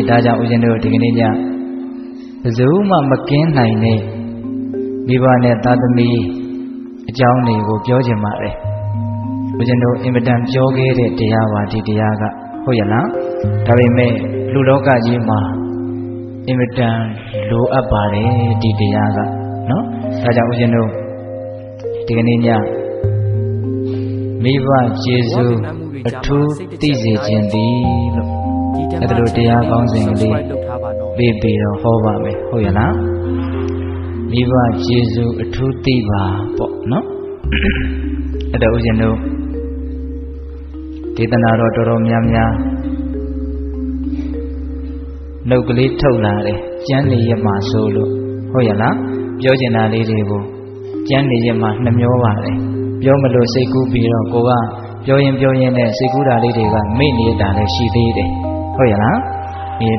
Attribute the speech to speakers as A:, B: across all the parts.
A: ဒါကြောင့်ဦးဇင်းတို့ဒီကနေ့ညဘယ်သူမှမကင်းနိုင်တဲ့မိဘနဲ့သားသမီးအကြောင်းတွေကိုပြောချင်ပါတယ်ဦးဇင်းတို့အင်မတန်ပြောခဲ့တဲ့တရားပါဒီတရားကဟုတ်ရလားဒါပေမဲ့လူလောကကြီးမှာအင်မတန်လိုအပ်ပါတယ်ဒီတရားကနော်ဒါကြောင့်ဦးဇင်းတို့ဒီကနေ့ညမိဘကျေးဇူးအထူးသိစေခြင်းသည်လို့အဲ့ဒါလိုတရားကောင်းစဉ်ကလေးပေးပြီးတော့ဟောပါမယ်ဟုတ်ရလားမိဘကျေးဇူးအထူးသိပါပေါ့နော်အဲ့ဒါဦးဇင်းတို့ဒေသနာတော်တော်များများနှုတ်ကလေးထုတ်လာတယ်ကျမ်းနေရမှာဆိုလို့ဟုတ်ရလားပြောချင်တာလေးတွေကိုကျမ်းနေရမှာနှမျောပါတယ်ပြောမလို့စိတ်ကူးပြီးတော့ကိုကပြောရင်နဲ့စိတ်ကူးတာလေးတွေကမိတ်နေတာလည်းရှိသေးတယ်ဟုတ်ရလား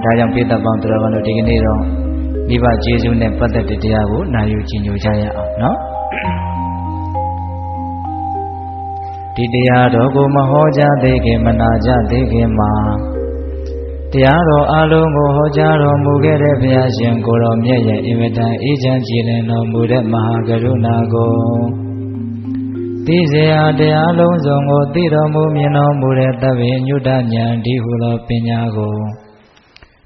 A: ဒါကြောင့်ပိဿပေါင်းတော်တို့ဒီကနေ့တော့မိဘကျေးဇူးနဲ့ပတ်သက်တဲ့တရားကိုနာယူကြည်ညိုကြရအောင်နော်ဒီတရားတော်ကိုမဟောကြားသေးခင်မနာကြသေးခင်မှာတရားတော်အလုံးကိုဟောကြားတော်မူခဲ့တဲ့ဘုရားရှင်ကိုတော်မြတ်ရဲ့အင်မတန်အေးချမ်းကြည်လင်တော်မူတဲ့မဟာကရုဏာကိုသိစေရာတရားလုံးစုံကိုသိတော်မူမြင်တော်မူတဲ့သဗ္ဗညုတဉာဏ်ဒီဟုသောပညာကို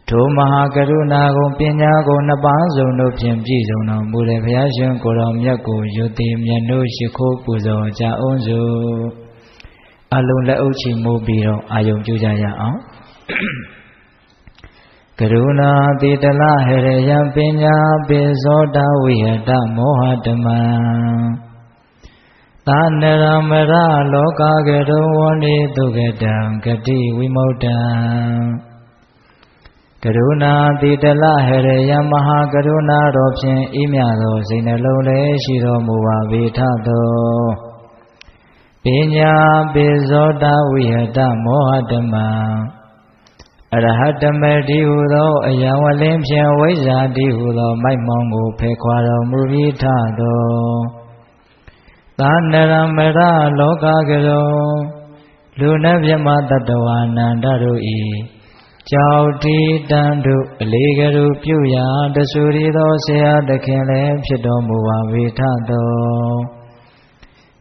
A: ထိုမဟာကရုဏာကိုပညာကိုနှစ်ပါးစုံတို့ဖြင့်ပြည့်စုံတော်မူတဲ့ဘုရားရှင်ကိုတော်မြတ်ကိုယုတိမြတ်တို့ရှိခိုးပူဇော်ကြအောင်စို့အလုံးလက်အုပ်ချီမိုးပြီးတော့အာယုံပြုကြရအောင်ကရုဏာတိတလဟရယံပညာပိဇောတဝိဟတမောဟတမံသာနရမရလောကကရုဝဏိတုကတံဂတိဝိမု क्त ံကရုဏာတိတလဟရယံမဟာကရုဏာတော်ဖြင့်ဤမြသောစိတ်နှလုံးလည်းရှိတော်မူပါပေထသောပညာပိဇောတဝိဟတမောဟတမံအရဟတမေတိဟုသောအယံဝလင်းဖြင့်ဝိဇ္ဇာတိဟုသောမိုက်မောင်းကိုဖယ်ခွာတော်မူပြီးထသောသာနရမရလောကကရောလူနှင့်မြမတတ္တဝါနန္ဒတို့ဤကြောက်တိတန်တို့အလေးကရုပြုရာတဆူရီသောဆရာသခင်လည်းဖြစ်တော်မူပါဝေထသော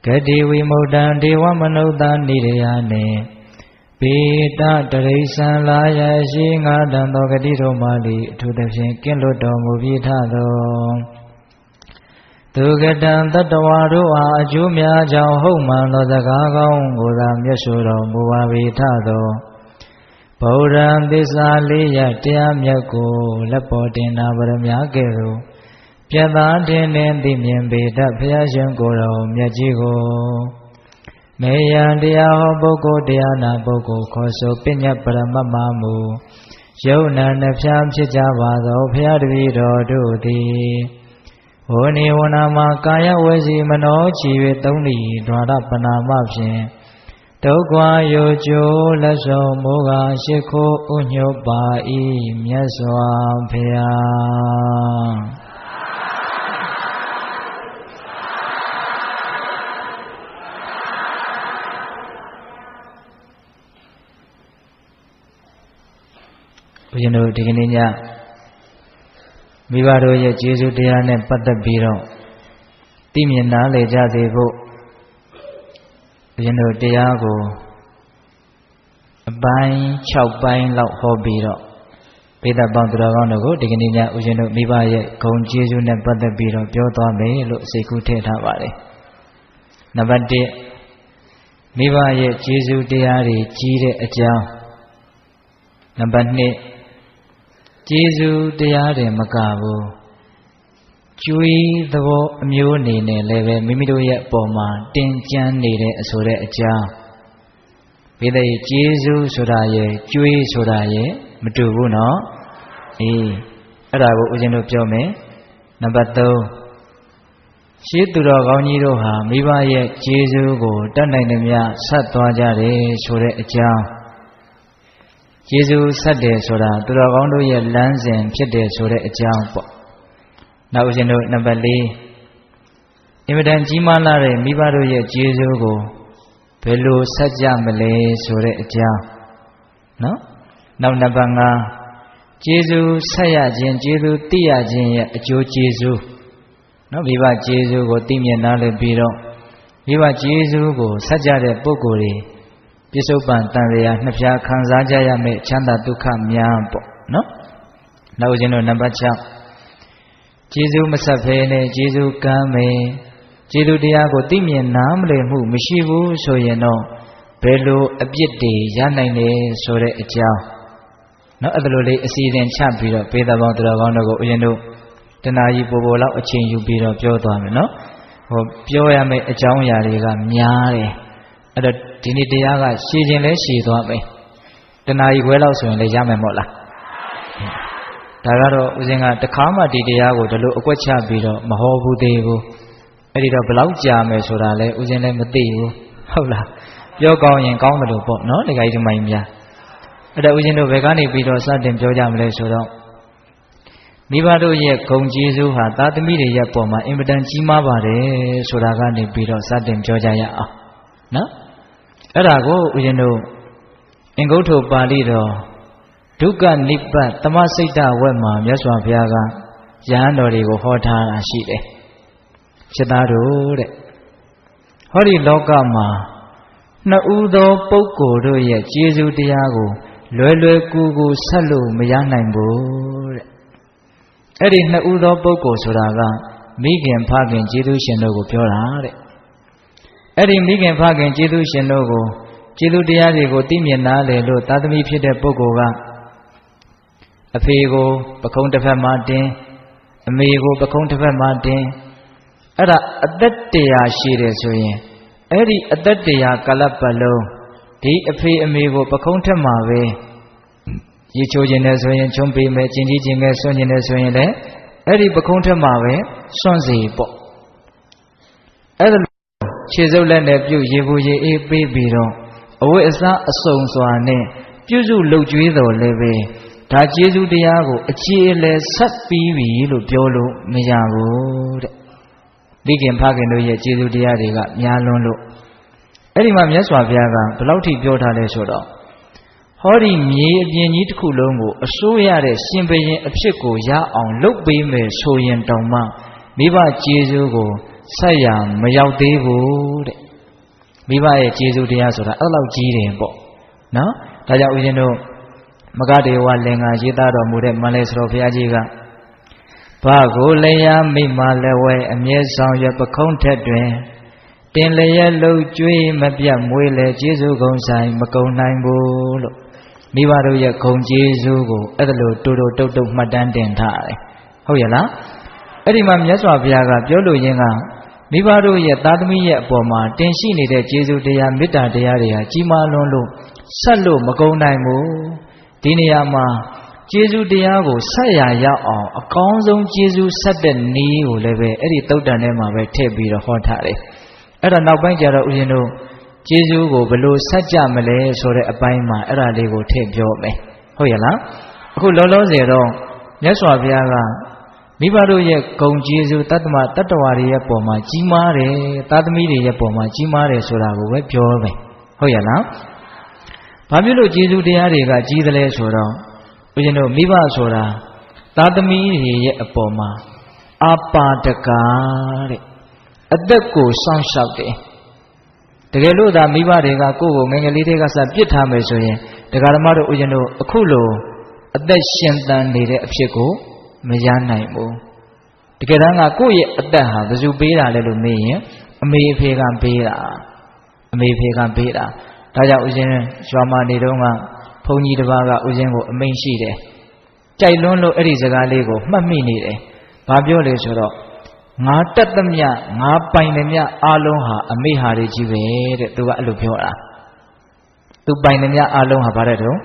A: ဂတိဝိမု क्त ံဒေဝမနုဿာနိရယနှင့်ပေတတရိစ္ဆန်လာရရှိငါတန်သောဂတိတို့မှလီအထူးသဖြင့်ကင်းလွတ်တော်မူပြီးထသောသူကတံတတ္တဝါတို့အားအကျိုးများကြောင့်ဟုတ်မှန်သောစကားကောင်းကိုသာမျက်ဆိုတော်မူပါ၏ထသောဗုဒ္ဓံသစ္စာလေးရတရားမြတ်ကိုလက်ပေါ်တင်နာဗရမ ्या ကဲ့သို့ပြတ်သားတင်နှင့်သိမြင်ပေတတ်ဘုရားရှင်ကိုယ်တော်မြတ်ကြီးကိုမေယံတရားဟောပုဂ္ဂိုလ်တရားနာပုဂ္ဂိုလ်ခေါ်ဆိုပညတ်ပရမတ်မမူယုံနာနှဖျားဖြစ်ကြပါသောဘုရားတပည့်တော်တို့သည်ဝဏိဝနာမှာကာယဝစီမနောချီ၍သုံးလီဒွါရပနာမဖြင့်ဒုက္ခယောကျိုးလက်ဆောင်မိုးကရှိခိုးဥညွတ်ပါ၏မြတ်စွာဘုရားဘုရားတို့ဒီကနေ့ညမိဘတို့ရဲ့ကျေးဇူးတရားနဲ့ပတ်သက်ပြီးတော့သိမြင်နားလည်ကြစေဖို့ဘုရားတို့တရားကိုအပိုင်း6ပိုင်းလောက်ဟောပြီးတော့ပိဋကပေါင်းသူတော်ကောင်းတို့ကိုဒီကနေ့ညဦးဇင်းတို့မိဘရဲ့ဂုဏ်ကျေးဇူးနဲ့ပတ်သက်ပြီးတော့ပြောသွားမယ်လို့စိတ်ကူးထည့်ထားပါတယ်နံပါတ်1မိဘရဲ့ကျေးဇူးတရားတွေကြီးတဲ့အကြောင်းနံပါတ်2ကျေးဇူးတရားတွေမကဘူးကျွေးသဘောအမျိုးအနေနဲ့လည်းပဲမိမိတို့ရဲ့အပေါ်မှာတင်ကြမ်းနေတဲ့အဆိုတဲ့အကြောင်းဒီတဲ့ကျေးဇူးဆိုတာရဲ့ကျွေးဆိုတာရဲ့မတူဘူးနော်အဲ့ဒါကိုဦးဇင်းတို့ပြောမယ်နံပါတ်3ရှေးသူတော်ကောင်းကြီးတို့ဟာမိဘရဲ့ကျေးဇူးကိုတတ်နိုင်သမျှဆက်သွားကြတယ်ဆိုတဲ့အကြောင်းကျေးဇူးဆက်တယ်ဆိုတာသူတော်ကောင်းတို့ရဲ့လမ်းစဉ်ဖြစ်တယ်ဆိုတဲ့အကြောင်းပေါ့နောက်ဦးဇင်းတို့နံပါတ်4အင်မတန်ကြီးမားလာတဲ့မိဘတို့ရဲ့ကျေးဇူးကိုဘယ်လိုဆက်ကြမလဲဆိုတဲ့အကြောင်းနော်နောက်နံပါတ်5 ကျေးဇူးဆက်ရခြင်းကျေးဇူးသိရခြင်းရဲ့အကျိုးကျေးဇူးနော်မိဘကျေးဇူးကိုသိမြင်နားလည်ပြီးတော့မိဘကျေးဇူးကိုဆက်ကြတဲ့ပုဂ္ဂိုလ်တွေပြစ္ဆုတ်ပံတန်ရာနှစ်ဖြာခံစားကြရမယ့်ချမ်းသာဒုက္ခများပေါ့နော်နောက်ဦးဇင်းတို့နံပါတ်6ကျေးဇူးမဆက်ဖဲနဲ့ကျေးဇူးကမ်းမယ်ကျေးဇူးတရားကိုသိမြင်နားမလည်မှုမရှိဘူးဆိုရင်တော့ဘယ်လိုအပြစ်တွေရနိုင်လဲဆိုတဲ့အကြောင်းနော်အဲ့လိုလေးအစီအစဉ်ချပြီးတော့ပေသာပေါင်းတော်ကောင်းတို့ကိုဦးဇင်းတို့တဏှာကြီးပို့ပို့လောက်အချိန်ယူပြီးတော့ပြောသွားမယ်နော်ဟိုပြောရမယ့်အကြောင်းအရာတွေကများတယ်အဲ့တော့ဒီနေ့တရားကရှည်ခြင်းလဲရှည်သွားမယ်တဏှာကြီးခွဲလောက်ဆိုရင်လည်းရမယ်မဟုတ်လားဒါကတော့ဦးဇင်းကတခါမှဒီတရားကိုဒီလိုအကွက်ချပြီးတော့မဟောဘူးသေးဘူးအဲ့ဒီတော့ဘယ်လောက်ကြာမယ်ဆိုတာလဲဦးဇင်းလည်းမသိဘူးဟုတ်လားပြောကောင်းရင်ကောင်းတယ်လို့ပေါ့နော်ဒီကိစ္စမိုင်းများအဲ့တော့ဦးဇင်းတို့ဘယ်ကနေပြီးတော့စတင်ပြောကြမလဲဆိုတော့မိဘတို့ရဲ့ဂုဏ်ကျေးဇူးဟာသားသမီးတွေရဲ့ပုံမှာအင်မတန်ကြီးမားပါတယ်ဆိုတာကနေပြီးတော့စတင်ပြောကြရအောင်နော်အဲ့ဒါကိုဦးဇင်းတို့အင်္ဂုတ္တပါဠိတော်ဒုက္ခနိဗ္ဗာန်သမစိတ်တဝက်မှာမြတ်စွာဘုရားကယဟန်တော်တွေကိုဟောထားတာရှိတယ်ဖြစ်သားတို့တဲ့ဟောဒီလောကမှာနှစ်ဦးသောပုဂ္ဂိုလ်တို့ရဲ့ကျေးဇူးတရားကိုလွယ်လွယ်ကူကူဆက်လို့မရနိုင်ဘူးတဲ့အဲ့ဒီနှစ်ဦးသောပုဂ္ဂိုလ်ဆိုတာကမိခင်ဖခင်ကျေးဇူးရှင်တို့ကိုပြောတာတဲ့အဲ့ဒီမိခင်ဖခင်ကျေးဇူးရှင်တို့ကိုကျေးဇူးတရားတွေကိုသိမြင်နားလည်လို့သာသမီဖြစ်တဲ့ပုဂ္ဂိုလ်ကအဖေကိုပခုံးတစ်ဖက်မှာတင်အမေကိုပခုံးတစ်ဖက်မှာတင်အဲ့ဒါအသက်တရားရှိတယ်ဆိုရင်အဲ့ဒီအသက်တရားကာလပတ်လုံးဒီအဖေအမေကိုပခုံးထက်မှာပဲရေချိုးခြင်းနဲ့ဆိုရင်ချုံပေးမယ်ကျင်ကြီးခြင်းနဲ့ဆွန့်ခြင်းနဲ့ဆိုရင်လည်းအဲ့ဒီပခုံးထက်မှာပဲဆွန့်စီပေါ့အဲ့ဒါခြေစုပ်လက်နဲ့ပြုတ်ရေဘူးရေအေးပေးပြီးတော့အဝိအစားအစုံစွာနဲ့ပြုစုလှုပ်ကြွေးတော်လည်းပဲဒါကျေးဇူးတရားကိုအခြေအလယ်ဆက်ပြီးပြီလို့ပြောလို့မရဘူးတဲ့မိခင်ဖခင်တို့ရဲ့ကျေးဇူးတရားတွေကများလွန်းလို့အဲ့ဒီမှာမြတ်စွာဘုရားကဘယ်လောက်ထိပြောထားလဲဆိုတော့ဟောဒီမြေအပြင်ကြီးတစ်ခုလုံးကိုအစိုးရတဲ့ရှင်ဘုရင်အဖြစ်ကိုရအောင်လုပ်ပေးမယ်ဆိုရင်တောင်မှမိဘကျေးဇူးကိုဆက်ရမရောက်သေးဘူးတဲ့မိဘရဲ့ကျေးဇူးတရားဆိုတာအဲ့လောက်ကြီးတယ်ပေါ့နော်ဒါကြောင့်ဦးဇင်းတို့မဂဒေဝလင်္ကာရေးသားတော်မူတဲ့မန္တလေးစတော်ဘုရားကြီးကဘာကိုလျာမိမလည်းဝဲအမြဲဆောင်ရပခုံးထက်တွင်တင်လျက်လှုပ်ကြွေးမပြတ်မွေးလေကျေးဇူးကုံဆိုင်မကုံနိုင်ဘူးလို့မိဘတို့ရဲ့ဂုဏ်ကျေးဇူးကိုအဲ့ဒါလိုတူတူတုတ်တုတ်မှတ်တမ်းတင်ထားတယ်ဟုတ်ရဲ့လားအဲ့ဒီမှာမြတ်စွာဘုရားကပြောလို့ရင်းကမိဘတို့ရဲ့သားသမီးရဲ့အပေါ်မှာတင်ရှိနေတဲ့ကျေးဇူးတရားမေတ္တာတရားတွေဟာကြီးမားလွန်းလို့ဆက်လို့မကုံနိုင်ဘူးဒီနေရာမှာကျေးဇူးတရားကိုဆက်ရရအောင်အကောင်းဆုံးကျေးဇူးဆက်တဲ့နည်းကိုလည်းပဲအဲ့ဒီသုတ်တန်ထဲမှာပဲထည့်ပြီးတော့ဟောထားတယ်အဲ့ဒါနောက်ပိုင်းကျတော့ဦးဇင်းတို့ကျေးဇူးကိုဘယ်လိုဆက်ကြမလဲဆိုတဲ့အပိုင်းမှာအဲ့ဒါလေးကိုထည့်ပြောမယ်ဟုတ်ရဲ့လားအခုလောလောဆယ်တော့မြတ်စွာဘုရားကမိဘတို့ရဲ့ဂုဏ်ကျေးဇူးတတ္တမတတ္တဝါတွေရဲ့ပုံမှာကြီးမားတယ်သားသမီးတွေရဲ့ပုံမှာကြီးမားတယ်ဆိုတာကိုပဲပြောမယ်ဟုတ်ရဲ့လားဘာဖြစ်လို့ကျေးဇူးတရားတွေကကြီးသလဲဆိုတော့ဦးဇင်းတို့မိဘဆိုတာသားသမီးတွေရဲ့အပေါ်မှာအာပါဒကာတဲ့အသက်ကိုစောင့်ရှောက်တယ်တကယ်လို့သာမိဘတွေကကိုယ့်ကိုငယ်ငယ်လေးတွေကစပြစ်ထားမယ်ဆိုရင်တရားဓမ္မတို့ဦးဇင်းတို့အခုလိုအသက်ရှင်သန်နေတဲ့အဖြစ်ကိုမရနိုင်ဘူးတကယ်တမ်းကကိုယ့်ရဲ့အသက်ဟာဘယ်သူပေးတာလဲလို့မေးရင်အမေအဖေကပေးတာအမေအဖေကပေးတာဒါကြောင့်ဦးဇင်းရွာမှာနေတော့ကဘုန်းကြီးတစ်ပါးကဦးဇင်းကိုအမိန့်ရှိတယ်ကြိုက်လွန်းလို့အဲ့ဒီစကားလေးကိုမှတ်မိနေတယ်ဘာပြောလဲဆိုတော့ငါတက်သမျှငါပိုင်သမျှအားလုံးဟာအမေဟာတွေကြီးပဲတဲ့သူကအဲ့လိုပြောတာသူပိုင်သမျှအားလုံးဟာဗါတဲ့တော့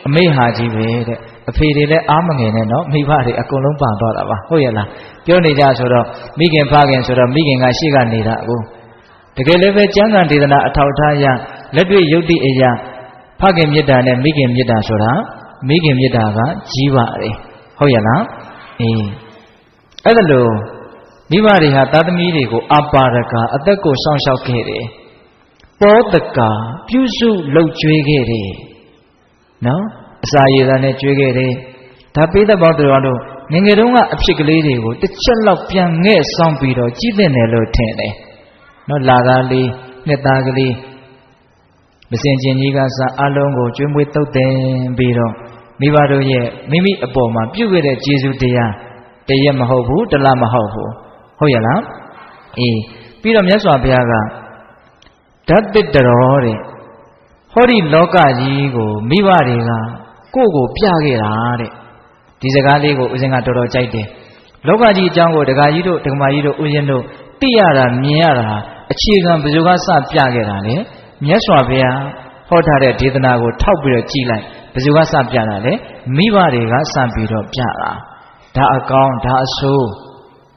A: အမေဟာကြီးပဲတဲ့အဖေတွေလည်းအားမငယ်နဲ့နော်မိဘတွေအကုန်လုံးပန်သွားတာပါဟုတ်ရဲ့လားပြောနေကြဆိုတော့မိခင်ဖခင်ဆိုတော့မိခင်ကရှေ့ကနေတာအခုတကယ်လည်းပဲကျမ်းဂန်ဒေသနာအထောက်ထားရလက်တွေ့ယုတ်တိအရာဖခင်မေတ္တာနဲ့မိခင်မေတ္တာဆိုတာမိခင်မေတ္တာကကြီးပါတယ်ဟုတ်ရဲ့လားအေးအဲ့ဒါလို့မိဘတွေဟာသားသမီးတွေကိုအပါရကအသက်ကိုစောင့်ရှောက်ခဲ့တယ်ပောတကာပြုစုလှုပ်ကြွေးခဲ့တယ်နော်အစာရည်သားနဲ့ကြွေးခဲ့တယ် ဒါပေးသက်ပေါင်းတော်တို့ငငယ်တုန်းကအဖြစ်ကလေးတွေကိုတစ်ချက်လောက်ပြန်ငဲ့ဆောင်ပြီးတော့ကြည့်တဲ့နယ်လို့ထင်တယ်နော်လာကားလေးနှစ်သားကလေးမစင်ကျင်ကြီးကစအလုံးကိုကျွေးမွေးတုတ်တင်ပြီးတော့မိဘတို့ရဲ့မိမိအပေါ်မှာပြုခဲ့တဲ့ကျေးဇူးတရားတရက်မဟုတ်ဘူးတလမဟုတ်ဘူးဟုတ်ရလားအေးပြီးတော့မြတ်စွာဘုရားကဓာတ်တစ်တော်တဲ့ဟောဒီလောကကြီးကိုမိဘတွေကကိုယ့်ကိုပြခဲ့တာတဲ့ဒီစကားလေးကိုဦးဇင်းကတော်တော်ကြိုက်တယ်လောကကြီးအကြောင်းကိုဒကာကြီးတို့ဒကမာကြီးတို့ဦးဇင်းတို့သိရတာမြင်ရတာအခြေခံဘယ်သူကစပြခဲ့တာလဲမြတ်စွာဘုရားဟောထားတဲ့ဒေသနာကိုထောက်ပြီးတော့ကြည်လိုက်ဘယ်သူကစပြတာလဲမိဘတွေကစပြီးတော့ပြတာဒါအကောင်းဒါအဆိုး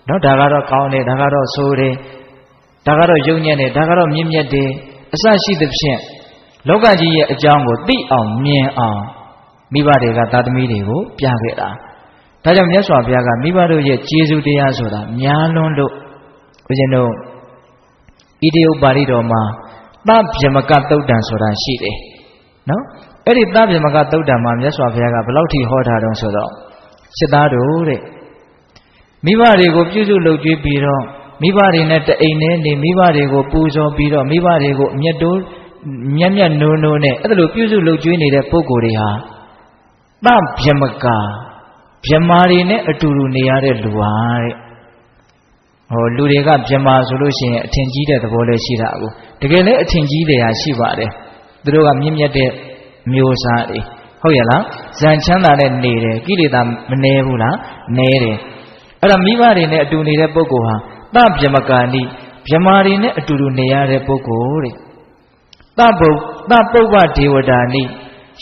A: နော်ဒါကတော့ကောင်းတယ်ဒါကတော့ဆိုးတယ်ဒါကတော့ယုံညံ့တယ်ဒါကတော့မြင့်မြတ်တယ်အစရှိသဖြင့်လောကကြီးရဲ့အကြောင်းကိုသိအောင်မြင်အောင်မိဘတွေကသာသမီတွေကိုပြခဲ့တာဒါကြောင့်မြတ်စွာဘုရားကမိဘတို့ရဲ့ကျေးဇူးတရားဆိုတာများလွန်းလို့ဦးဇင်းတို့ဣတိဥပါရိတော်မှာသဗ္ဗမကသုတ်တံဆိုတာရှိတယ်နော်အဲ့ဒီသဗ္ဗမကသုတ်တံမှာမြတ်စွာဘုရားကဘယ်လောက်ထိဟောထားတုံးဆိုတော့စစ်သားတို့တဲ့မိဘတွေကိုပြုစုလုပ်ကြွေးပြီးတော့မိဘတွေနဲ့တအိမ်နဲ့နေမိဘတွေကိုပူဇော်ပြီးတော့မိဘတွေကိုအမျက်တိုးမြတ်နိုးနိုးနဲ့အဲ့ဒါလိုပြုစုလုပ်ကြွေးနေတဲ့ပုဂ္ဂိုလ်တွေဟာသဗ္ဗမကဗြဟ္မာတွေနဲ့အတူတူနေရတဲ့လူဟာတဲ့ဟောလူတွေကဗြဟ္မာဆိုလို့ရှိရင်အထင်ကြီးတဲ့သဘောလည်းရှိတာကိုတကယ်လည်းအထင်ကြီးတယ်ဟာရှိပါတယ်သူတို့ကမြင့်မြတ်တဲ့မျိုးစားတွေဟုတ်ရလားဇန်ချမ်းသာနဲ့နေတယ်ကိလေသာမနှဲဘူးလားနှဲတယ်အဲ့ဒါမိဘတွေနဲ့အတူနေတဲ့ပုဂ္ဂိုလ်ဟာသဗ္ဗမကာနိဗြဟ္မာတွေနဲ့အတူတူနေရတဲ့ပုဂ္ဂိုလ်တဲ့သပုပ္ပဒေဝတာနိ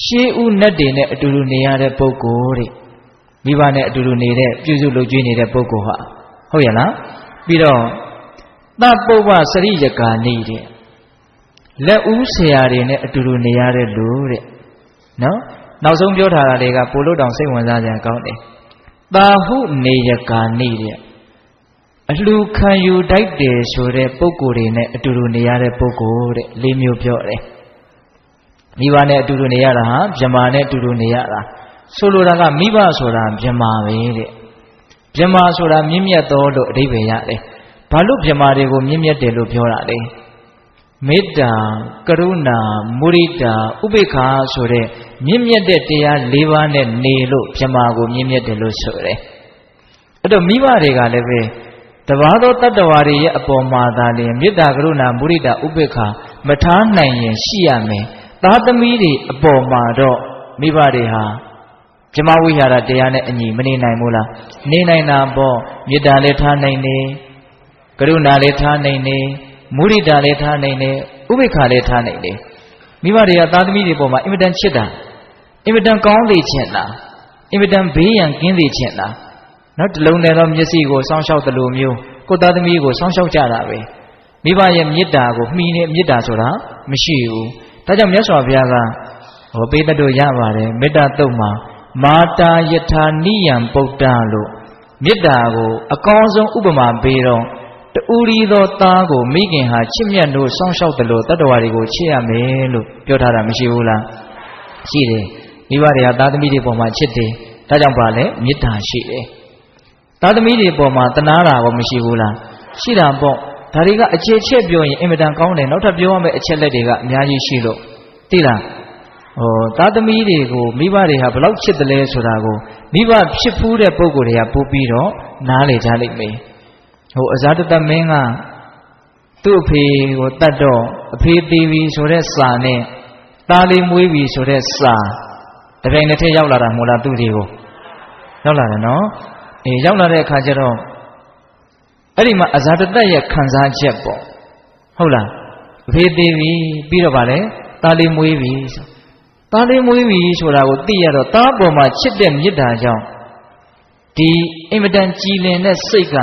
A: ရှေးဥနတ်တွေနဲ့အတူတူနေရတဲ့ပုဂ္ဂိုလ်တဲ့မိဘနဲ့အတူတူနေတဲ့ပြုစုလုပ်ကြွေးနေတဲ့ပုဂ္ဂိုလ်ဟာဟုတ်ရလားပြီးတော့သပုပ္ပစရိယကာနိတဲ့လက်ဦးဆရာတွေနဲ့အတူတူနေရတဲ့လူတဲ့နော်နောက်ဆုံးပြောထားတာတွေကပိုလို့တောင်စိတ်ဝင်စားကြကောင်းတယ်သာဟုနေယကာနိတဲ့အလှခံယူတိုက်တယ်ဆိုတဲ့ပုဂ္ဂိုလ်တွေနဲ့အတူတူနေရတဲ့ပုဂ္ဂိုလ်တဲ့၄မျိုးပြောတယ်မိဘနဲ့အတူတူနေရတာဟာဗြဟ္မာနဲ့အတူတူနေရတာဆိုလိုတာကမိဘဆိုတာဗြဟ္မာပဲတဲ့ဗြဟ္မာဆိုတာမြင့်မြတ်သောလို့အဓိပ္ပာယ်ရတယ်ဘာလို့ဗြဟ္မာတွေကိုမြင့်မြတ်တယ်လို့ပြောတာလဲမေတ္တာကရုဏာမုရိဒာဥပေက္ခာဆိုတဲ့မြင့်မြတ်တဲ့တရား၄ပါးနဲ့နေလို့ဗြဟ္မာကိုမြင့်မြတ်တယ်လို့ဆိုတယ်အဲ့တော့မိဘတွေကလည်းပဲတပါးသောတတ္တဝါတွေရဲ့အပေါ်မှာသာလျှင်မေတ္တာကရုဏာမုရိဒာဥပေက္ခာမထားနိုင်ရင်ရှိရမယ်သားသမီးတွေအပေါ်မှာတော့မိဘတွေဟာဗြဟ္မဝိဟာရတရားနဲ့အညီမနေနိုင်ဘူးလားနေနိုင်တာပေါ့မေတ္တာလည်းထားနိုင်တယ်ကရုဏာလည်းထားနိုင်တယ်မုရိဒာလည်းထားနိုင်တယ်ဥပေက္ခာလည်းထားနိုင်တယ်မိဘတွေကသားသမီးတွေပေါ်မှာအင်မတန်ချစ်တာအင်မတန်ကောင်းသေးချင်တာအင်မတန်ဘေးရန်ကင်းသေးချင်တာနော်တလုံးနဲ့တော့မျက်စိကိုစောင်းရှောက်တယ်လို့မျိုးကိုသားသမီးကိုစောင်းရှောက်ကြတာပဲမိဘရဲ့မေတ္တာကိုမှီနေမေတ္တာဆိုတာမရှိဘူးဒါကြောင့်မြတ်စွာဘုရားကဟောပေးတတ်တို့ရပါတယ်မေတ္တာတုတ်မှာမာတာယထာနိယံပုဒ္ဒလို့မေတ္တာကိုအကောင်းဆုံးဥပမာပေးတော့တူရီသောသားကိုမိခင်ဟာချစ်မြတ်လို့စောင့်ရှောက်တယ်လို့တတ္တဝါတွေကိုချစ်ရမယ်လို့ပြောထားတာမရှိဘူးလားရှိတယ်မိဘတွေကသားသမီးတွေပေါ်မှာချစ်တယ်ဒါကြောင့်ပါလေမေတ္တာရှိတယ်သားသမီးတွေပေါ်မှာတနာတာကိုမရှိဘူးလားရှိတာပေါ့ဒါတွေကအခြေချက်ပြောရင်အင်မတန်ကောင်းတယ်နောက်ထပ်ပြောရမယ့်အချက်လက်တွေကအများကြီးရှိလို့သိလားသားသမီးတွေကိုမိဘတွေဟာဘလောက်ချစ်တယ်လဲဆိုတာကိုမိဘဖြစ်ဖူးတဲ့ပုံကိုယ်တွေကပို့ပြီးတော့နားလေကြလိမ့်မယ်အဇာတတမင်းကသူ့အဖေကိုတတ်တော့အဖေသေးပြီဆိုတဲ့စာနဲ့သားလေးမွေးပြီဆိုတဲ့စာတပြိုင်တည်းရောက်လာတာမဟုတ်လားသူ့ဒီကိုရောက်လာတယ်နော်ရောက်လာတဲ့အခါကျတော့အဲ့ဒီမှာအဇာတတရဲ့ခံစားချက်ပေါ့ဟုတ်လားအဖေသေးပြီပြီးတော့ဗာလဲသားလေးမွေးပြီဆိုသားလေးမွေးပြီဆိုတာကိုသိရတော့သားပေါ်မှာချစ်တဲ့မေတ္တာကြောင့်ဒီအင်မတန်ကြည်လင်တဲ့စိတ်က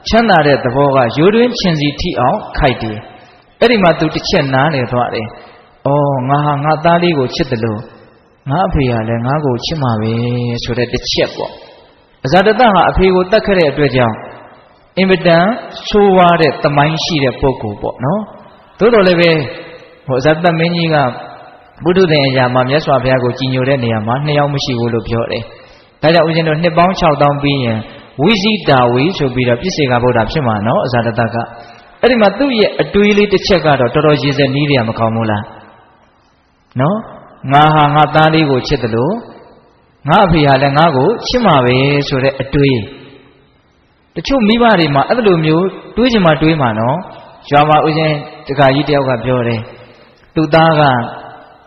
A: ချမ်းသာတဲ့သဘောကရိုးတွင်းချင်စီထိအောင်ခိုက်တယ်အဲ့ဒီမှာသူတစ်ချက်နားနေသွားတယ်ငါဟာငါသားလေးကိုချစ်တယ်လို့ငါအဖေကလည်းငါ့ကိုချစ်မှာပဲဆိုတဲ့တစ်ချက်ပေါ့အဇာတတဟာအဖေကိုတတ်ခဲ့တဲ့အတွက်ကြောင့်အင်မတန်ဆိုးဝါးတဲ့သမိုင်းရှိတဲ့ပုဂ္ဂိုလ်ပေါ့နော်သို့တော်လည်းပဲအဇာတမင်းကြီးကဘုဒ္ဓသင်အရာမှာမြတ်စွာဘုရားကိုကြည်ညိုတဲ့နေရာမှာ2ယောက်မရှိဘူးလို့ပြောတယ်ဒါ ဒါကြောင့်ဦးဇင်းတို့နှစ်ပေါင်း6000ပြီးရင်ဝိဇိတာဝေဆိုပြီးတော့ပြစ္ဆေကဗုဒ္ဓဖြစ်မှာနော်အဇာတတကအဲ့ဒီမှာသူ့ရဲ့အတွေးလေးတစ်ချက်ကတော့တော်တော်ရည်စက်နီးရမကောင်းဘူးလားနော်ငါဟာငါသားလေးကိုချစ်တယ်လို့ငါအဖေဟာလည်းငါ့ကိုချစ်မှာပဲဆိုတဲ့အတွေးတချို့မိဘတွေမှာအဲ့လိုမျိုးတွေးချင်မှတွေးမှာနော်ရွာမှာဦးဇင်းတခါကြီးတယောက်ကပြောတယ်သူ့သားက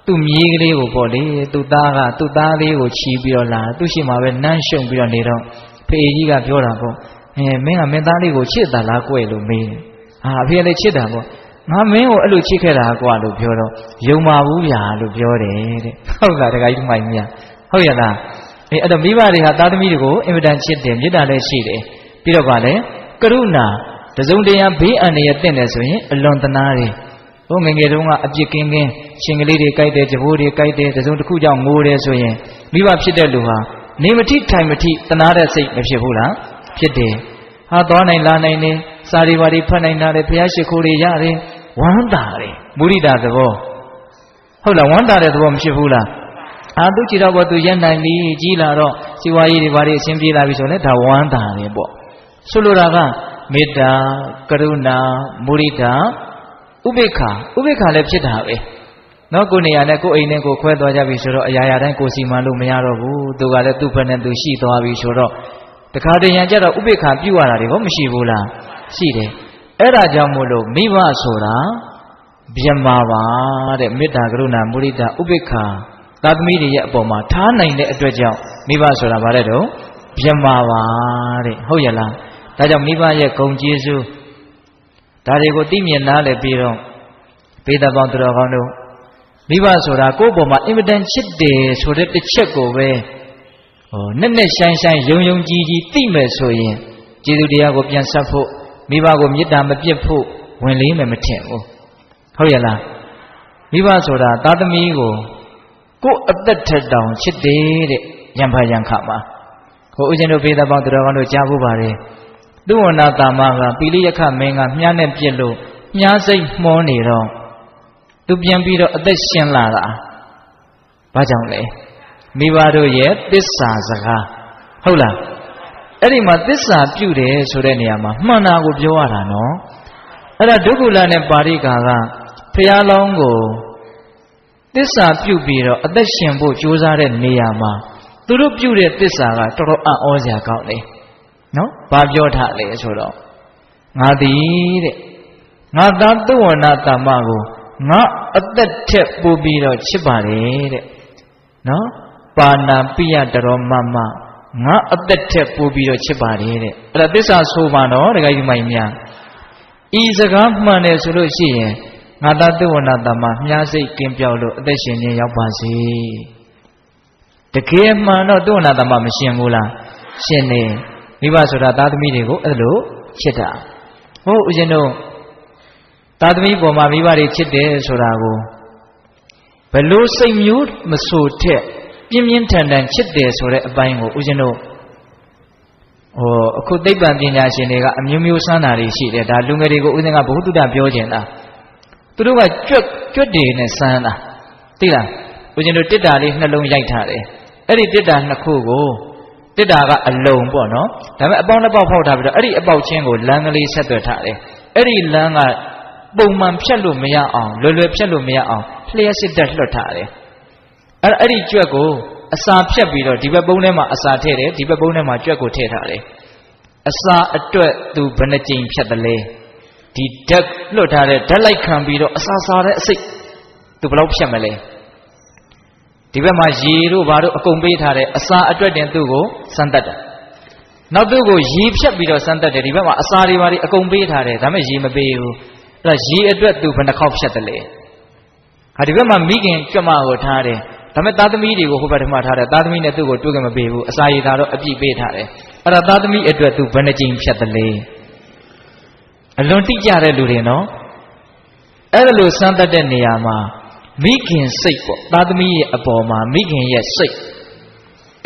A: သူ့မြေးကလေးကိုပေါ့လေသူ့သားကသူ့သားလေးကိုချီပြီးတော့လာသူ့ရှိမှာပဲနမ်းရှုံပြီးတော့နေတော့ဖေကြီးကပြောတာပေါ့မင်းကမင်းသားလေးကိုချစ်တာလားကွယ်လို့မေးတယ်ဟာအဖေလည်းချစ်တာပေါ့ငါမင်းကိုအဲ့လိုချစ်ခဲ့တာကွာလို့ပြောတော့ယုံပါဘူးဗျာလို့ပြောတယ်တဲ့ဟုတ်လားတခါကြီးမိုင်ကြီးဟုတ်ရလားအဲ့တော့မိဘတွေဟာသားသမီးတွေကိုအင်မတန်ချစ်တယ်မေတ္တာလည်းရှိတယ်ပြီးတော့ကလည်းကရုဏာတစုံတရာဘေးအန္တရာယ်တင့်တယ်ဆိုရင်အလွန်တနာတယ်ဟိုငငယ်တုန်းကအပြစ်ကင်းကင်းရှင်ကလေးတွေကြိုက်တယ်ကြဘိုးတွေကြိုက်တယ်တစုံတစ်ခုကြောင့်ငိုတယ်ဆိုရင်မိဘဖြစ်တဲ့လူဟာနေမထိထိုင်မထိတနာတဲ့စိတ်မဖြစ်ဘူးလားဖြစ်တယ်ဟာသွားနိုင်လာနိုင်နေစာရီပါရီဖတ်နိုင်တာလေဘုရားရှိခိုးတွေရတယ်ဝမ်းသာတယ်မုရိဒသဘောဟုတ်လားဝမ်းသာတဲ့သဘောမဖြစ်ဘူးလားသူကြည်တော့ဘောသူရက်နိုင်ပြီကြီးလာတော့စီဝါရေးတွေဘာတွေအရှင်းပြေးလာပြီဆိုရင်ဒါဝမ်းသာတယ်ပေါ့ဆိုလိုတာကမေတ္တာကရုဏာမုရိဒဥပေက္ခလည်းဖြစ်တာပဲနော်ကိုနေရာနဲ့ကိုအိမ်နဲ့ကိုခွဲသွားကြပြီဆိုတော့အရာရာတိုင်းကိုစီမံလို့မရတော့ဘူးသူကလည်းသူ့ဘက်နဲ့သူရှိသွားပြီဆိုတော့တခါတည်းရန်ကြတော့ဥပေက္ခပြုရတာတွေကောမရှိဘူးလားရှိတယ်အဲ့ဒါကြောင့်မို့လို့မိဘဆိုတာဗျမာပါတဲ့မေတ္တာကရုဏာမုရိဒဥပေက္ခသာသမီတွေရဲ့အပေါ်မှာထားနိုင်တဲ့အတွက်ကြောင့်မိဘဆိုတာဗါတဲ့တော့ဗျမာပါတဲ့ဟုတ်ရလားဒါကြောင့်မိဘရဲ့ဂုဏ်ကျေးဇူးဒါတွေကိုသိမြင်နားလည်ပြီးတော့ဘေးသက်ပေါင်းသူတော်ကောင်းတို့မိဘဆိုတာကိုယ့်ပေါ်မှာအင်မတန်ချစ်တယ်ဆိုတဲ့တစ်ချက်ကိုပဲနဲ့နဲ့ရှိုင်းရှိုင်းယုံယုံကြည်ကြည်သိမယ်ဆိုရင်ကျေးဇူးတရားကိုပြန်ဆက်ဖို့မိဘကိုမေတ္တာမပြစ်ဖို့ဝင်လေးမယ်မထင်ဘူးဟုတ်ရလားမိဘဆိုတာသားသမီးကိုကိုယ်အသက်ထက်တောင်ချစ်တယ်တဲ့ရံဖရံခမှာဟိုဦးဇင်းတို့ဘေးသက်ပေါင်းသူတော်ကောင်းတို့ကြားဖို့ပါတယ်သူဝနာတာမကပိလိယခမင်းကမြားနဲ့ပြစ်လို့မြားစိတ်မှောနေတော့သူပြန်ပြီးတော့အသက်ရှင်လာတာဘာကြောင့်လဲမိဘတို့ရဲ့သစ္စာစကားဟုတ်လားအဲ့ဒီမှာသစ္စာပြုတယ်ဆိုတဲ့နေရာမှာမှန်တာကိုပြောရတာနော်အဲ့ဒါဒုက္ခလနဲ့ပါရိကာကဖျားလောင်းကိုသစ္စာပြုပြီးတော့အသက်ရှင်ဖို့ကြိုးစားတဲ့နေရာမှာသူတို့ပြုတဲ့သစ္စာကတော်တော်အံ့ဩစရာကောင်းတယ်နော်ဘာပြောထားလဲဆိုတော့ငါသည်တဲ့ငါသားသုဝနာတမကိုငါအသက်ထက်ပိုပြီးတော့ချစ်ပါတယ်တဲ့နော်ပါဏာပိယတရောမမငါအသက်ထက်ပိုပြီးတော့ချစ်ပါတယ်တဲ့အဲ့ဒါသစ္စာဆိုပါတော့တခါကြီးမိုင်များဤစကားမှန်တယ်ဆိုလို့ရှိရင်ငါသားသုဝနာတမမြားစိတ်ကင်းပြောက်လို့အသက်ရှင်ခြင်းရောက်ပါစေတကယ်မှန်တော့သုဝနာတမမရှင်ဘူးလားရှင်နေမိဘဆိုတာသားသမီးတွေကိုအဲ့လိုချစ်တာဟုတ်ဦးဇင်းတို့သားသမီးပေါ်မှာမိဘတွေချစ်တယ်ဆိုတာကိုဘလို့စိတ်မျိုးမဆိုထက်ပြင်းပြင်းထန်ထန်ချစ်တယ်ဆိုတဲ့အပိုင်းကိုဦးဇင်းတို့အခုသိပ္ပံပညာရှင်တွေကအမျိုးမျိုးစမ်းတာတွေရှိတယ်ဒါလူငယ်တွေကိုဦးဇင်းကဘုဟုတုတပြောကျင်တာသူတို့ကကြွက်တွေနဲ့စမ်းတာသိလားဦးဇင်းတို့တစ်တာလေးနှလုံးရိုက်ထားတယ်အဲ့ဒီတစ်တာနှစ်ခုကိုတစ်တာကအလုံးပေါ့နော်ဒါပေမဲ့အပေါင်းတစ်ပေါက်ဖောက်ထားပြီးတော့အဲ့ဒီအပေါက်ချင်းကိုလမ်းကလေးဆက်သွယ်ထားတယ်အဲ့ဒီလမ်းကပုံမှန်ဖြတ်လို့မရအောင်လွယ်လွယ်ဖြတ်လို့မရအောင်လျှက်စစ်တက်လွှတ်ထားတယ်အဲ့ဒီကြွက်ကိုအစာဖြတ်ပြီးတော့ဒီဘက်ပုံးထဲမှာအစာထည့်တယ်ဒီဘက်ပုံးထဲမှာကြွက်ကိုထည့်ထားတယ်အစာအတွက်သူဘယ်နှကြိမ်ဖြတ်တယ်လဲဒီဓာတ်လွှတ်ထားတဲ့ဓာတ်လိုက်ခံပြီးတော့အစာစားတဲ့အစိတ်သူဘယ်လောက်ဖြတ်မလဲဒီဘက်မှာရေတို့ဘာတို့အကုန်ပေးထားတဲ့အစာအတွက်တင်သူ့ကိုစမ်းတက်တယ်နောက်သူ့ကိုရေဖြတ်ပြီးတော့စမ်းတက်တယ်ဒီဘက်မှာအစာတွေဘာတွေအကုန်ပေးထားတယ်ဒါပေမဲ့ရေမပေးဘူးအဲ့ဒါရေအတွက်သူဘယ်နှခေါက်ဖြတ်တယ်လဲဟာဒီဘက်မှာမိခင်ကြွမကိုထားတယ်ဒါပေမဲ့သားသမီးတွေကိုဟိုဘက်ထမထားတယ်သားသမီးနဲ့သူ့ကိုတွေ့ကြမပေးဘူးအစာရည်သာတော့အပြည့်ပေးထားတယ်အဲ့ဒါသားသမီးအတွက်သူဘယ်နှကြိမ်ဖြတ်တယ်လဲအလွန်တိကျတဲ့လူတွေနော်အဲ့ဒါလိုစမ်းတက်တဲ့နေရာမှာမိခင်စိတ်ပေါ့သားသမီးရဲ့အပေါ်မှာမိခင်ရဲ့စိတ်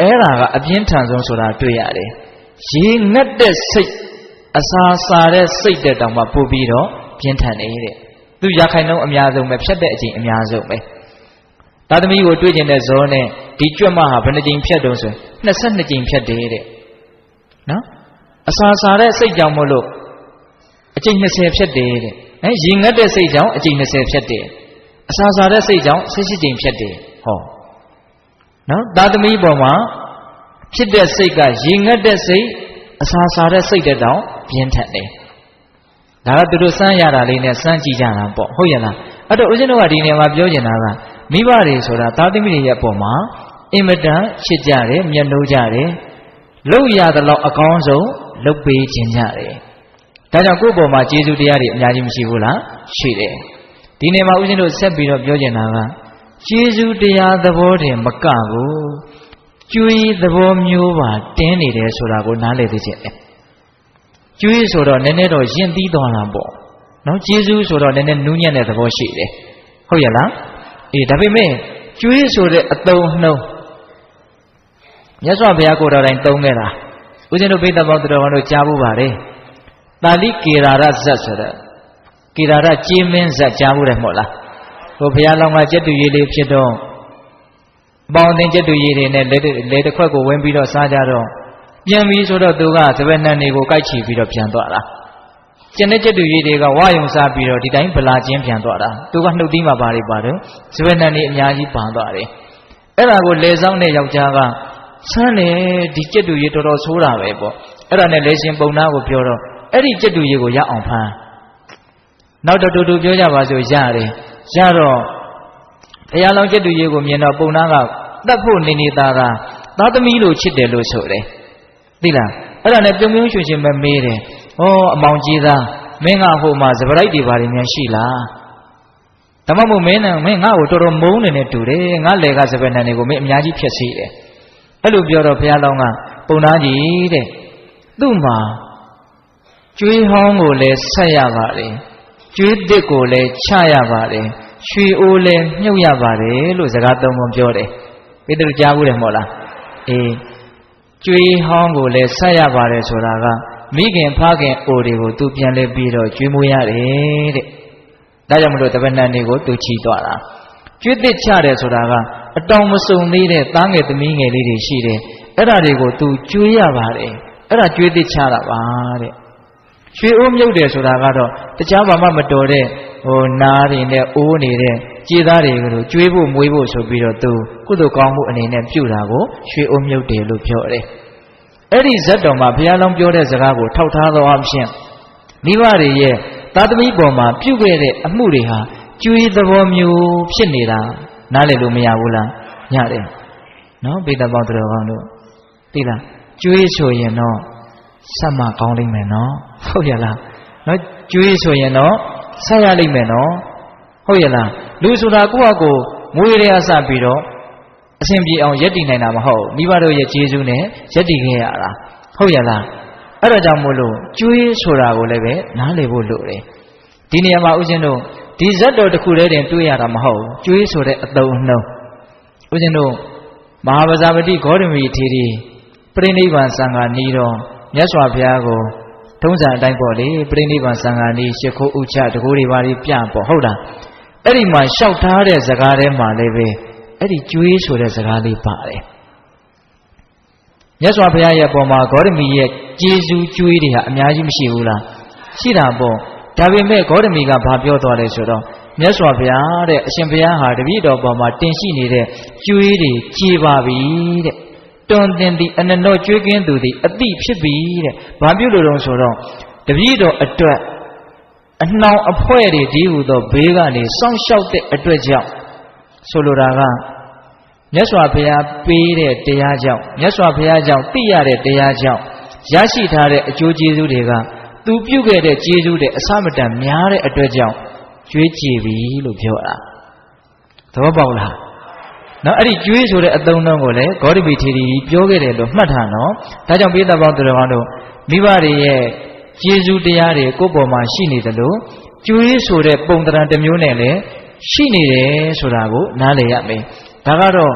A: အဲ့ဒါကအပြင်းထန်ဆုံးဆိုတာတွေ့ရတယ်ရေငတ်တဲ့စိတ်အစာစားတဲ့စိတ်တဲ့တောင်မှပို့ပြီးတော့ပြင်းထန်နေတဲ့သူရခိုင်နှုန်းအများဆုံးပဲဖြတ်တဲ့အချိန်အများဆုံးပဲ သားသမီးကိုတွေ့ကျင်တဲ့ဇောနဲ့ဒီကြွက်မဟာဘယ်နှကြိမ်ဖြတ်တော့ဆိုရင်22ကြိမ်ဖြတ်တယ်တဲ့နော်အစာစားတဲ့စိတ်ကြောင့်မို့လို့အကြိမ်20ဖြတ်တယ်တဲ့ရင်ငတ်တဲ့စိတ်ကြောင့်အကြိမ်20ဖြတ်တယ်အစာစားတဲ့စိတ်ကြောင့်18ကြိမ်ဖြတ်တယ်ဟောနော်သားသမီးပေါ်မှာဖြစ်တဲ့စိတ်ကရင်ငတ်တဲ့စိတ်အစာစားတဲ့စိတ်တဲ့တောင်ပြင်းထန်တယ်ဒါကသူတို့စမ်းရတာလေးနဲ့စမ်းကြည့်ကြတာပေါ့ဟုတ်ရဲ့လားအဲ့တော့ဦးဇင်းတို့ကဒီနေရာမှာပြောချင်တာကမိဘတွေဆိုတာသားသမီးတွေရဲ့အပေါ်မှာအင်မတန်ချစ်ကြတယ်မျက်နှိုးကြတယ်လုပ်ရသလောက်အကောင်းဆုံးလုပ်ပေးခြင်းကြတယ်ဒါကြောင့်ကိုယ့်ပေါ်မှာကျေးဇူးတရားတွေအများကြီးမရှိဘူးလားရှိတယ်ဒီနေရာမှာဦးဇင်းတို့ဆက်ပြီးတော့ပြောချင်တာကကျေးဇူးတရားသဘောတည်းမကဘူးကျွေးသဘောမျိုးပါတင်းနေတယ်ဆိုတာကိုနားလည်သိချင်တယ်ကျွေးဆိုတော့နည်းနည်းတော့ယဉ်သီးသွားတာပေါ့နော်ကျေးဇူးဆိုတော့နည်းနည်းနူးညံ့တဲ့သဘောရှိတယ်ဟုတ်ရဲ့လားအေးဒါပေမဲ့ကျွေးဆိုတဲ့အသုံးနှုန်းမြတ်စွာဘုရားကိုယ်တော်တိုင်သုံးခဲ့တာဦးဇင်းတို့ဘိသက်ပေါင်းတော်တော်တို့ကြားဖို့ပါတယ်တာလိကေရာရဇတ်ဆိုတဲ့ကေရာရကြေးမင်းဇတ်ကြားဖို့တယ်မဟုတ်လားဟိုဘုရားလောင်းကကျက်တူရည်လေးဖြစ်တော့ပေါင်းတင်ကျက်တူရည်တွေနဲ့လေတစ်ခွက်ကိုဝင်ပြီးတော့စားကြတော့ပြန်ပြီးဆိုတော့သူကစပယ်နှံတွေကိုကိုက်ချီပြီးတော့ပြန်သွားတာကျန်တဲ့ကျက်တူရည်တွေကဝါယုံစားပြီးတော့ဒီတိုင်းဗလာချင်းပြန်သွားတာသူကနှုတ်သီးမှာပါတော့စပယ်နှံတွေအများကြီးပန်သွားတယ်အဲ့ဒါကိုလေဆောင်တဲ့ယောက်ျားကဆန်းလေဒီကျက်တူရည်တော်တော်ဆိုးတာပဲပေါ့အဲ့ဒါနဲ့လေရှင်ပုံနာကိုပြောတော့အဲ့ဒီကျက်တူရည်ကိုရအောင်ဖမ်းနောက်တော့တူပြောကြပါစို့ရတယ်ရတော့ဘုရားလောင်းကျက်တူရည်ကိုမြင်တော့ပုံနာကတတ်ဖို့နေနေတာကသားသမီးလိုချစ်တယ်လို့ဆိုတယ်သိလားအဲ့ဒါနဲ့ပြုံပြုံးရွှင်ရွှင်ပဲမေးတယ်ဩအမောင်ကြီးသားမင်းကဟိုမှာစပရိုက်တွေဘာတွေများရှိလားဒါမှမဟုတ်မင်းငါ့ကိုတော်တော်မုန်းနေနဲ့တူတယ်ငါလေကစပယ်နှံတွေကိုမင်းအများကြီးဖြစ်စီတယ်အဲ့လိုပြောတော့ဘုရားလောင်းကပုံနာကြီးတဲ့သူ့မှာကျွေးဟောင်းကိုလည်းဆက်ရပါတယ်ကျွေးတစ်ကိုလည်းချရပါတယ်ရွှေအိုးလည်းမြုပ်ရပါတယ်လို့စကားသုံးပုံပြောတယ်ဘယ်သူကြားဘူးတယ်မဟုတ်လားအေးကျွေးဟောင်းကိုလည်းဆက်ရပါတယ်ဆိုတာကမိခင်ဖခင်အိုတွေကိုသူပြန်လဲပြီးတော့ကျွေးမွေးရတယ်တဲ့ဒါကြောင့်မလို့တပည့်နှံတွေကိုသူချီသွားတာကျွေးတစ်ချတယ်ဆိုတာကအတောင်မစုံသေးတဲ့သားငယ်သမီးငယ်လေးတွေရှိတယ်အဲ့ဒါတွေကိုသူကျွေးရပါတယ်အဲ့ဒါကျွေးတစ်ချတာပါတဲ့ရွှေအိုးမြုပ်တယ်ဆိုတာကတော့တခြားဘာမှမတော်တဲ့ဟိုနားတွေနဲ့အိုးနေတဲ့ကြေးသားတွေကိုကျွေးဖို့မွေးဖို့ဆိုပြီးတော့သူကုသိုလ်ကောင်းမှုအနေနဲ့ပြုတာကိုရွှေအိုးမြုပ်တယ်လို့ပြောတယ်အဲ့ဒီဇတ်တော်မှာဘုရားလောင်းပြောတဲ့စကားကိုထောက်ထားသောအဖြစ်မိဘတွေရဲ့သားသမီးပေါ်မှာပြုခဲ့တဲ့အမှုတွေဟာကျွေးသဘောမျိုးဖြစ်နေတာနားလည်လို့မရဘူးလားရတယ်နော်ဘိသက်ပေါင်းတော်ကောင်းတို့သိလားကျွေးဆိုရင်တော့ဆက်မကောင်းလိမ့်မယ်နော်ဟုတ်ရဲ့လားနော်ကျွေးဆိုရင်တော့ဆက်ရလိမ့်မယ်နော်ဟုတ်ရဲ့လားလူဆိုတာကိုယ့်ဟာကိုမွေးရစပြီးတော့အစဉ်ပြေအောင်ယက်တည်နိုင်တာမဟုတ်မိဘတို့ရဲ့ကျေးဇူးနဲ့ယက်တည်ခဲ့ရတာဟုတ်ရဲ့လားအဲ့ဒါကြောင့်မို့လို့ကျွေးဆိုတာကိုလည်းပဲနားလည်ဖို့လိုတယ်ဒီနေရာမှာဦးဇင်းတို့ဒီဇတ်တော်တစ်ခုတည်းတင်တွေ့ရတာမဟုတ်ကျွေးဆိုတဲ့အသုံးအနှုန်းဦးဇင်းတို့မဟာပဇာပတိဂေါတမီထေရီပြိဋိဘံစံဃာနီးတော့မြတ်စွာဘုရားကိုထုံးစံအတိုင်းပေါ့လေပြိဋိဘံစံဃာနီးရှ िख ိုးဥချတကူတွေပါပြီးပြပေါ့ဟုတ်လားအဲ့ဒီမှာလျှောက်ထားတဲ့စကားထဲမှာလည်းပဲအဲ့ဒီကျွေးဆိုတဲ့စကားလေးပါတယ်မြတ်စွာဘုရားရဲ့ပုံမှာဂေါတမီရဲ့ကျေးဇူးကျွေးတွေဟာအများကြီးမရှိဘူးလားရှိတာပေါ့ဒါပေမဲ့ဂေါတမီကဘာပြောသွားလဲဆိုတော့မြတ်စွာဘုရားတဲ့အရှင်ဘုရားဟာတပည့်တော်ပေါ်မှာတင်ရှိနေတဲ့ကျွေးတွေကြေပါပြီတဲ့တွန်တင်သည်အနနောကျွေးကင်းသူသည်အတိဖြစ်ပြီတဲ့ဘာပြုလို့တုံးဆိုတော့တပည့်တော်အတွက်အနှောင်အဖွဲတွေဒီဟုသောဘေးကနေစောင့်ရှောက်တဲ့အတွက်ကြောင့်ဆိုလိုတာကမြတ်စွာဘုရားပေးတဲ့တရားကြောင့်မြတ်စွာဘုရားကြောင့်သိရတဲ့တရားကြောင့်ရရှိထားတဲ့အကျိုးကျေးဇူးတွေကသူပြုခဲ့တဲ့ကျေးဇူးတွေအစမတန်များတဲ့အတွက်ကြောင့်ကျွေးကြည်ပြီလို့ပြောတာသဘောပေါက်လားနော်အဲ့ဒီကျွေးဆိုတဲ့အသုံးအနှုန်းကိုလည်းဂေါတမီထေရီပြောခဲ့တယ်လို့မှတ်ထားနော်ဒါကြောင့်ပိဿပေါင်းသူတော်ကောင်းတို့မိဘတွေရဲ့ကျေးဇူးတရားတွေကိုယ့်ပေါ်မှာရှိနေတယ်လို့ကျွေးဆိုတဲ့ပုံသဏ္ဍာန်တစ်မျိုးနဲ့လည်းရှိနေတယ်ဆိုတာကိုနားလည်ရမယ်ဒါကတော့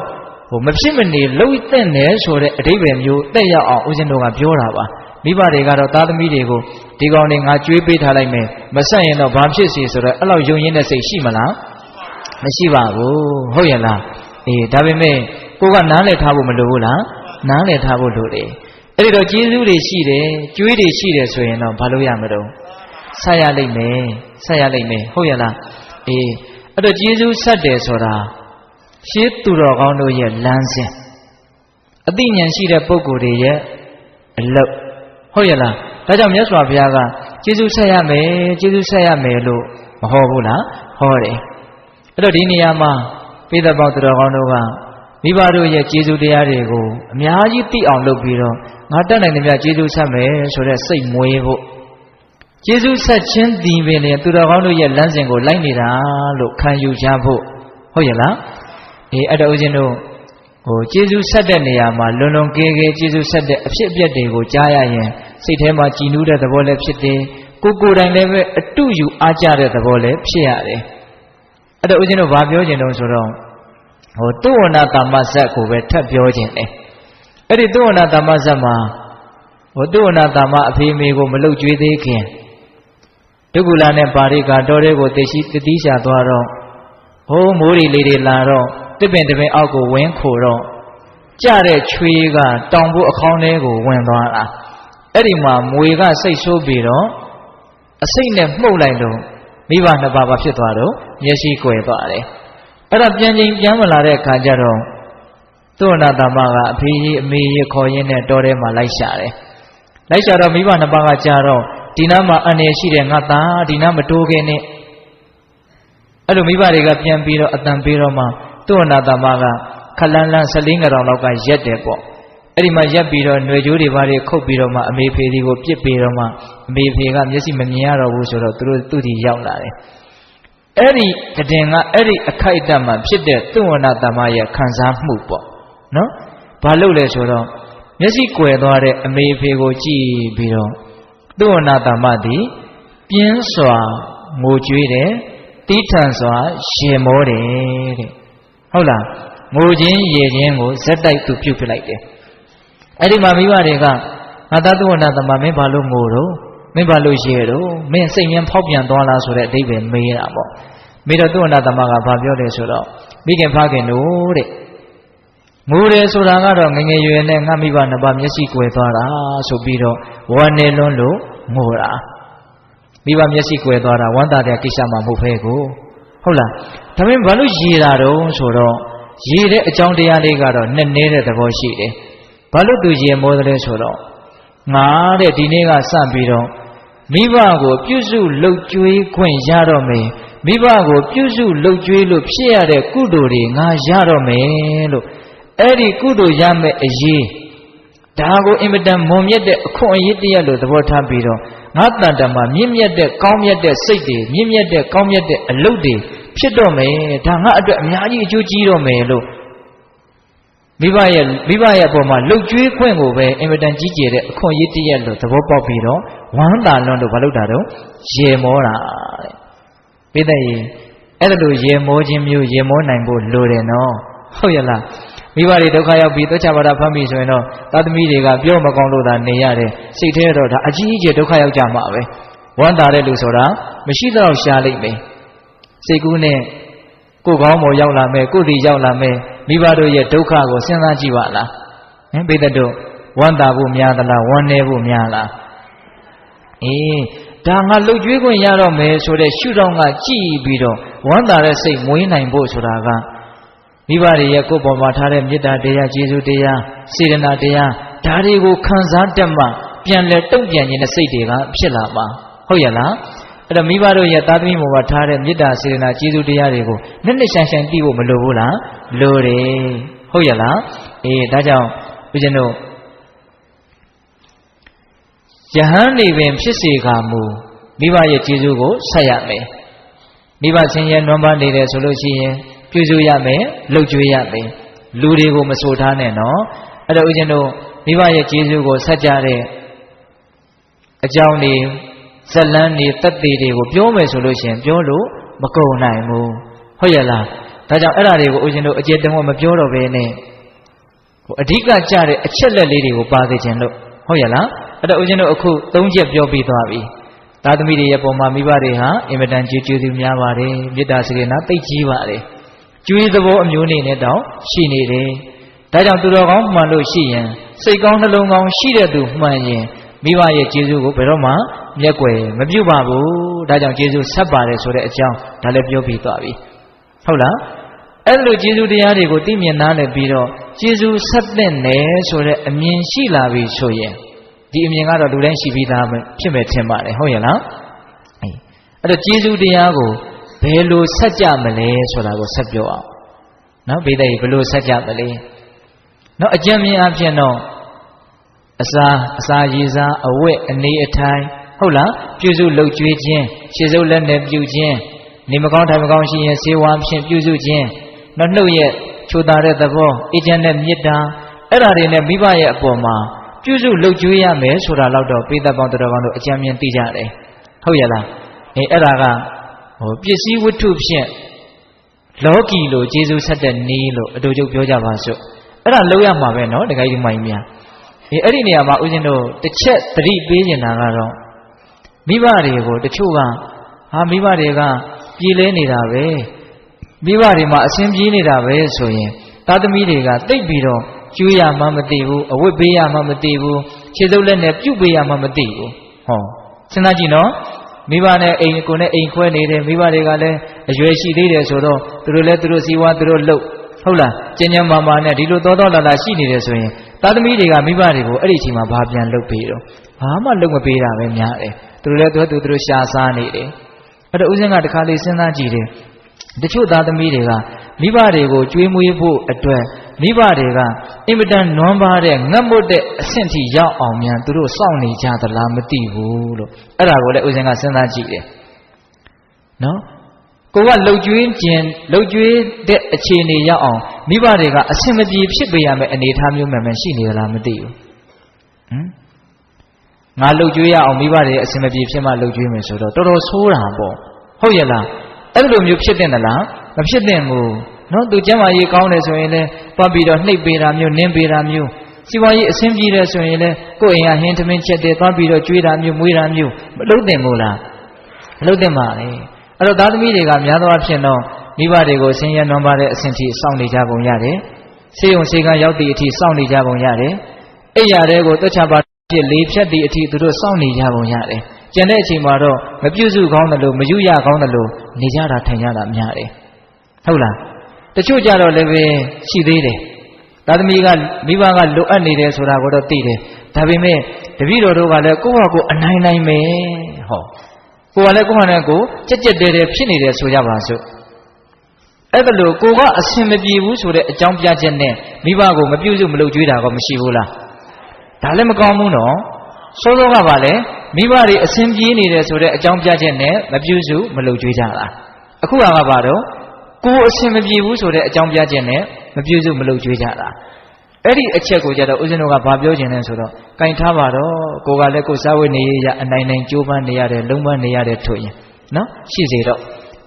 A: ဟိုမဖြစ်မနေလှုပ်တဲ့နယ်ဆိုတဲ့အဓိပ္ပာယ်မျိုးတက်ရောက်အောင်ဦးဇင်းတို့ကပြောတာပါမိဘတွေကတော့သားသမီးတွေကိုဒီကောင်တွေငါကျွေးပေးထားလိုက်မယ်မဆက်ရင်တော့ဘာဖြစ်စီဆိုတော့အဲ့လောက်ယုံရင်းတဲ့စိတ်ရှိမလားမရှိပါဘူးဟုတ်ရဲ့လား ဒါပေမဲ့ကိုကနားလည်ထားဖို့မလိုဘူးလားနားလည်ထားဖို့လိုတယ်အဲ့ဒီတော့ကျေးဇူးတွေရှိတယ်ကျွေးတွေရှိတယ်ဆိုရင်တော့ဘာလို့ရမလို့ဆက်ရလိမ့်မယ်ဆက်ရလိမ့်မယ်ဟုတ်ရလားအဲ့တော့ကျေးဇူးဆက်တယ်ဆိုတာရှင်းသူတော်ကောင်းတို့ရဲ့လမ်းစဉ်အသိဉာဏ်ရှိတဲ့ပုဂ္ဂိုလ်တွေရဲ့အလုပ်ဟုတ်ရလားဒါကြောင့်မြတ်စွာဘုရားကကျေးဇူးဆက်ရမယ်ကျေးဇူးဆက်ရမယ်လို့မဟောဘူးလားဟောတယ်အဲ့တော့ဒီနေရာမှာပိဿပေါင်းသူတော်ကောင်းတို့ကမိဘတို့ရဲ့ကျေးဇူးတရားတွေကိုအများကြီးသိအောင်လုပ်ပြီးတော့ငါတတ်နိုင်တဲ့မြတ်ကျေးဇူးဆက်မယ်ဆိုတဲ့စိတ်မွေးဖို့ကျေးဇူးဆက်ခြင်းဒီပင်လေသူတော်ကောင်းတို့ရဲ့လမ်းစဉ်ကိုလိုက်နေတာလို့ခံယူကြဖို့ဟုတ်ရဲ့လားအဲ့တော့ဦးဇင်းတို့ကျေးဇူးဆက်တဲ့နေရာမှာလွန်လွန်ကဲကဲကျေးဇူးဆက်တဲ့အဖြစ်အပျက်တွေကိုကြားရရင်စိတ်ထဲမှာကြည်နူးတဲ့သဘောလည်းဖြစ်တယ်ကိုယ်တိုင်လည်းပဲအတုယူအားကြတဲ့သဘောလည်းဖြစ်ရတယ်အဲ့တော့ဦးဇင်းတို့ဘာပြောချင်တော့ဆိုတော့သုဝဏသမ္မဇတ်ကိုပဲထပ်ပြောချင်တယ်အဲ့ဒီသုဝဏသမ္မဇတ်မှာသုဝဏသမ္မအဖေမေကိုမလုတ်ကြွေးသေးခင်ဒုက္ခလာနဲ့ပါရိကတော်တဲ့ကိုတတိရှာသွားတော့မိုးရီလေးတွေလာတော့တစ်ပင်တစ်ပင်အောက်ကိုဝင်းခိုတော့ကြတဲ့ချွေးကတောင်ဖို့အခေါင်းထဲကိုဝင်သွားတာအဲ့ဒီမှာမွေကစိတ်ဆိုးပြီးတော့အစိတ်နဲ့မှုတ်လိုက်လို့မိဘနှစ်ပါးဖြစ်သွားတော့မျက်စိကွယ်သွားတယ်အဲ့ဒါပြန်ချင်းပြန်မလာတဲ့အခါကျတော့သုဝဏသမ္မကအဖေကြီးအမေကြီးခေါ်ရင်းနဲ့တောထဲမှာလိုက်ရှာတယ်လိုက်ရှာတော့မိဘနှစ်ပါးကကြာတော့ဒီနားမှာအန္တရာယ်ရှိတယ်ငါသားဒီနားမတိုးခင်နဲ့အဲ့လိုမိဘတွေကပြန်ပြီးတော့အတန်ပေးတော့မှသုဝဏသမ္မကခလန်းလန်း14ငရောင်လောက်ကရက်တယ်ပေါ့အဲ့ဒီမှာရက်ပြီးတော့ຫນွေကြိုးတွေဘာတွေခုတ်ပြီးတော့မှအမေဖေဒီကိုပြစ်ပေးတော့မှအမေဖေကမျက်စိမမြင်ရတော့ဘူးဆိုတော့သူ့ဒီရောက်လာတယ်အဲ့ဒီတည်ငါအဲ့ဒီအခိုက်အတန့်မှာဖြစ်တဲ့သုဝဏသမ္မရဲ့ခံစားမှုပေါ့နော်ဘာလို့လဲဆိုတော့မျက်စိကွယ်သွားတဲ့အမေဖေကိုကြည့်ပြီးတော့သုဝဏသမ္မသည်ပြင်းစွာငိုကြွေးတယ်တီးထန်စွာရေမောတယ်တဲ့ဟုတ်လားငိုခြင်းရေခြင်းကိုဇက်တိုက်သူပြုတ်ပြလိုက်တယ်အဲ့ဒီမှာမိဘတွေကငါသားသုဝဏသမ္မမင်းဘာလို့ငိုတော့မင်းဘာလို့ရေတော့မင်းစိတ်ရင်းဖောက်ပြန်သွားလားဆိုတဲ့အဓိပ္ပာယ်မေးတာပေါ့မေးတော့သုဝဏသမ္မကဘာပြောလဲဆိုတော့မိခင်ဖခင်တို့တဲ့ငိုတယ်ဆိုတာကတော့ငငယ်ရွယ်နဲ့ငါမိဘနှစ်ပါးမျက်စိကွယ်သွားတာဆိုပြီးတော့ဝမ်းနေလွန်းလို့ငိုတာမိဘမျက်စိကွယ်သွားတာဝမ်းသာတဲ့ကိစ္စမှမဟုတ်ဖဲကိုဟုတ်လားဒါပေမဲ့ဘာလို့ရေတာတော့ဆိုတော့ရေတဲ့အကြောင်းတရားလေးကတော့နည်းနည်းတဲ့သဘောရှိတယ်ဘာလို့သူရေမောတယ်ဆိုတော့ငါတဲ့ဒီနေ့ကစပြီးတော့မိဘကိုပြုစုလှုပ်ကြွေးခွင့်ရတော့မယ်မိဘကိုပြုစုလှုပ်ကြွေးလို့ဖြစ်ရတဲ့ကုသိုလ်တွေငါရတော့မယ်လို့အဲ့ဒီကုသိုလ်ရမယ့်အရေးဒါကိုအင်မတန်မွန်မြတ်တဲ့အခွင့်အရေးတရက်လို့သဘောထားပြီးတော့ငါတန်တမှာမြင့်မြတ်တဲ့ကောင်းမြတ်တဲ့စိတ်တွေမြင့်မြတ်တဲ့ကောင်းမြတ်တဲ့အလုပ်တွေဖြစ်တော့မယ်ဒါငါအတွက်အများကြီးအကျိုးကြီးတော့မယ်လို့မိဘရဲ့အပေါ်မှာလှုပ်ကြွေးခွင့်ကိုပဲအင်မတန်ကြီးကျယ်တဲ့အခွင့်အရေးတရက်လို့သဘောပေါက်ပြီးတော့ဝမ်းသာလွန်းလို့မလုပ်တာတော့ရေမောတာတဲ့ပိဿရေအဲ့ဒါလိုရေမောခြင်းမျိုးရေမောနိုင်ဖို့လိုတယ်နော်ဟုတ်ရလားမိဘတွေဒုက္ခရောက်ပြီးသောချပါဒဖတ်ပြီဆိုရင်တော့သာသမီတွေကပြောမကောင်းလို့သာနေရတယ်စိတ်ထဲတော့ဒါအကြီးအကျယ်ဒုက္ခရောက်ကြမှာပဲဝမ်းသာတဲ့လူဆိုတာမရှိတော့ရှားလိမ့်မယ်စိတ်ကူးနဲ့ကိုယ်ကောင်းပေါ်ရောက်လာမယ်ကိုယ်တည်ရောက်လာမယ်မိဘတို့ရဲ့ဒုက္ခကိုစဉ်းစားကြည့်ပါလားပိဿတို့ဝမ်းသာဖို့များသလားဝမ်းနည်းဖို့များလားဒါငါလှုပ်ကြွေးခွင့်ရတော့မယ်ဆိုတဲ့ရှုထောင့်ကကြည့်ပြီးတော့ဝမ်းသာတဲ့စိတ်မွေးနိုင်ဖို့ဆိုတာကမိဘတွေရဲ့ကိုယ်ပေါ်မှာထားတဲ့မေတ္တာတရားကျေးဇူးတရားစေတနာတရားဒါတွေကိုခံစားတတ်မှပြန်လဲတုံ့ပြန်ခြင်းနဲ့စိတ်တွေကဖြစ်လာပါဟုတ်ရဲ့လားအဲ့တော့မိဘတို့ရဲ့သာသမီပေါ်မှာထားတဲ့မေတ္တာစေတနာကျေးဇူးတရားတွေကိုနှစ်နှစ်ဆိုင်ဆိုင်သိဖို့မလိုဘူးလားလိုတယ်ဟုတ်ရဲ့လားဒါကြောင့်ဦးဇင်းတို့ယဟန်နေပင်ဖြစ်စေကမူမိဘရဲ့ကျေးဇူးကိုဆက်ရမယ်မိဘချင်းရဲ့နွမ်းပါနေတယ်ဆိုလို့ရှိရင်ပြုစုရမယ်လှုပ်ကြွေးရမယ်လူတွေကိုမဆိုထားနဲ့နော်အဲ့တော့ဦးဇင်းတို့မိဘရဲ့ကျေးဇူးကိုဆက်ကြတဲ့အကြောင်းတွေဇလန်းတွေတတ်သေးတွေကိုပြောမယ်ဆိုလို့ရှိရင်ပြောလို့မကုန်နိုင်ဘူးဟုတ်ရဲ့လားဒါကြောင့်အဲ့ဒါတွေကိုဦးဇင်းတို့အကျေတုံးမပြောတော့ဘဲနဲ့အဓိကကြတဲ့အချက်လက်လေးတွေကိုပါစေခြင်းလို့ဟုတ်ရဲ့လားအဲ့တော့ဦးဇင်းတို့အခု၃ချက်ပြောပြီးသွားပြီသာသမီတွေရဲ့ပုံမှာမိဘတွေဟာအင်မတန်ကျေးဇူးများပါတယ်မေတ္တာစေတနာသိကြီးပါတယ် ကျွေးသဘောအမျိုးနေနဲ့တောင်ရှိနေတယ်ဒါကြောင့်သူတော်ကောင်းမှန်လို့ရှိရင်စိတ်ကောင်းနှလုံးကောင်းရှိတဲ့သူမှန်ရင်မိဘရဲ့ကျေးဇူးကိုဘယ်တော့မှမျက်ကွယ်မပြုပါဘူးဒါကြောင့်ကျေးဇူးဆက်ပါတယ်ဆိုတဲ့အကြောင်းဒါလည်းပြောပြီးသွားပြီဟုတ်လားအဲ့လိုကျေးဇူးတရားတွေကိုသိမြင်နားလည်ပြီးတော့ကျေးဇူးဆက်တဲ့နယ်ဆိုတဲ့အမြင်ရှိလာပြီဆိုရင်ဒီအမြင်ကတော့လူတိုင်းရှိပြီးသားဖြစ်မယ်ထင်ပါတယ်ဟုတ်ရဲ့လားအဲ့တော့ကျေးဇူးတရားကိုဘယ်လိုဆက်ကြမလဲဆိုတာကိုဆက်ပြောအောင်နော်ဘိသိက်ဘယ်လိုဆက်ကြမလဲနော်အကျဉ်းမြင်အဖြစ်တော့အစာရည်စားအဝတ်အနေအထိုင်ဟုတ်လားပြုစုလှုပ်ကြွေးခြင်းခြေစုပ်လက်နဲ့ပြုခြင်းနေမကောင်းထိုင်မကောင်းရှိရင်ဆေးဝါးဖြင့်ပြုစုခြင်းနော်နှုတ်ရဲ့ချိုတာတဲ့သဘောအေးချမ်းတဲ့မေတ္တာအဲ့ဒါတွေနဲ့မိဘရဲ့အပေါ်မှာပြုစုလှုပ်ကြွေးရမယ်ဆိုတာတော့ပိဿပေါင်းတော်ကောင်းတို့အကျဉ်းမြင်သိကြတယ်ဟုတ်ရဲ့လားအဲ့ဒါကပစ္စည်းဝတ္ထုဖြင့်လောကီလိုကျေးဇူးဆက်တဲ့နည်းလို့အတူတူပြောကြပါစို့အဲ့ဒါလောက်ရမှာပဲနော်တခါကြီးမိုင်းများအဲ့ဒီနေရာမှာဦးဇင်းတို့တစ်ချက်သတိပေးနေတာကတော့မိဘတွေကိုတချို့ကမိဘတွေကပြည်လဲနေတာပဲမိဘတွေမှာအစဉ်ပြေးနေတာပဲဆိုရင်သားသမီးတွေကတိတ်ပြီးတော့ကျွေးရမှမသိဘူးအဝတ်ပေးရမှမသိဘူးခြေစုပ်လက်နဲ့ပြုတ်ပေးရမှမသိဘူးဟောစဉ်းစားကြည့်နော်မိဘနဲ့အိမ်ကိုနဲ့အိမ်ခွဲနေတယ်မိဘတွေကလည်းအရွယ်ရှိသေးတယ်ဆိုတော့သူတို့လည်းသူတို့စီဝါသူတို့လှုပ်ဟုတ်လားကျဉ်းကျဉ်းမာမာနဲ့ဒီလိုတော်တော်လာလာရှိနေတယ်ဆိုရင်သားသမီးတွေကမိဘတွေကိုအဲ့ဒီအချိန်မှာဘာပြန်လုပ်ပေးတော့ဘာမှလုပ်မပေးတာပဲများတယ်သူတို့လည်းသူတို့ရှာစားနေတယ်အဲ့တော့ဦးဇင်းကတခါလေးစဉ်းစားကြည့်တယ်တချို့သားသမီးတွေကမိဘတွေကိုကျွေးမွေးဖို့အတွက်မိဘတွေကအင်မတန်နွမ်းပါတဲ့ငတ်မွတ်တဲ့အဆင့်ထိရောက်အောင်မြန်သူတို့စောင့်နေကြသလားမသိဘူးလို့အဲ့ဒါကိုလည်းဦးဇင်းကစဉ်းစားကြည့်တယ်နော်ကိုကလှုပ်ကြွေးတဲ့အခြေအနေရောက်အောင်မိဘတွေကအဆင်မပြေဖြစ်ပေးရမယ့်အနေအထားမျိုးမှန်ရှိနေသလားမသိဘူးငါလှုပ်ကြွေးရအောင်မိဘတွေအဆင်မပြေဖြစ်မှလှုပ်ကြွေးမယ်ဆိုတော့တော်တော်ဆိုးတာပေါ့ဟုတ်ရဲ့လားအဲ့လိုမျိုးဖြစ်တဲ့လားမဖြစ်တဲ့ဘူးနော်သူကျမ်းမာရေးကောင်းတယ်ဆိုရင်လည်းပတ်ပြီးတော့နှိပ်ပေးတာမျိုးနင်းပေးတာမျိုးစီဝါရေးအဆင်ပြေတယ်ဆိုရင်လည်းကိုယ့်အိမ်ကဟင်းသမင်းချက်တယ်သွားပြီးတော့ကျွေးတာမျိုးမွေးတာမျိုးမလုပ်သင့်ဘူးလားမလုပ်သင့်ပါလေအဲ့တော့သားသမီးတွေကများသောအားဖြင့်တော့မိဘတွေကိုဆင်းရဲနွမ်းပါတဲ့အဆင့်ထိစောင့်နေကြပုံရတယ်ဆေးရုံဆေးကန်းရောက်သည့်အထိစောင့်နေကြပုံရတယ်အိယာတွေကိုသွက်ချပါဖြစ်လေးဖြတ်သည့်အထိသူတို့စောင့်နေကြပုံရတယ်ကျန်တဲ့အချိန်မှာတော့မပြုစုကောင်းတယ်လို့မယူရကောင်းတယ်လို့နေကြတာထိုင်ကြတာများတယ်ဟုတ်လားတချို့ကြတော့လည်းပဲရှိသေးတယ်သားသမီးကမိဘကလိုအပ်နေတယ်ဆိုတာကိုတော့သိတယ်ဒါပေမဲ့တပည့်တော်တို့ကလည်းကိုယ့်ဟာကိုယ်အနိုင်နိုင်မယ်ဟောကိုယ်ကလည်းကိုယ့်ဟာနဲ့ကိုယ်ကြက်ကြက်တဲတဲဖြစ်နေတယ်ဆိုကြပါစို့အဲ့ဒါလို့ကိုကအဆင်မပြေဘူးဆိုတဲ့အကြောင်းပြချက်နဲ့မိဘကိုမပြုစုမလုပ်ကြွေးတာကောမရှိဘူးလားဒါလည်းမကောင်းဘူးနော်စိုးစိုးကပါလေမိဘတွေအဆင်ပြေနေတယ်ဆိုတဲ့အကြောင်းပြချက်နဲ့မပြုစုမလုပ်ကြွေးကြတာအခုကပါတော့ကိုအဆင်မပြေဘူးဆိုတဲ့အကြောင်းပြချက်နဲ့မပြုစုမလုပ်ကြွေးကြတာအဲ့ဒီအချက်ကိုကြတော့ဦးဇင်းတို့ကဘာပြောချင်လဲဆိုတော့ကင်ထားပါတော့ကိုကလည်းကိုစားဝတ်နေရအနိုင်နိုင်ကြိုးပမ်းနေရတယ်လုံးပမ်းနေရတယ်ထို့ရင်နော်ရှိစေတော့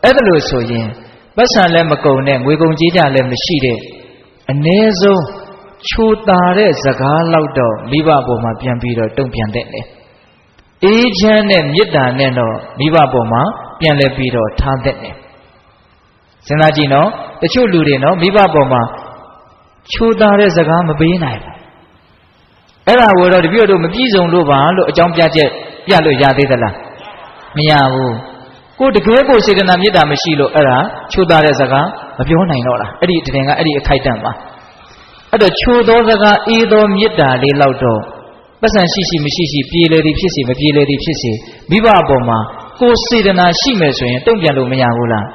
A: အဲ့ဒါလို့ဆိုရင်ပတ်စံလည်းမကုန်နဲ့ငွေကုန်ကြေးကြလည်းမရှိတဲ့အ ਨੇ ဆုံးချိုတာတဲ့စကားလောက်တော့မိဘပေါ်မှာပြန်ပြီးတော့တုံ့ပြန်တဲ့လေအေးချမ်းတဲ့မေတ္တာနဲ့တော့မိဘပေါ်မှာပြန်လဲပြီးတော့ထားတဲ့လေစဉ်းစားကြည့်နော်တချို့လူတွေနော်မိဘပေါ်မှာချိုတာတဲ့စကားမပေးနိုင်ဘူးအဲ့ဒါကိုတော့တပည့်တို့မပြည့်စုံလို့ပါလို့အကြောင်းပြချက်ပြလို့ရသေးသလားမရဘူးကိုတကယ်ကိုစေတနာမေတ္တာမရှိလို့အဲ့ဒါချိုတာတဲ့စကားမပြောနိုင်တော့လားအဲ့ဒီတည်ငါအဲ့ဒီအခိုက်အတန့်ပါအဲ့တော့ချိုသောစကားအေးသောမေတ္တာလေးလောက်တော့ပတ်စံရှိမရှိပြေလေသည်ဖြစ်စီမပြေလေသည်ဖြစ်စီမိဘအပေါ်မှာကိုစေတနာရှိမယ်ဆိုရင်တုံ့ပြန်လို့မရဘူးလား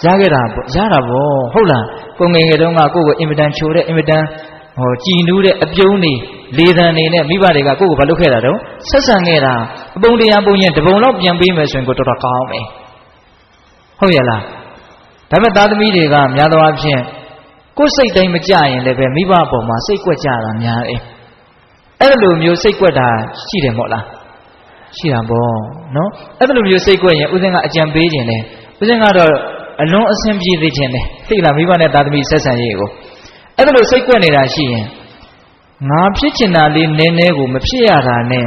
A: ရခဲ့တာပေါ့ရတာပေါ့ဟုတ်လားကိုငယ်ငယ်တုန်းကကိုကိုအင်မတန်ချိုတဲ့အင်မတန်ကြည်နူးတဲ့အပြုံးနေလေသံနေနဲ့မိဘတွေကကိုကိုဘာလုပ်ခဲ့တာတော့ဆက်ဆံခဲ့တာအပုံတရားပုံရင်တပုံလောက်ပြန်ပေးမယ်ဆိုရင်ကိုတော်တော်ကောင်းမယ်ဟုတ်ရဲ့လားဒါပေမဲ့သားသမီးတွေကများသောအားဖြင့်ကိုယ်စိတ်တိုင်းမကြရင်လည်းပဲမိဘအပေါ်မှာစိတ်ကွက်ကြတာများတယ်အဲ့လိုမျိုးစိတ်ကွက်တာရှိတယ်မို့လားရှိတာပေါ့နော်အဲ့လိုမျိုးစိတ်ကွက်ရင်ဦးဇင်းကအကြံပေးခြင်းလေဦးဇင်းကတော့အလွန်အဆင်ပြေသေးခြင်းလေသိလားမိဘနဲ့သားသမီးဆက်ဆံရေးကိုအဲ့လိုစိတ်ကွက်နေတာရှိရင်ငါဖြစ်ချင်တာလေးနည်းနည်းကိုမဖြစ်ရတာနဲ့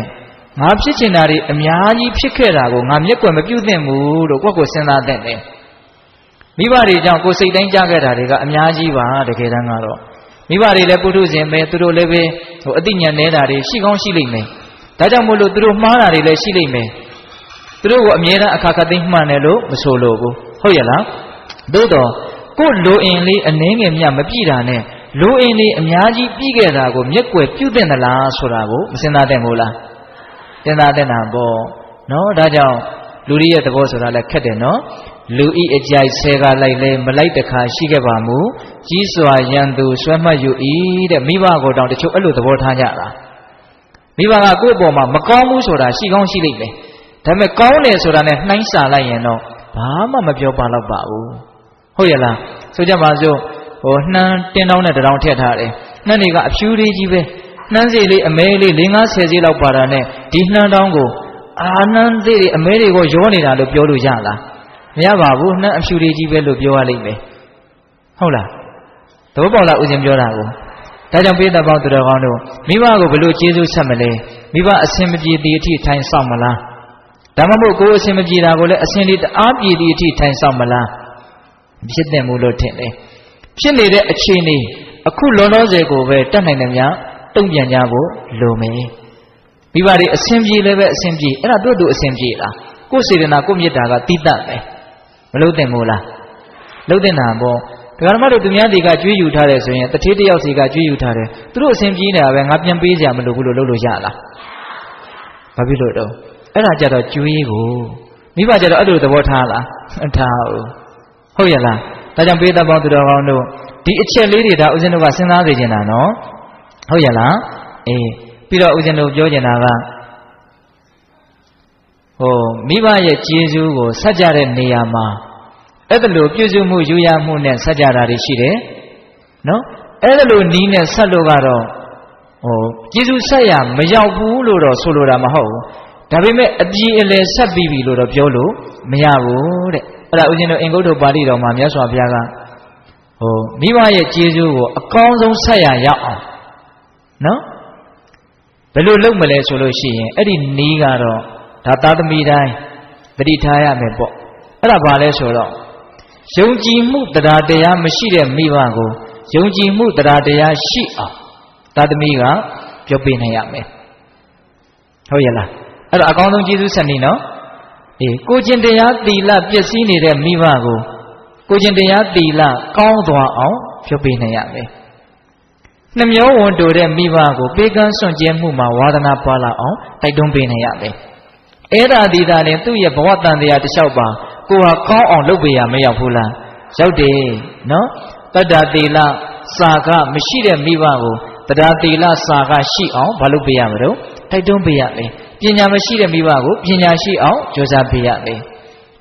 A: ငါဖြစ်ချင်တာတွေအများကြီးဖြစ်ခဲ့တာကိုငါမျက်ကွယ်မပြုတ်သင့်ဘူးလို့ကိုယ့်ကိုစဉ်းစားတဲ့လေ မိဘတွေကြောင့်ကိုယ်စိတ်တိုင်းကြခဲ့တာတွေကအများကြီးပါတကယ်တမ်းကတော့မိဘတွေလည်းပုထုဇဉ်ပဲသူတို့လည်းပဲအသိဉာဏ်နေတာတွေရှိကောင်းရှိလိမ့်မယ်ဒါကြောင့်မို့လို့သူတို့မှားတာတွေလည်းရှိလိမ့်မယ်သူတို့ကိုအမြဲတမ်းအခါခသိမှန်တယ်လို့မဆိုလို့ဘူးဟုတ်ရဲ့လားသို့တော့ကိုယ်လိုအင်လေးအနှင်းငယ်မြမပြည့်တာနဲ့လိုအင်လေးအများကြီးပြီးခဲ့တာကိုမျက်ကွယ်ပြုတ်တဲ့သလားဆိုတာကိုမစဉ်းစားတဲ့မို့လားစဉ်းစားတဲ့နာပေါ့နော်ဒါကြောင့်လူတွေရဲ့သဘောဆိုတာလည်းခက်တယ်နော်လူဤအကြိုက်ဆဲကလိုက်လဲမလိုက်တခါရှိခဲ့ပါမူကြီးစွာရန်သူဆွဲမှတ်ယူ၏တဲ့မိဘကိုတောင်တချို့အဲ့လိုသဘောထားကြတာမိဘကကိုယ့်အပေါ်မှာမကောင်းဘူးဆိုတာရှိကောင်းရှိလိမ့်မယ်ဒါပေမဲ့ကောင်းတယ်ဆိုတာနဲ့နှိုင်းစာလိုက်ရင်တော့ဘာမှမပြောပါတော့ပါဘူးဟုတ်ရဲ့လားဆိုကြပါစို့နှမ်းတင်းတောင်းနဲ့တရောင်ထည့်ထားတယ်နှမ်းတွေကအဖြူလေးကြီးပဲနှမ်းစီလေးအမဲလေး5-10စီလောက်ပါတာနဲ့ဒီနှမ်းတောင်းကိုနှမ်းသေးတွေအမဲတွေကိုရောနေတာလို့ပြောလို့ရလားမရပါဘူးနှမ်းအဖြူလေးကြီးပဲလို့ပြောရလိမ့်မယ်ဟုတ်လားသဘောပေါက်လားဦးဇင်းပြောတာကိုဒါကြောင့်ပိဋကပေါင်းသူတော်ကောင်းတို့မိဘကိုဘယ်လိုကျေးဇူးဆက်မလဲမိဘအစင်မပြေသည်အထိထိုင်ဆောင်မလားဒါမှမဟုတ်ကိုယ်အစင်မပြေတာကိုလည်းအစင်လေးတအားပြေသည်အထိထိုင်ဆောင်မလားဖြစ်တယ်မို့လို့ထင်တယ်ဖြစ်နေတဲ့အခြေအနေအခုလောလောဆယ်ကိုပဲတတ်နိုင်တယ်များတုံ့ပြန်ကြဖို့လိုမယ်မိဘတွေအစင်ပြေလည်းပဲအစင်ပြေအဲ့ဒါတို့တို့အစင်ပြေလားကိုယ်စေတနာကိုယ်မေတ္တာကတိတတ်ပဲမလို့တင်မို့လားလို့တင်တာပေါ့ဒကာဓမ္မတို့သူများတွေကကျွေးယူထားတယ်ဆိုရင်တထေးတယောက်စီကကျွေးယူထားတယ်သူတို့အစင်ပြေးနေတာပဲငါပြန်ပေးစရာမလိုဘူးလို့လုပ်လို့ရလားဘာဖြစ်လို့တော့အဲ့ဒါကြတော့ကျွေးကိုမိဘကြတော့အဲ့လိုသဘောထားလားထားဟုတ်ရဲ့လားဒါကြောင့်ပေးသက်ပေါင်းသူတော်ကောင်းတို့ဒီအချက်လေးတွေဒါဦးဇင်းတို့ကစဉ်းစားစေချင်တာနော်ဟုတ်ရဲ့လားပြီးတော့ဦးဇင်းတို့ပြောချင်တာကမိဘရဲ့ကျေးဇူးကိုဆက်ကြတဲ့နေရာမှာအဲ့ဒါလိုပြုစုမှုယူရမှုနဲ့ဆက်ကြတာတွေရှိတယ်နော်အဲ့ဒါလိုနီးနဲ့ဆက်လို့ကတော့ကျေးဇူးဆက်ရမရောက်ဘူးလို့တော့ဆိုလိုတာမဟုတ်ဘူးဒါပေမဲ့အပြည့်အလယ်ဆက်ပြီးပြီလို့တော့ပြောလို့မရဘူးတဲ့အဲ့ဒါဦးဇင်းတို့အင်္ဂုတ္တပါဠိတော်မှာမြတ်စွာဘုရားကမိဘရဲ့ကျေးဇူးကိုအကောင်းဆုံးဆက်ရရောက်အောင်နော်ဘယ်လိုလုပ်မလဲဆိုလို့ရှိရင်အဲ့ဒီနီးကတော့ဒါသာသမီတိုင်းသတိထားရမယ်ပေါ့အဲ့ဒါဘာလဲဆိုတော့ယုံကြည်မှုတရားတရားမရှိတဲ့မိဘကိုယုံကြည်မှုတရားတရားရှိအောင်သာသမီကပြောပြနိုင်ရမယ်ဟုတ်ရဲ့လားအဲ့တော့အကောင်းဆုံးကျေးဇူးဆက်နေနော်ကိုကျင့်တရားသီလပျက်စီးနေတဲ့မိဘကိုကိုကျင့်တရားသီလကောင်းသွားအောင်ပြောပြနိုင်ရမယ်နှမျောဝန်တိုတဲ့မိဘကိုပေးကမ်းစွန့်ကြဲမှုမှာဝါဒနာပွားလာအောင်တိုက်တွန်းပေးနိုင်ရမယ်အဲ့ဒါဒီသာရင်သူ့ရဲ့ဘဝတန်တရားတစ်လျှောက်ပါကိုဟာကောင်းအောင်လုပ်ပေးရမရောက်ဘူးလားရောက်တယ်နော်တတ္တသီလစာကမရှိတဲ့မိဘကိုတတ္တသီလစာကရှိအောင်ဘာလုပ်ပေးရမလို့တိုက်တွန်းပေးရမယ်ပညာမရှိတဲ့မိဘကိုပညာရှိအောင်ကြိုးစားပေးရမယ်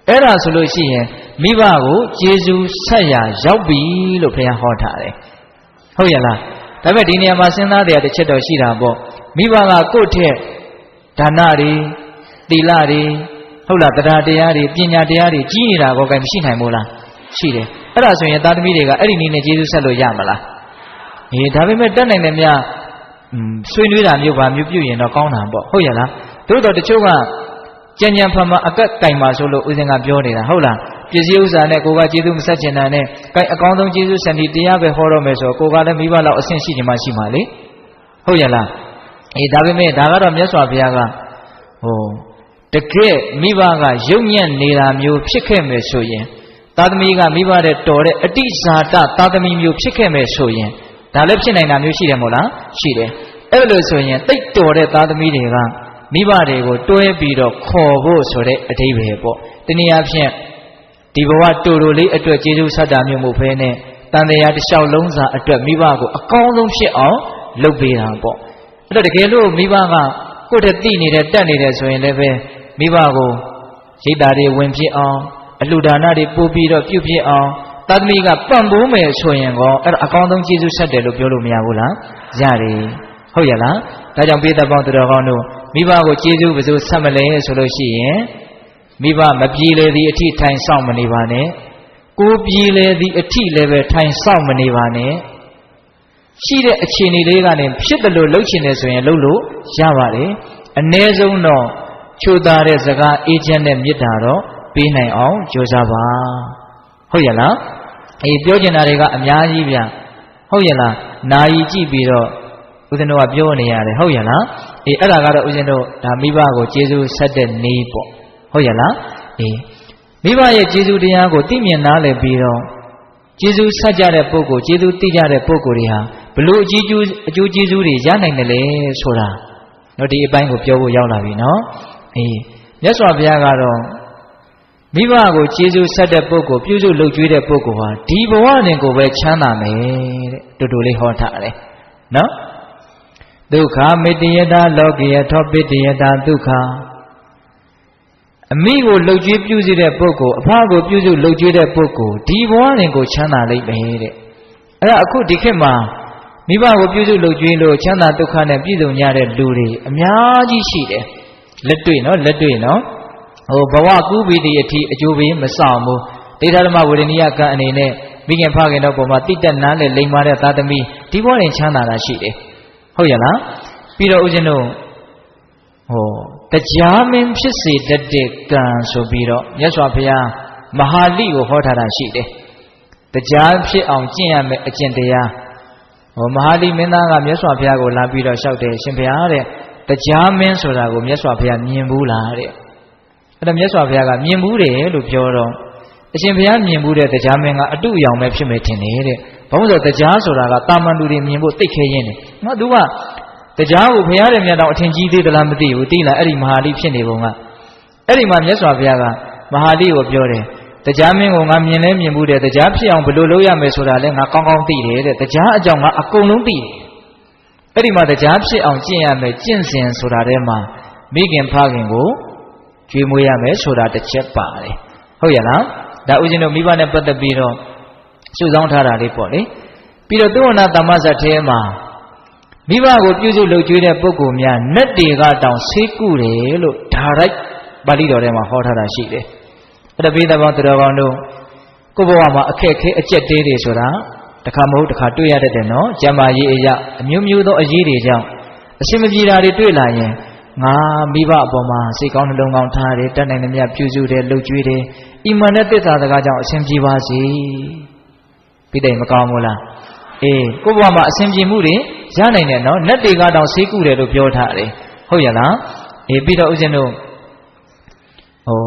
A: အဲ့ဒါဆိုလို့ရှိရင်မိဘကိုကျေးဇူးဆက်ရရောက်ပြီလို့ဘုရားဟောထားတယ်ဟုတ်ရဲ့လားဒါပေမဲ့ဒီနေရာမှာစဉ်းစားတရားတစ်ချက်တော့ရှိတာပေါ့မိဘကကိုယ့်ထက်ဒါနတွေသီလတွေဟုတ်လားတရားတရားတွေပညာတရားတွေကြီးနေတာကိုယ်ကမရှိနိုင်ဘူးလားရှိတယ်အဲ့ဒါဆိုရင်သားသမီးတွေကအဲ့ဒီနည်းနဲ့ကျေးဇူးဆက်လို့ရမလားဒါပေမဲ့တက်နိုင်တယ်များဆွေးနွေးတာမျိုးပါမျိုးပြုရင်တော့ကောင်းတာပေါ့ဟုတ်ရဲ့လားတို့တော့တချို့ကကြံကြံဖန်ဖန်အကက်ကင်ပါဆိုလို့ဦးဇင်ကပြောနေတာဟုတ်လားပစ္စည်းဥစ္စာနဲ့ကိုကကျေးဇူးမဆက်ချင်တာနဲ့ကဲအကောင်းဆုံးကျေးဇူးစံဒီတရားပဲဟောတော့မယ်ဆိုကိုကလည်းမိဘလောက်အဆင့်ရှိချင်မှရှိမှာလေဟုတ်ရဲ့လားဒါပေမဲ့ဒါကတော့မြတ်စွာဘုရားကတကယ်မိဘကယုံညံ့နေတာမျိုးဖြစ်ခဲ့မယ်ဆိုရင်သာသမီကမိဘတဲ့တော်တဲ့အတိဇာတသာသမီမျိုးဖြစ်ခဲ့မယ်ဆိုရင်ဒါလည်းဖြစ်နိုင်တာမျိုးရှိတယ်မို့လားရှိတယ်အဲ့လိုဆိုရင်တိတ်တော်တဲ့သာသမီတွေကမိဘတွေကိုတွဲပြီးတော့ခေါ်ဖို့ဆိုတဲ့အဓိပ္ပာယ်ပေါ့တနည်းအားဖြင့်ဒီဘဝတူတူလေးအတွက်ကျေးဇူးဆက်တာမျိုးမဟုတ်ဘဲနဲ့တန်တရားတစ်လျှောက်လုံးစာအတွက်မိဘကိုအကောင်းဆုံးဖြစ်အောင်လုပ်ပေးတာပေါ့အဲ့တော့တကယ်လို့မိဘကကိုယ့်တည်းသိနေတဲ့တက်နေတယ်ဆိုရင်လည်းပဲမိဘကိုရိတ်တာတွေဝင်ဖြစ်အောင်အလှူဒါနတွေပို့ပြီးတော့ပြုဖြစ်အောင်သာသမီကပံ့ပိုးမယ်ဆိုရင်ကောအဲ့ဒါအကောင်းဆုံးကျေးဇူးဆက်တယ်လို့ပြောလို့မရဘူးလားရတယ်ဟုတ်ရဲ့လားဒါကြောင့်ပိဋကပေါင်းသူတော်ကောင်းတို့မိဘကိုကျေးဇူးဘယ်လိုဆက်မလဲဆိုလို့ရှိရင်မိဘမပြေလေသည့်အထိထိုင်ဆောင်မနေပါနဲ့ကိုပြေလေသည့်အထိလည်းပဲထိုင်ဆောင်မနေပါနဲ့ရှိတဲ့အခြေအနေလေးကနေဖြစ်တယ်လို့လှုပ်ချင်တယ်ဆိုရင်လှုပ်လို့ရပါတယ်အ ਨੇ ဆုံးတော့ချိုးသားတဲ့စကားအေးချမ်းတဲ့မေတ္တာတော့ပေးနိုင်အောင်ကြိုးစားပါ ဟုတ်ရလားအေးပြောချင်တာတွေကအများကြီးဗျဟုတ်ရလားနာယီကြည့်ပြီးတော့ဦးဇင်းတို့ကပြောနေရတယ်ဟုတ်ရလားအေးအဲ့ဒါကတော့ဦးဇင်းတို့ဒါမိဘကိုကျေးဇူးဆက်တဲ့နည်းပေါ့ဟုတ်ရလားအေးမိဘရဲ့ကျေးဇူးတရားကိုသိမြင်နားလည်ပြီးတော့ကျေးဇူးဆက်ကြတဲ့ပုဂ္ဂိုလ်ကျေးဇူးသိကြတဲ့ပုဂ္ဂိုလ်တွေဟာဘလို့အကျိုးကျေးဇူးတွေရနိုင်တယ်လေဆိုတာတော့ဒီအပိုင်းကိုပြောဖို့ရောက်လာပြီနော်အေးမြတ်စွာဘုရားကတော့မိဘကိုကျေးဇူးဆက်တဲ့ပုဂ္ဂိုလ်ပြုစုလုပ်ကြွေးတဲ့ပုဂ္ဂိုလ်ဟာဒီဘဝနဲ့ကိုပဲချမ်းသာမယ်တဲ့တူတူလေးဟောထားတယ်နော်ဒုက္ခမေတ္တယတာလောကိယထောပိတ္တယတာဒုက္ခအမိကိုလှုပ်ကြွေးပြုစုတဲ့ပုဂ္ဂိုလ်အဖကိုပြုစုလှုပ်ကြွေးတဲ့ပုဂ္ဂိုလ်ဒီဘဝနဲ့ကိုချမ်းသာလိမ့်မယ်တဲ့အဲ့ဒါအခုဒီခေတ်မှာမိဘကိုပြုစုလှုပ်ကြွေးလို့ချမ်းသာဒုက္ခနဲ့ပြည့်စုံကြတဲ့လူတွေအများကြီးရှိတယ်လက်တွေ့နော်လက်တွေ့နော်ဟိုဘဝကူးပြီးဒီအထိအကျိုးပေးမဆောင်ဘူးတေထာဓမ္မဝေဒနိယကံအနေနဲ့မိခင်ဖခင်တို့ပုံမှာတိတက်နားနဲ့လိမ်မာတဲ့သာသမီဒီဘဝနဲ့ချမ်းသာတာရှိတယ်ဟုတ်ရလားပြီးတော့ဦးဇင်းတို့ဟိုတရားမင်းဖြစ်စေတတ်တဲ့ကံဆိုပြီးတော့မြတ်စွာဘုရားမဟာလိကိုဟောထားတာရှိတယ်တရားဖြစ်အောင်ကျင့်ရမယ်အကျင့်တရားဟိုမဟာလိမင်းသားကမြတ်စွာဘုရားကိုလာပြီးတော့လျှောက်တယ်ရှင်ဘုရားတဲ့တရားမင်းဆိုတာကိုမြတ်စွာဘုရားမြင်ဘူးလားတဲ့အဲ့ဒါမြတ်စွာဘုရားကမြင်ဘူးတယ်လို့ပြောတော့အရှင်ဘုရားမြင်ဘူးတဲ့တရားမင်းကအတုအယောင်ပဲဖြစ်မယ်ထင်တယ်တဲ့ဘာလို့ဆိုတရားဆိုတာကတာမန်လူတွေမြင်ဖို့သိခဲရင်းတယ်ငါသူကတရားကိုဘုရားရဲ့မြတ်တော်အထင်ကြီးသေးသလားမသိဘူးသိလားအဲ့ဒီမဟာလိဖြစ်နေပုံကအဲ့ဒီမှာမြတ်စွာဘုရားကမဟာလိကိုပြောတယ်တရားမင်းကိုငါမြင်လဲမြင်ဘူးတဲ့တရားဖြစ်အောင်ဘယ်လိုလုပ်ရမယ်ဆိုတာလဲငါကောင်းကောင်းသိတယ်တဲ့တရားအကြောင်းငါအကုန်လုံးသိတယ်အဲ့ဒီမှာတရားဖြစ်အောင်ကျင့်ရမယ်ကျင့်စဉ်ဆိုတာထဲမှာမိခင်ဖခင်ကိုကျွေးမွေးရမယ်ဆိုတာတစ်ချက်ပါတယ်ဟုတ်ရလားဒါဥစဉ်တို့မိဘနဲ့ပတ်သက်ပြီးတော့စုဆောင်းထားတာလေးပေါ့လေပြီးတော့သုဝဏသမ္မဇတ်ထဲမှာမိဘကိုပြုစုလုပ်ကြွေးတဲ့ပုဂ္ဂိုလ်များနတ်တွေကတောင်ဆေးကုတယ်လို့ဓာရိုက်ပါဠိတော်ထဲမှာဟောထားတာရှိတယ်အဲ့ဒါပိဿဘောသူတော်ကောင်းတို့ကိုယ့်ဘဝမှာအခက်အခဲအကျက်တေးတွေဆိုတာတစ်ခါမဟုတ်တစ်ခါတွေ့ရတတ်တယ်နော်ကျမ်းမာရေးအရာအမျိုးမျိုးသောအရေးတွေကြောင့်အရှင်မပြေတာတွေတွေ့လာရင်ငါမိဘအပေါ်မှာစိတ်ကောင်းနှလုံးကောင်းထားတယ်တတ်နိုင်သမျှပြုစုတယ်လုပ်ကြွေးတယ်အီမန်နဲ့သစ္စာစကားကြောင့်အရှင်ပြေပါစေပြီးတယ်မကောင်းဘူးလားအေးကိုယ့်ဘဝမှာအရှင်ပြေမှုတွေရနိုင်တယ်နော်နတ်တွေကတောင်ဆေးကုတယ်လို့ပြောထားတယ်ဟုတ်ရလားအေးပြီးတော့ဦးဇင်းတို့ဟို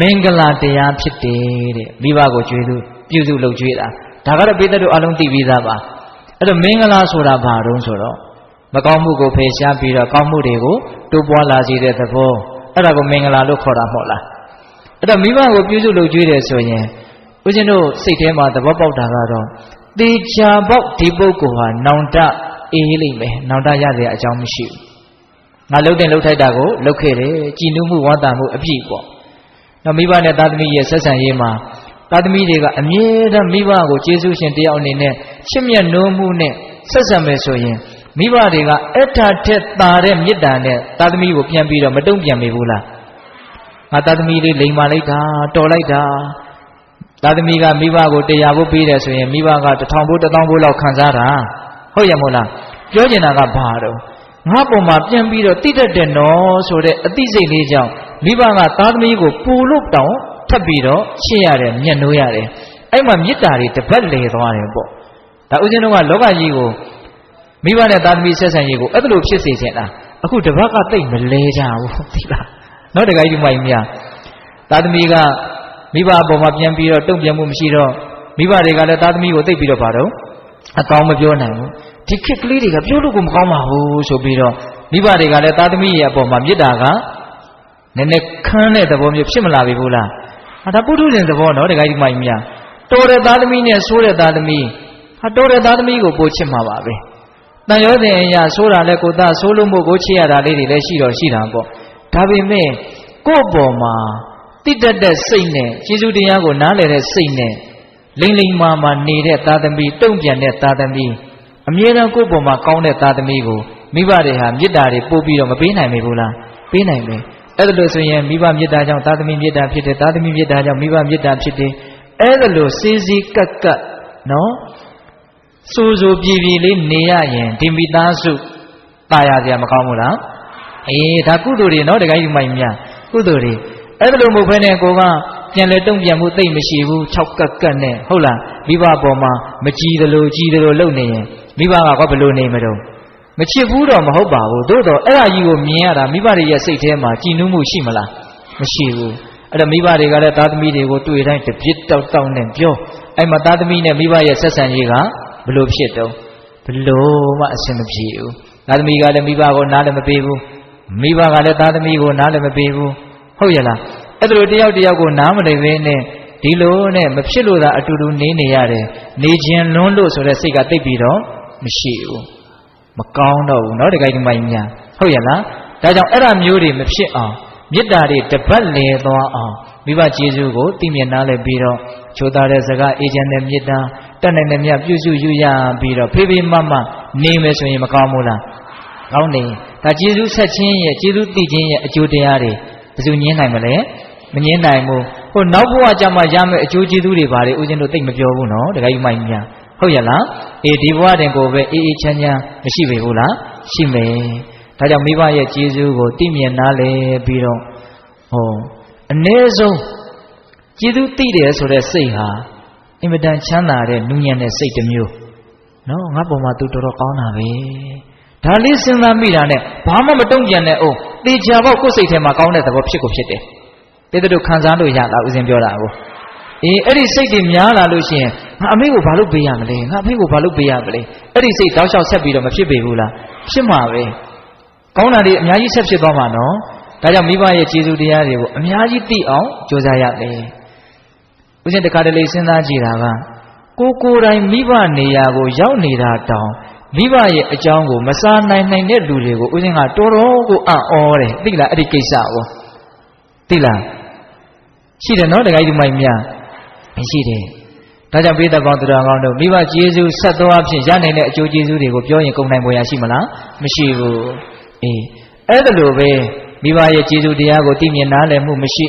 A: မင်္ဂလာတရားဖြစ်တယ်တဲ့မိဘကိုကျွေးသူပြုစုလုပ်ကြွေးတာဒါကတော့ပိဿတို့အလုံးသိပြီးသားပါအဲ့တော့မင်္ဂလာဆိုတာဘာတုံးဆိုတော့မကောင်းမှုကိုဖယ်ရှားပြီးတော့ကောင်းမှုတွေကိုတိုးပွားလာစေတဲ့သဘောအဲ့ဒါကိုမင်္ဂလာလို့ခေါ်တာမဟုတ်လားအဲ့တော့မိဘကိုပြုစုလုပ်ကြွေးတယ်ဆိုရင်ဦးဇင်းတို့စိတ်ထဲမှာသဘောပေါက်တာကတော့တေချာပေါက်ဒီပုဂ္ဂိုလ်ဟာနောင်တအေးလိမ့်မယ်နောင်တရစရာအကြောင်းမရှိဘူးငါလှုပ်တဲ့လှုပ်ထိုက်တာကိုလှုပ်ခဲ့တယ်ကြည်နူးမှုဝမ်းသာမှုအပြည့်ပေါ့နောက်မိဘနဲ့သားသမီးရဲ့ဆက်ဆံရေးမှာသားသမီးတွေကအမြဲတမ်းမိဘကိုကျေးဇူးရှင်တယောက်အနေနဲ့ချစ်မြတ်နိုးမှုနဲ့ဆက်ဆံမယ်ဆိုရင်မိဘတွေကအထာထက်သာတဲ့မေတ္တာနဲ့သားသမီးကိုပြန်ပြီးတော့မတုံ့ပြန်မိဘူးလားငါသားသမီးလေးလိမ်မာလိုက်တာတော်လိုက်တာသားသမီးကမိဘကို100ဘို့ပေးတယ်ဆိုရင်မိဘက1000ဘို့1000ဘို့လောက်ခံစားတာဟုတ်ရမို့လားပြောချင်တာကဘာတော့ငါပုံမှာပြန်ပြီးတော့တိတတ်တယ်နော်ဆိုတဲ့အသိစိတ်လေးကြောင့်မိဘကသားသမီးကိုပူလို့တောင်ထပ်ပြီးတော့ရှင်းရတယ်မျက်နှိုးရတယ်အဲ့မှာမေတ္တာတွေတပတ်လေသွားတယ်ပေါ့ဒါဥစဉ်တော့ကလောကကြီးကိုမိဘနဲ့သားသမီးဆက်ဆံရေးကိုအဲ့လိုဖြစ်စေချင်တာအခုတပတ်ကတိတ်မလဲကြဘူးသိလားနောက်တခါကြီးမိုင်မြသားသမီးကမိဘအပေါ်မှာပြန်ပြီးတော့တုံ့ပြန်မှုမရှိတော့မိဘတွေကလည်းသားသမီးကိုသိပ်ပြီးတော့ပါတော့အကောင်းမပြောနိုင်ဘူးဒီခေတ်ကလေးတွေကပြောလို့ကိုမကောင်းပါဘူးဆိုပြီးတော့မိဘတွေကလည်းသားသမီးရဲ့အပေါ်မှာမေတ္တာကနည်းနည်းခမ်းတဲ့သဘောမျိုးဖြစ်မလာပြီဘူးလားဒါပုထုဇဉ်သဘောနော်တခါကြီးမိုင်မြတော်တဲ့သားသမီးနဲ့ဆိုးတဲ့သားသမီးတော်တဲ့သားသမီးကိုပို့ချစ်မှာပါပဲတန်ရောစဉ်အရာဆိုးတာလဲကိုသားဆိုးလို့မို့ကိုချစ်ရတာလေးတွေလည်းရှိတော့ရှိတာပေါ့ဒါပေမဲ့ကိုယ့်ပေါ်မှာတိတတ်တဲ့စိတ်နဲ့ကျေးဇူးတရားကိုနားလည်တဲ့စိတ်နဲ့လိမ့်လိမ့်မာမာနေတဲ့သားသမီးတုံ့ပြန်တဲ့သားသမီးအမြဲတမ်းကိုယ့်ပေါ်မှာကောင်းတဲ့သားသမီးကိုမိဘတွေဟာမေတ္တာတွေပို့ပြီးတော့မပေးနိုင်ဘူးလားပေးနိုင်တယ်အဲ့ဒါလို့ဆိုရင်မိဘမေတ္တာကြောင့်သားသမီးမေတ္တာဖြစ်တယ်သားသမီးမေတ္တာကြောင့်မိဘမေတ္တာဖြစ်တယ်အဲ့ဒါလို့စေးစေးကပ်ကပ်နော်စိုးစိုးပြေပြေလေးနေရရင်ဒီမိသားစုตายရစရာမကောင်းဘူးလားအေးဒါကုသိုလ်တွေနော်တခါကြီးမိုင်များကုသိုလ်တွေအဲ့ဒါလို့မဟုတ်ဘဲနဲ့ကိုက ပြန်လေတုံ့ပြန်မှုသိမ့်မရှိဘူး6ကက်ကက်နဲ့ဟုတ်လားမိဘပေါ်မှာမကြည်သလိုလုပ်နေရင်မိဘကဘယ်လိုနေမလို့မချစ်ဘူးတော့မဟုတ်ပါဘူးသို့တော့အဲ့ဒါကြီးကိုမြင်ရတာမိဘတွေရဲ့စိတ်ထဲမှာကြည်နူးမှုရှိမလားမရှိဘူးအဲ့တော့မိဘတွေကလည်းသားသမီးတွေကိုတွေ့တိုင်းတပြစ်တောက်နဲ့ပြောအဲ့မှာသားသမီးနဲ့မိဘရဲ့ဆက်ဆံရေးကဘယ်လိုဖြစ်တော့ဘယ်လိုမှအဆင်မပြေဘူးသားသမီးကလည်းမိဘကိုနားလည်းမပေးဘူးမိဘကလည်းသားသမီးကိုနားလည်းမပေးဘူးဟုတ်ရဲ့လားအဲ့ဒါလိုတယောက်ကိုနားမလည်ဘဲနဲ့ဒီလိုနဲ့မဖြစ်လို့သာအတူတူနေရတယ်နေခြင်းလွန်းလို့ဆိုတဲ့စိတ်ကတိတ်ပြီးတော့မရှိဘူးမကောင်းတော့ဘူးเนาะတကယ်ဒီမိုင်းများဟုတ်ရဲ့လားဒါကြောင့်အဲ့ဒါမျိုးတွေမဖြစ်အောင်မေတ္တာတွေတပတ်လည်သွားအောင်မိဘကျေးဇူးကိုသိမြင်နားလည်ပြီးတော့ချိုးသားတဲ့စကားအေးချမ်းတဲ့မေတ္တာတတ်နိုင်တဲ့မြတ်ပြုစုယူရပြီးတော့ဖေးဖေးမမနေမယ်ဆိုရင်မကောင်းဘူးလားကောင်းတယ်ဒါကျေးဇူးဆက်ခြင်းရဲ့ကျေးဇူးသိခြင်းရဲ့အကျိုးတရားတွေဘယ်သူညင်းနိုင်မလဲမငင်းနိုင်ဘူးဟိုနောက်ဘဝကျမှရမယ့်အကျိုးကျေးဇူးတွေပါတယ်ဦးဇင်းတို့သိမပြောဘူးနော်တခါကြီးမိုင်းများဟုတ်ရဲ့လားအေးဒီဘဝတင်ကိုပဲအေးအေးချမ်းချမ်းမရှိပေဘူးလားရှိမယ်ဒါကြောင့်မိဘရဲ့ကျေးဇူးကိုသိမြင်နားလည်ပြီးတော့ဟောအ ਨੇ ဆုံးကျေးဇူးသိတယ်ဆိုတဲ့စိတ်ဟာအင်မတန်ချမ်းသာတဲ့နူးညံ့တဲ့စိတ်တစ်မျိုးနော်ငါပေါ်မှာသူတော်တော်ကောင်းတာပဲဒါလေးစဉ်းစားမိတာနဲ့ဘာမှမတုံ့ပြန်နဲ့အောင်တေချာပေါက်ကိုယ်စိတ်ထဲမှာကောင်းတဲ့သဘောဖြစ်ကိုဖြစ်တယ်တေးတို့ခံစားလို့ရလားဦးဇင်းပြောတာကိုအေးအဲ့ဒီစိတ်တွေများလာလို့ရှိရင်ငါအမေကိုဘာလို့ပေးရမလဲငါအဖေကိုဘာလို့ပေးရမလဲအဲ့ဒီစိတ်တောက်လျှောက်ဆက်ပြီးတော့မဖြစ်ပေဘူးလားဖြစ်မှာပဲကောင်းတာတွေအများကြီးဆက်ဖြစ်သွားမှာနော်ဒါကြောင့်မိဘရဲ့ကျေးဇူးတရားတွေကိုအများကြီးသိအောင်ကြိုးစားရမယ်ဦးဇင်းတခါတလေစဉ်းစားကြည့်တာကကိုယ်တိုင်မိဘနေရာကိုရောက်နေတာတောင်မိဘရဲ့အကြောင်းကိုမစားနိုင်တဲ့လူတွေကိုဦးဇင်းကတော်တော်ကိုအံ့ဩတယ်သိလားအဲ့ဒီကိစ္စကိုသိလားရှိတယ်နော်တခါကြီးဒီမိုင်းများရှိတယ်ဒါကြောင့်ပိဿပေါင်းသူတော်ကောင်းတို့မိဘကျေးဇူးဆက်သောအဖြစ်ရနိုင်တဲ့အကျိုးကျေးဇူးတွေကိုပြောရင်ကုန်နိုင်ပေါ်ရရှိမလားမရှိဘူးအေးအဲ့ဒါလိုပဲမိဘရဲ့ကျေးဇူးတရားကိုသိမြင်နားလည်မှုမရှိ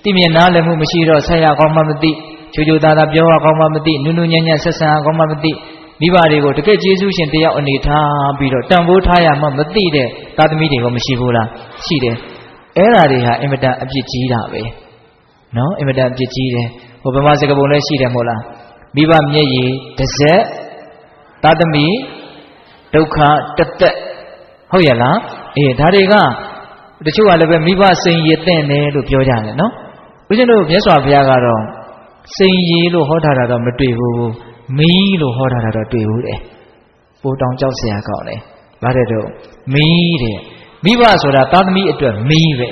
A: သိမြင်နားလည်မှုမရှိတော့ဆက်ရကောင်းမှမသိချိုသားသားပြောရကောင်းမှမသိနုနုညံ့ညံ့ဆက်ဆံကောင်းမှမသိမိဘတွေကိုတကယ်ကျေးဇူးရှင်တယောက်အနေထားပြီးတော့တန်ဖိုးထားရမှမသိတဲ့သားသမီးတွေကမရှိဘူးလားရှိတယ်အဲ့ဓာတွေဟာအင်မတန်အပြစ်ကြီးတာပဲနော်အင်မတန်အပြစ်ကြီးတယ်ဟိုဗမာစကားပုံလည်းရှိတယ်မဟုတ်လားမိဘမျက်ရည်တစ်စက်သားသမီးဒုက္ခတစ်သက်ဟုတ်ရဲ့လားအေးဒါတွေကတချို့ကလည်းပဲမိဘစိန်ရည်တင့်တယ်လို့ပြောကြတယ်နော်ဦးဇင်းတို့မြတ်စွာဘုရားကတော့စိန်ရည်လို့ဟောထားတာတော့မတွေ့ဘူးမီးလို့ဟောထားတာတော့တွေ့ဘူးတဲ့ပိုတောင်ကြောက်စရာကောင်းတယ်ဗါတဲ့တော့မီးတဲ့မိဘဆိုတာသားသမီးအတွက်မီးပဲ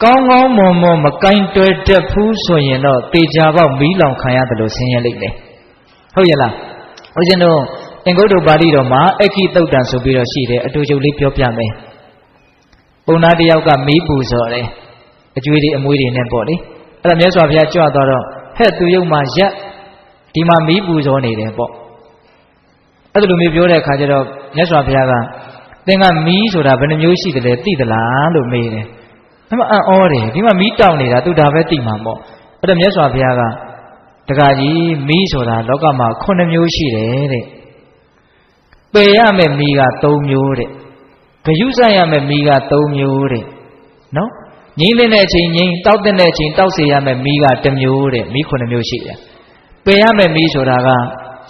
A: ကောင်းကောင်းမွန်မွန်မကင်တွယ်တတ်ဘူးဆိုရင်တော့တေချာပေါက်မီးလောင်ခံရတယ်လို့ဆင်းရဲလိမ့်မယ်ဟုတ်ရဲ့လားဦးဇင်းတို့အင်္ဂုတ္တပါဠိတော်မှာအခိတုတ်တံဆိုပြီးတော့ရှိတယ်အတူတူလေးပြောပြမယ်ပုံနာတယောက်ကမီးပူဇော်တယ်အကျွေးတွေအမွေးတွေနဲ့ပေါ့လေအဲ့ဒါမြတ်စွာဘုရားကြွသွားတော့ဟဲ့သူရုပ်မှာရက်ဒီမှာမီးပူဇော်နေတယ်ပေါ့အဲ့ဒါလိုမျိုးပြောတဲ့အခါကျတော့မြတ်စွာဘုရားကသင်ကမီးဆိုတာဘယ်နှမျိုးရှိတယ်လဲသိသလားလို့မေးတယ်အဲ့မှာအံ့ဩတယ်ဒီမှာမီးတောက်နေတာသူဒါပဲသိမှာပေါ့အဲ့တော့မြတ်စွာဘုရားကတခါကြီးမီးဆိုတာလောကမှာ9မျိုးရှိတယ်တဲ့ပယ်ရမယ့်မီးက3မျိုးတဲ့ဂယုစိုက်ရမယ့်မီးက3မျိုးတဲ့နော်ငြိမ့်တဲ့အချိန်ငြိမ့်တောက်တဲ့အချိန်တောက်စေရမယ့်မီးက1မျိုးတဲ့မီး9မျိုးရှိတယ်ပယ်ရမယ့်မီးဆိုတာက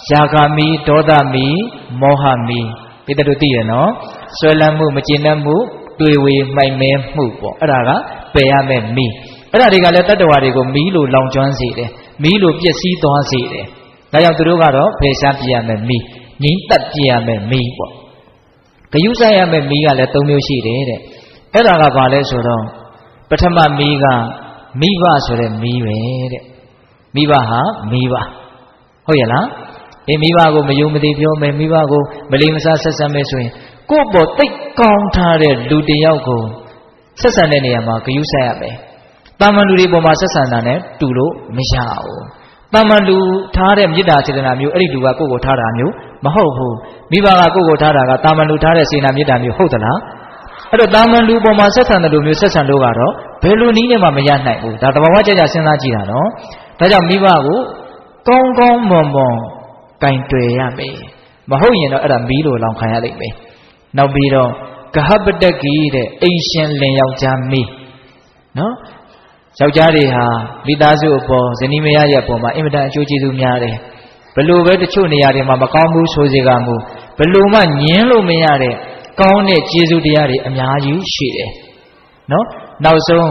A: ယာဂမီးဒေါသမီးမောဟမီးပိတ္တတို့သိရနော်ဆွဲလန်းမှုမကျေနပ်မှုတွေ့ဝေမှိုက်မဲမှုပေါ့အဲ့ဒါကပယ်ရမယ့်မီးအဲ့ဒါတွေကလည်းတတ္တဝါတွေကိုမီးလိုလောင်ကျွမ်းစေတယ်မီးလိုပျက်စီးသွားစေတယ်ဒါကြောင့်သူတို့ကတော့ဖယ်ရှားပြရမယ့်မီးငြိမ့်သက်ပြရမယ့်မီးပေါ့ဂယုစိုက်ရမယ့်မီးကလည်း3မျိုးရှိတယ်တဲ့အဲ့ဒါကဘာလဲဆိုတော့ပထမမီးကမိဘဆိုတဲ့မီးပဲတဲ့မိဘဟာမိဘဟုတ်ရဲ့လားအေးမိဘကိုမယုံမသိပြောမယ်မိဘကိုမလိမ္မစားဆက်ဆံမယ်ဆိုရင်ကိုယ့်ပေါ်တိတ်ကောင်းထားတဲ့လူတစ်ယောက်ကိုဆက်ဆံတဲ့နေရာမှာဂယုစိုက်ရမယ်တာမန်လူတွေပေါ်မှာဆက်ဆံတာနဲ့တူလို့မရဘူးတာမန်လူထားတဲ့မေတ္တာစေတနာမျိုးအဲ့ဒီလူကကိုယ့်ကိုထားတာမျိုးမဟုတ်ဘူးမိဘကကိုယ့်ကိုထားတာကတာမန်လူထားတဲ့စေနာမေတ္တာမျိုးဟုတ်သလားအဲ့တော့တာမန်လူပေါ်မှာဆက်ဆံတဲ့လူမျိုးဆက်ဆံလို့ကတော့ဘယ်လိုနည်းနဲ့မှမရနိုင်ဘူးဒါသဘာဝကြကြစဉ်းစားကြည့်တာနော်ဒါကြောင့်မိဘကိုကောင်းကောင်းမွန်မွန်ကင်တွယ်ရမယ်မဟုတ်ရင်တော့အဲ့ဒါမီးလိုလောင်ခံရလိမ့်မယ်နောက်ပြီးတော့ဂဟပတ္တကီတဲ့အိမ်ရှင်လင်ယောက်ျားမီးနော် ယောက်ျားတွေဟာမိသားစုအပေါ်ဇနီးမယားရဲ့အပေါ်မှာအင်မတန်အကျိုးကျေးဇူးများတယ်ဘလို့ပဲတချို့နေရာတွေမှာမကောင်းဘူးဆိုစေကမူဘလို့မှညင်းလို့မရတဲ့ကောင်းတဲ့ကျေးဇူးတရားတွေအများကြီးရှိတယ်နော်နောက်ဆုံး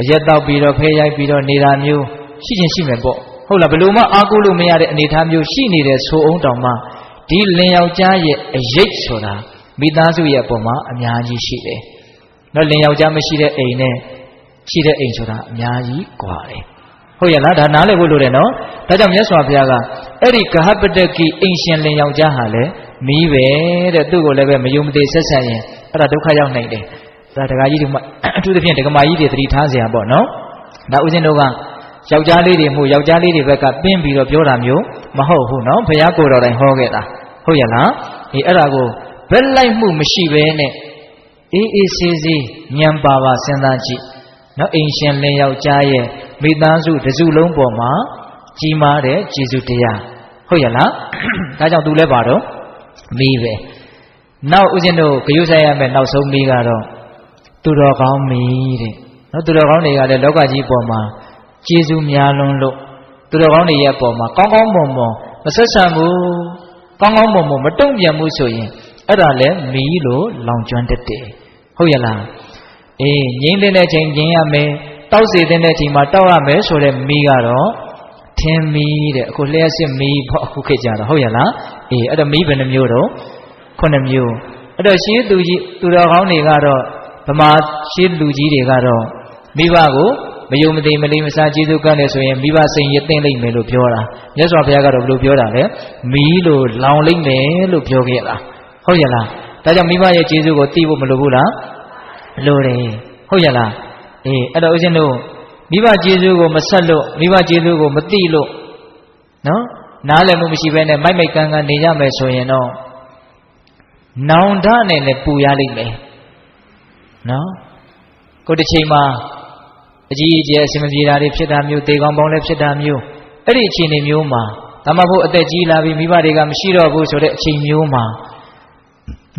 A: အရက်တောက်ပြီးတော့ဖဲရိုက်ပြီးတော့နေတာမျိုးရှိချင်းရှိမယ်ပေါ့ဟုတ်လားဘလို့မှအားကိုးလို့မရတဲ့အနေအထားမျိုးရှိနေတဲ့ဆိုအောင်တောင်မှဒီလင်ယောက်ျားရဲ့အရေးဆိုတာမိသားစုရဲ့အပေါ်မှာအများကြီးရှိတယ်နော်လင်ယောက်ျားမရှိတဲ့အိမ်နဲ့ရှိတဲ့အိမ်ဆိုတာအများကြီးกว่าတယ်ဟုတ်ရဲ့လားဒါနားလည်ဖို့လိုတယ်နော်ဒါကြောင့်မြတ်စွာဘုရားကအဲ့ဒီဂဟပတကိအိမ်ရှင်လင်ယောက်ျားဟာလည်းမီးပဲတဲ့သူ့ကိုလည်းပဲမယုံမသိဆက်ဆံရင်အဲ့ဒါဒုက္ခရောက်နိုင်တယ်ဒါဒကာကြီးတို့အထူးသဖြင့်ဒကမာကြီးတွေသတိထားစရာပေါ့နော်ဒါဦးဇင်းတို့ကယောက်ျားလေးတွေမှုယောက်ျားလေးတွေဘက်ကပင်းပြီးတော့ပြောတာမျိုးမဟုတ်ဘူးနော်ဘုရားကိုယ်တော်တိုင်ဟောခဲ့တာဟုတ်ရဲ့လားဒီအဲ့ဒါကိုဘက်လိုက်မှုမရှိဘဲနဲ့အေးအေးဆေးဆေးဉာဏ်ပါပါစဉ်းစားကြည့်နော်အိမ်ရှင်လင်ယောက်ျားရဲ့မိသားစုတစ်စုလုံးပေါ်မှာကြီးမားတဲ့ကျေးဇူးတရားဟုတ်ရဲ့လားဒါကြောင့်သူလည်းပါတော့မီးပဲနောက်ဦးဇင်းတို့ဂရုစိုက်ရမယ်နောက်ဆုံးမီးကတော့သူတော်ကောင်းမီးတဲ့နော်သူတော်ကောင်းတွေကလည်းလောကကြီးပေါ်မှာကျေးဇူးများလွန်းလို့သူတော်ကောင်းတွေရဲ့ပေါ်မှာကောင်းကောင်းမွန်မွန်မဆက်ဆံဘူးကောင်းကောင်းမွန်မွန်မတုံ့ပြန်မှုဆိုရင်အဲ့ဒါလည်းမီးလို့လောင်ကျွမ်းတတ်တယ်ဟုတ်ရဲ့လားအေးငြိမ့်တဲ့ချိန်ငြိမ့်ရမယ်တောက်စေတဲ့ချိန်မှာတောက်ရမယ်ဆိုတဲ့မီးကတော့ထင်းမီးတဲ့အခုလျှက်စစ်မီးပေါ့အခုခေတ်ကြတော့ဟုတ်ရဲ့လားအေးအဲ့တော့မီးဘယ်နှမျိုးတော့9မျိုးအဲ့တော့ရှေးသူကြီးသူတော်ကောင်းတွေကတော့ဗမာရှေးလူကြီးတွေကတော့မိဘကိုမယုံမသိမလေးမစားကျေးဇူးကမ်းတယ်ဆိုရင်မိဘစိန်ရသိမ့်လိမ့်မယ်လို့ပြောတာမြတ်စွာဘုရားကတော့ဘယ်လိုပြောတာလဲမီးလို့လောင်လိမ့်မယ်လို့ပြောခဲ့တာဟုတ်ရဲ့လားဒါကြောင့်မိဘရဲ့ကျေးဇူးကိုသိဖို့မလိုဘူးလားလိုတယ်ဟုတ်ရဲ့လားအေးအဲ့တော့ဦးဇင်းတို့မိဘကျေးဇူးကိုမဆက်လို့မိဘကျေးဇူးကိုမသိလို့နော်နားလည်မှုမရှိဘဲနဲ့မိုက်မိုက်ကန်းကန်းနေရမယ်ဆိုရင်တော့နောင်တနဲ့လည်းပူရလိမ့်မယ်နော်ကိုတစ်ချိန်မှာအကြီးအကျယ်အစင်မပြေတာတွေဖြစ်တာမျိုးတေကောင်ပေါင်းလည်းဖြစ်တာမျိုးအဲ့ဒီအခြေအနေမျိုးမှာဒါမှမဟုတ်အသက်ကြီးလာပြီးမိဘတွေကမရှိတော့ဘူးဆိုတဲ့အချိန်မျိုးမှာ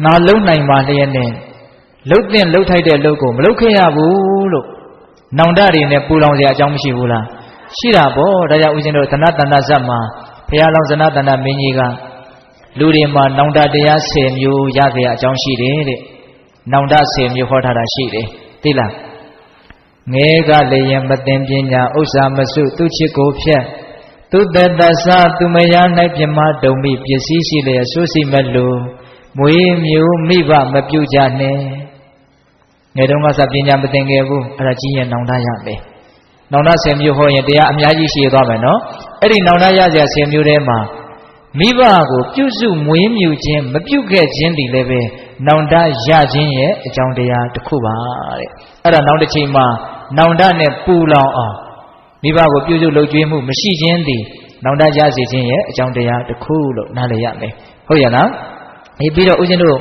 A: ငါလုံနိုင်ပါလျက်နဲ့လှုပ်တဲ့လှုပ်ထိုက်တဲ့လှုပ်ကိုမလှုပ်ခဲ့ရဘူးလို့နောင်တတွေနဲ့ပူလောင်စရာအကြောင်းမရှိဘူးလားရှိတာပေါ့ဒါကြောင့်ဦးဇင်းတို့သနတန္တဇတ်မှာဘုရားလောင်းသနတန္တမင်းကြီးကလူတွေမှာနောင်တတရား10မျိုးရစရာအကြောင်းရှိတယ်တဲ့နောင်တ10မျိုးဟောထားတာရှိတယ်သိလားငဲကလည်းရင်မသိပညာဥစ္စာမစုသူချစ်ကိုဖြတ်သူတတ္တသသူမယား၌ပြမဒုံမိပစ္စည်းရှိလျက်ဆိုးစီမလို့မွေးမျိုးမိဘမပြုတ်ကြနဲ့ငယ်တုန်းကစပညာမသင်ခဲ့ဘူးအဲ့ဒါကြီးရင်နောင်တရမယ်နောင်တ10မျိုးဟောရင်တရားအများကြီးရှိသွားမယ်နော်အဲ့ဒီနောင်တရစရာ10မျိုးထဲမှာမိဘကိုပြုစုမွေးမြူခြင်းမပြုခဲ့ခြင်းဒီလည်းပဲနောင်တရခြင်းရဲ့အကြောင်းတရားတစ်ခုပါတဲ့အဲ့ဒါနောက်တစ်ချိန်မှာနောင်တနဲ့ပူလောင်အောင်မိဘကိုပြုစုလုပ်ကြွေးမှုမရှိခြင်းဒီနောင်တရစေခြင်းရဲ့အကြောင်းတရားတစ်ခုလို့နားလည်ရမယ်ဟုတ်ရဲ့လားပြီးတော့ဦးဇင်းတို့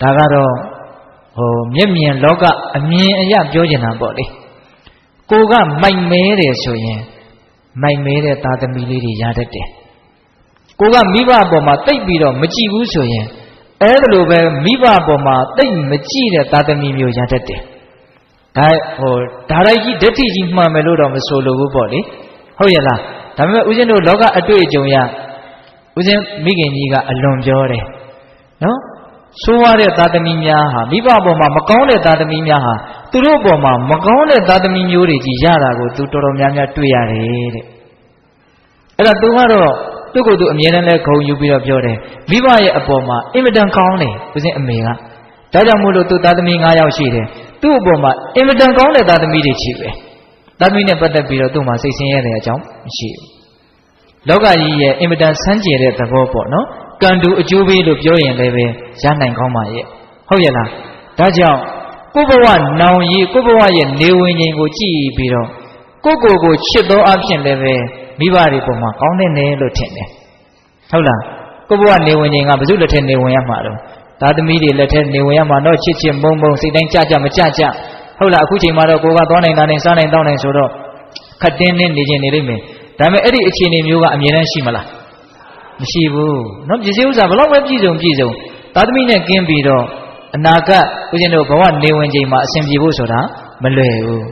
A: ဒါကတော့မျက်မြင်လောကအမြင်အရပြောချင်တာပေါ့လေကိုကမိုက်မဲတယ်ဆိုရင်မိုက်မဲတဲ့သားသမီးလေးတွေရတတ်တယ်ကိုကမိဘအပေါ်မှာတိတ်ပြီးတော့မကြည့်ဘူးဆိုရင်အဲ့ဒါလိုပဲမိဘအပေါ်မှာတိတ်မကြည့်တဲ့သားသမီးမျိုးရတတ်တယ်ဒါဒါရိုက်ကြီးဓာတ်တိကြီးမှန်မယ်လို့တော့မဆိုလိုဘူးပေါ့လေဟုတ်ရဲ့လားဒါပေမဲ့ဦးဇင်းတို့လောကအတွေ့အကြုံရဦးဇင်းမိခင်ကြီးကအလွန်ပြောတယ်နော်ဆိုးရတဲ့သားသမီးများဟာမိဘအပေါ်မှာမကောင်းတဲ့သားသမီးများဟာသူတို့အပေါ်မှာမကောင်းတဲ့သားသမီးမျိုးတွေကြီးရတာကိုသူတော်တော်များများတွေ့ရတယ်တဲ့အဲ့ဒါသူကတော့သူ့ကိုယ်သူအမြဲတမ်းလဲဂုဏ်ယူပြီးတော့ပြောတယ်မိဘရဲ့အပေါ်မှာအင်မတန်ကောင်းတယ်ဦးဇင်းအမေကဒါကြောင့်မို့လို့သူသားသမီး9ယောက်ရှိတယ်သူ့အပေါ်မှာအင်မတန်ကောင်းတဲ့သားသမီးတွေရှိပဲသားသမီးနဲ့ပတ်သက်ပြီးတော့သူ့မှာစိတ်ဆင်းရဲတဲ့အကြောင်းမရှိဘူးလောကကြီးရဲ့အင်မတန်ဆန်းကျယ်တဲ့သဘောပေါ့နော်ကံတူအကျိုးပေးလို့ပြောရင်လည်းပဲရနိုင်ကောင်းပါရဲ့ဟုတ်ရဲ့လားဒါကြောင့်ကိုယ့်ဘဝနောင်ရီကိုယ့်ဘဝရဲ့နေဝင်ခြင်းကိုကြည့်ပြီးတော့ကိုယ့်ကိုယ်ချစ်သောအဖြစ်လည်းပဲမိဘတွေပုံမှာကောင်းတဲ့နယ်လို့ထင်တယ်ဟုတ်လားကိုယ့်ဘဝနေဝင်ခြင်းကဘယ်သူလက်ထက်နေဝင်ရမှာတော့သားသမီးတွေလက်ထက်နေဝင်ရမှာတော့ချစ်ချစ်မုံမုံစိတ်တိုင်းကြကြမကြကြဟုတ်လားအခုချိန်မှာတော့ကိုကသွားနိုင်တာနိုင်စားနိုင်တောင်းနိုင်ဆိုတော့ခတ်တင်းနေခြင်းနေလိမ့်မယ်ဒါပေမဲ့အဲ့ဒီအခြေအနေမျိုးကအမြဲတမ်းရှိမလားမရှိဘူးเนาะပစ္စည်းဥစ္စာဘယ်တော့မှပြည့်စုံသားသမီးနဲ့ကင်းပြီးတော့အနာဂတ်ဦးဇင်းတို့ဘဝနေဝင်ချိန်မှာအဆင်ပြေဖို့ဆိုတာမလွယ်ဘူး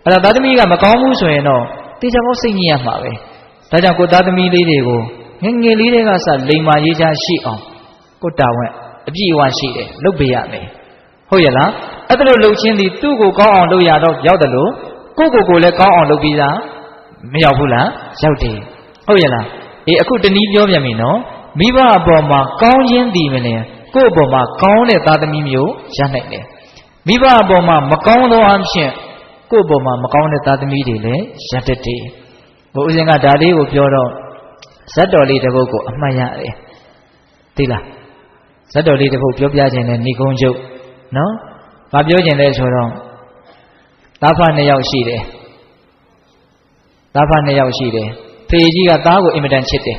A: အဲ့ဒါသားသမီးကမကောင်းဘူးဆိုရင်တော့တေချာပေါစိတ်ညစ်ရမှာပဲဒါကြောင့်ကိုသားသမီးလေးတွေကိုငယ်ငယ်လေးတွေကစလိမ္မာရေးချရှိအောင်ကိုတာဝန်အပြည့်အဝရှိတယ်လုပ်ပေးရမယ်ဟုတ်ရဲ့လားအဲ့ဒါလို့လှုပ်ချင်းသည်သူ့ကိုကောင်းအောင်လုပ်ရတော့ရောက်တယ်လို့ကိုလည်းကောင်းအောင်လုပ်ပြီးသားမရောက်ဘူးလားရောက်တယ်ဟုတ်ရဲ့လားအေးအခုတနည်းပြောပြန်ပြီနော်မိဘအပေါ်မှာကောင်းခြင်းတည်မလဲကိုယ့်အပေါ်မှာကောင်းတဲ့သားသမီးမျိုးရနိုင်တယ်မိဘအပေါ်မှာမကောင်းသောအဖြစ်ကိုယ့်အပေါ်မှာမကောင်းတဲ့သားသမီးတွေလည်းရတတ်တယ်ဘုရားရှင်ကဒါလေးကိုပြောတော့ဇတ်တော်လေးတစ်ပုဒ်ကိုအမှတ်ရတယ်သိလားဇတ်တော်လေးတစ်ပုဒ်ပြောပြခြင်းနဲ့ဏိကုံးကျုပ်နော်ဘာပြောခြင်းလဲဆိုတော့သားဖ2ယောက်ရှိတယ်သားဖ2ယောက်ရှိတယ်ဖေကြီးကသားကိုအင်မတန်ချစ်တယ်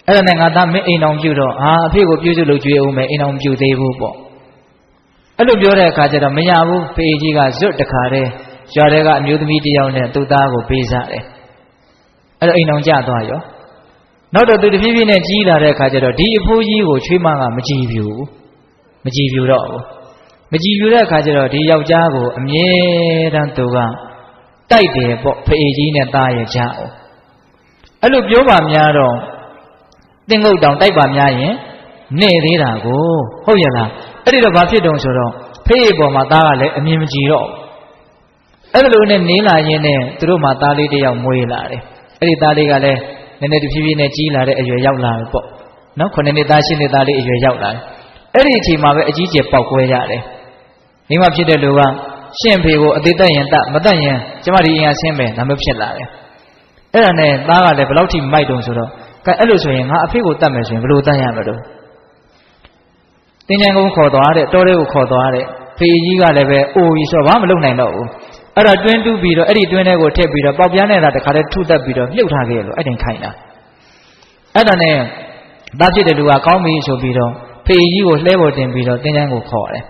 A: အဲ့ဒါနဲ့ငါသားမင်းအိမ်အောင်ပြုတော့အဖေကိုပြုစုလုပ်ကြွေးအောင်မယ်အိမ်အောင်ပြုသေးဘူးပေါ့အဲ့လိုပြောတဲ့အခါကျတော့မရဘူးဖေကြီးကဇွတ်တခါတည်းရွာထဲကအမျိုးသမီးတစ်ယောက်နဲ့သူ့သားကိုပေးစားတယ်အဲ့တော့အိမ်အောင်ကြသွားရောနောက်တော့သူတဖြည်းဖြည်းနဲ့ကြီးလာတဲ့အခါကျတော့ဒီအဖိုးကြီးကိုချွေးမကမကြည်ပြူမကြည်ပြူတော့ဘူးမကြည်ပြူတဲ့အခါကျတော့ဒီယောက်ျားကိုအမြဲတမ်းသူကတိုက်တယ်ပေါ့ဖေကြီးနဲ့သားရဲ့ကြားအောင်အဲ့လိုပြောပါများတော့တင်းငုတ်တောင်တိုက်ပါများရင်နေသေးတာကိုဟုတ်ရလားအဲ့ဒီတော့ဘာဖြစ်တုံဆိုတော့ဖေးပေါ်မှာသားကလည်းအမြင်မကြည်တော့အဲ့လိုနဲ့နေလာရင်းနဲ့သူတို့မှသားလေးတစ်ယောက်မွေးလာတယ်အဲ့ဒီသားလေးကလည်းနည်းနည်းတဖြည်းဖြည်းနဲ့ကြီးလာတဲ့အရွယ်ရောက်လာတယ်ပေါ့နော်9နှစ်သား10နှစ်သားလေးအရွယ်ရောက်လာတယ်အဲ့ဒီအချိန်မှာပဲအကြီးကျယ်ပေါက်ကွဲရတယ်မိမဖြစ်တဲ့လူကရှင့်ဖေကိုအသေးသက်ရင်တတ်မတတ်ရင်ကျမဒီအင်အားဆင်းမယ်ဒါမျိုးဖြစ်လာတယ်အဲ့ဒါနဲ့သားကလည်းဘယ်လောက်ထိမိုက်တုံဆိုတော့ကဲအဲ့လိုဆိုရင်ငါအဖေကိုတတ်မယ်ဆိုရင်ဘယ်လိုတတ်ရမလို့တင်းကြံကုန်းခေါ်သွားတဲ့တောထဲကိုခေါ်သွားတဲ့ဖေကြီးကလည်းပဲအိုကြီးဆိုတော့ဘာမှမလုပ်နိုင်တော့ဘူးအဲ့ဒါတွင်းတူးပြီးတော့အဲ့ဒီတွင်းထဲကိုထည့်ပြီးတော့ပေါက်ပြားနဲ့လာတခါတည်းထုတက်ပြီးတော့မြုပ်ထားခဲ့လို့အဲ့တိုင်ခိုင်းတာအဲ့ဒါနဲ့သားဖြစ်တဲ့လူကကောင်းပြီဆိုပြီးတော့ဖေကြီးကိုလှဲပေါ်တင်ပြီးတော့တင်းကြံကိုခေါ်တယ်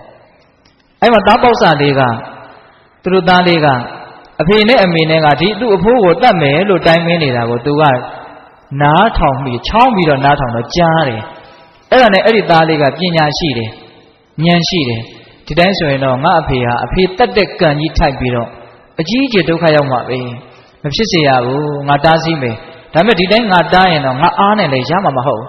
A: အဲ့မှာသားပေါက်စလေးကသူတို့သားလေးကအဖေနဲ့အမေနဲ့ကဒီသူ့အဖိုးကိုတတ်မယ်လို့တိုင်မင်းနေတာကိုသူကနားထောင်ပြီးချောင်းပြီးတော့နားထောင်တော့ကြားတယ်အဲ့ဒါနဲ့အဲ့ဒီသားလေးကပညာရှိတယ်ဉာဏ်ရှိတယ်ဒီတိုင်းဆိုရင်တော့ငါအဖေဟာအဖေတတ်တဲ့ကံကြီးထိုက်ပြီးတော့အကြီးအကျယ်ဒုက္ခရောက်မှာပဲမဖြစ်စေရဘူးငါတားဆီးမယ်ဒါပေမဲ့ဒီတိုင်းငါတားရင်တော့ငါအားနဲ့လည်းရမှာမဟုတ်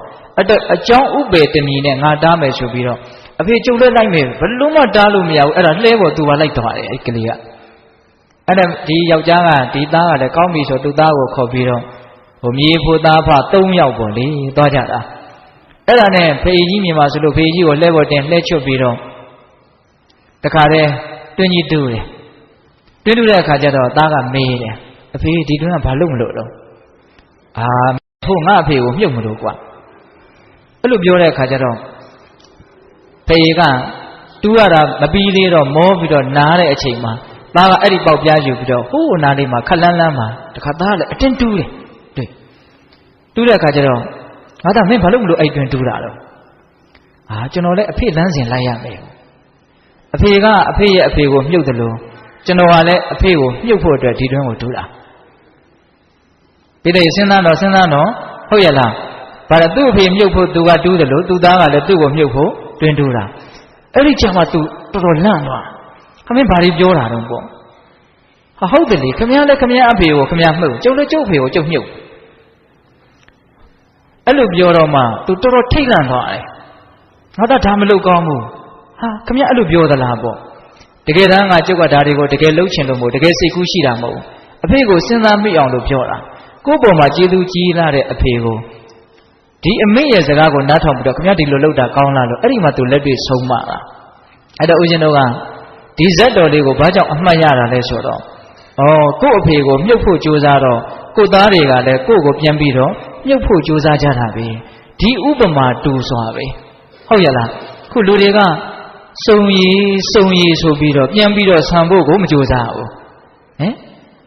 A: အကြောင်းဥပေတမီနဲ့ငါတားမယ်ဆိုပြီးတော့အဖေကျုပ်လည်းလိုက်မယ်ဘယ်လို့မှတားလို့မရဘူးအဲ့ဒါလှဲပေါ်သူကလိုက်သွားတယ်အဲ့ကလေးကအဲ့ဒါဒီယောက်ျားကဒီသားကလည်းကောင်းပြီဆိုသူ့သားကိုခေါ်ပြီးတော့မြေဖို့သားဖ3ယောက်ပေါ့လေသွားကြတာအဲ့ဒါနဲ့ဖေကြီးမြင်ပါဆိုလို့ဖေကြီးကိုလှဲပေါ်တင်လှဲချွတ်ပြီးတော့တခါတည်းတွင်းကြီးတူးတယ်တွင်းတူးတဲ့အခါကျတော့သားကမေးတယ်အဖေဒီတွင်းကဘာလို့မလို့တော့ဖို့ငါအဖေကိုမြုပ်မလို့ကွာအဲ့လိုပြောတဲ့အခါကျတော့ဖေကတူးရတာမပြီးသေးတော့မောပြီးတော့နားတဲ့အချိန်မှာသားကအဲ့ဒီပေါက်ပြားယူပြီးတော့ဟိုးအနာလေးမှာခက်လန်းလန်းမှာတခါသားကလည်းအတင်းတူးတယ်တွေ့တူးတဲ့အခါကျတော့ငါသားမင်းဘာလို့မလို့အဲ့တွင်တူးတာတော့ကျွန်တော်လည်းအဖေလမ်းစဉ်လိုက်ရမယ်အဖေကအဖေရဲ့အဖေကိုမြုပ်တယ်လို့ကျွန်တော်ကလည်းအဖေကိုမြုပ်ဖို့အတွက်ဒီတွင်ကိုတူးတာဒီနေ့စဉ်းစားတော့ဟုတ်ရလားဘာလဲသူ့အဖေမြုပ်ဖို့သူကတူးတယ်လို့သူ့သားကလည်းသူ့ကိုမြုပ်ဖို့တွင်တူးတာအဲ့ဒီချိန်မှာသူတော်တော်လန့်သွားခမင်းဘာတွေပြောတာတော့ပေါ့ဟုတ်တယ်လေခမင်းလည်းခမင်းအဖေကိုခမင်းမှုတ်ကျုပ်လည်းကျုပ်အဖေကိုကျုပ်မြုပ်အဲ့လိုပြောတော့မှသူတော်တော်ထိတ်လန့်သွားတယ်ငါသားဒါမလုပ်ကောင်းဘူးခမင်းအဲ့လိုပြောသလားပေါ့တကယ်တမ်းကကျုပ်ကဒါတွေကိုတကယ်လှုပ်ချင်လို့မဟုတ်တကယ်စိတ်ကူးရှိတာမဟုတ်အဖေကိုစဉ်းစားမိအောင်လို့ပြောတာကိုယ့်ပေါ်မှာကျေးဇူးကြီးလာတဲ့အဖေကိုဒီအမေရဲ့စကားကိုနားထောင်ပြီးတော့ခမင်းဒီလိုလုပ်တာကောင်းလားလို့အဲ့ဒီမှာသူလက်တွေ့ဆုံးမတာအဲ့တော့ဦးဇင်းတို့ကဒီဇတ်တော်လေးကိုဘာကြောင့်အမှတ်ရတာလဲဆိုတော့ကိုယ့်အဖေကိုမြုပ်ဖို့ကြိုးစားတော့ကိုယ့်သားတွေကလည်းကိုယ့်ကိုပြန်ပြီးတော့မြုပ်ဖို့ကြိုးစားကြတာပဲဒီဥပမာတူစွာပဲဟုတ်ရလားခုလူတွေကစုံရည်ဆိုပြီးတော့ပြန်ပြီးတော့ဆံဖို့ကိုမကြိုးစားဘူး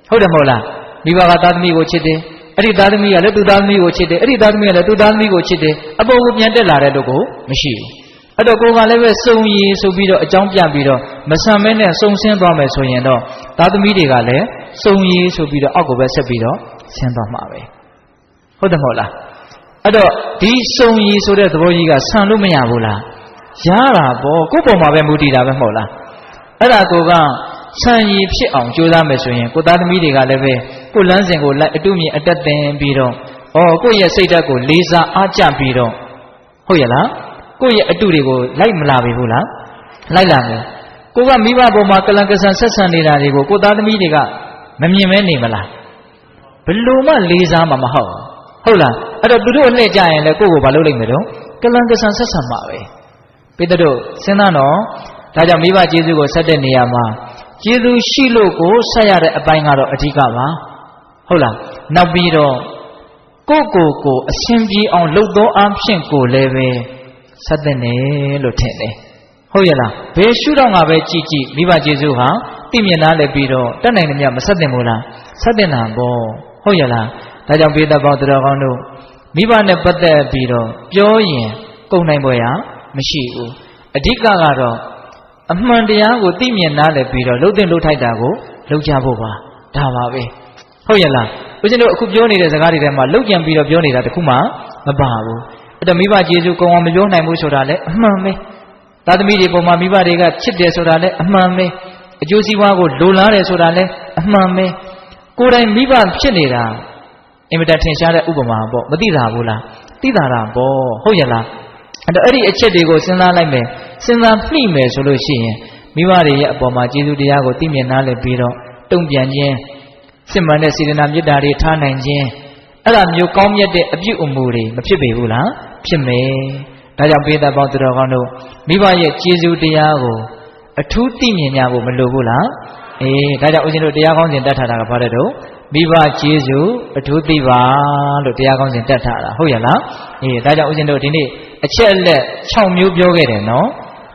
A: ဟုတ်တယ်မဟုတ်လားမိဘကသားသမီးကိုချစ်တယ်အဲ့ဒီသားသမီးကလည်းသူ့သားသမီးကိုချစ်တယ်အဲ့ဒီသားသမီးကလည်းသူ့သားသမီးကိုချစ်တယ်အပေါ်ကိုပြန်တက်လာတဲ့လူကိုမရှိဘူးအဲ့တော့ကိုယ်ကလည်းပဲစုံရည်ဆိုပြီးတော့အကြောင်းပြပြီးတော့မဆံမဲနဲ့စုံဆင်းသွားမယ်ဆိုရင်တော့သားသမီးတွေကလည်းစုံရည်ဆိုပြီးတော့အောက်ကိုပဲဆက်ပြီးတော့ဆင်းသွားမှာပဲဟုတ်တယ်မဟုတ်လားအဲ့တော့ဒီစုံရည်ဆိုတဲ့သဘောကြီးကဆံလို့မရဘူးလားရတာပေါ့ကိုယ့်ပုံမှာပဲမူတည်တာပဲမဟုတ်လားအဲ့ဒါကိုက ဆံရည်ဖြစ်အောင်ကြိုးစားမယ်ဆိုရင်ကိုသားသမီးတွေကလည်းပဲကိုလမ်းစဉ်ကိုလိုက်အတုမြင်အတက်တင်ပြီးတော့ကိုယ့်ရဲ့စိတ်ဓာတ်ကိုလေးစားအားကျပြီးတော့ဟုတ်ရလားကိုယ့်ရဲ့အတုတွေကိုလိုက်မလာပြီဘူးလားလိုက်လာမယ်ကိုကမိဘပေါ်မှာကလန်ကဆန်ဆက်ဆံနေတာတွေကိုကိုသားသမီးတွေကမမြင်မဲနေမလားဘလို့မှလေးစားမှာမဟုတ်ဟုတ်လားအဲ့တော့သူတို့အလှည့်ကြရင်လည်းကိုယ့်ကိုဘာလုပ်လိမ့်မယ်တော့ကလန်ကဆန်ဆက်ဆံမှာပဲပိတ္တတို့စဉ်းစားတော့ဒါကြောင့်မိဘကျေးဇူးကိုဆက်တဲ့နေရာမှာကျေးဇူးရှိလို့ကိုဆက်ရတဲ့အပိုင်းကတော့အဓိကပါဟုတ်လားနောက်ပြီးတော့ကိုအရှင်ပြေအောင်လှုပ်သောအားဖြင့်ကိုလည်းပဲဆက်တဲ့နေလို့ထင်တယ်ဟုတ်ရလားဘယ်ရှုတော့ငါပဲကြည်မိဘကျေးဇူးဟာသိမြင်သားလည်းပြီးတော့တတ်နိုင်တယ်မြတ်မဆက်တင်ဘူးလားဆက်တင်တာပေါ့ဟုတ်ရလားဒါကြောင့်ဘေးသက်ပေါင်းသူတော်ကောင်းတို့မိဘနဲ့ပတ်သက်ပြီးတော့ပြောရင်ကုန်နိုင်ပွဲရမရှိဘူးအဓိကကတော့အမှန်တရားကိုသိမြင်သားလည်းပြီးတော့လှုပ်တင်လှုပ်ထိုက်တာကိုလှုပ်ကြဖို့ပါဒါပါပဲဟုတ်ရလားဦးဇင်းတို့အခုပြောနေတဲ့စကားတွေထဲမှာလှုပ်ကြံပြီးတော့ပြောနေတာတခုမှမပါဘူးအဲ့တော့မိဘကျေးဇူးကောင်းအောင်မပြောနိုင်ဘူးဆိုတာလည်းအမှန်ပဲသားသမီးတွေပုံမှာမိဘတွေကချစ်တယ်ဆိုတာလည်းအမှန်ပဲအကျိုးစီးပွားကိုလိုလားတယ်ဆိုတာလည်းအမှန်ပဲကိုယ်တိုင်မိဘဖြစ်နေတာအင်မတန်ထင်ရှားတဲ့ဥပမာပေါ့မသိတာဘူးလားသိတာတာပေါ့ဟုတ်ရလားအဲ့တော့အဲ့ဒီအချက်တွေကိုစဉ်းစားလိုက်မယ်စဉ်းစားနှိမယ်ဆိုလို့ရှိရင်မိဘတွေရဲ့အပေါ်မှာကျေးဇူးတရားကိုသိမြင်နားလည်ပြီးတော့တုံ့ပြန်ခြင်းစစ်မှန်တဲ့စေတနာမေတ္တာတွေထားနိုင်ခြင်းအဲ့ဒါမျိုးကောင်းမြတ်တဲ့အပြုအမူတွေမဖြစ်ပေဘူးလားဖြစ်မယ်ဒါကြောင့်ဘေးသက်ပေါင်းသူတော်ကောင်းတို့မိဘရဲ့ကျေးဇူးတရားကိုအထူးသိမြင်ကြဖို့မလိုဘူးလားဒါကြောင့်ဦးဇင်းတို့တရားကောင်းစဉ်တတ်ထားတာကဘာလဲတော့မိဘကျေးဇူးအထူးသိပါလို့တရားကောင်းစဉ်တတ်ထားတာဟုတ်ရလားဒါကြောင့်ဦးဇင်းတို့ဒီနေ့အချက်အလက်6မျိုးပြောခဲ့တယ်နော်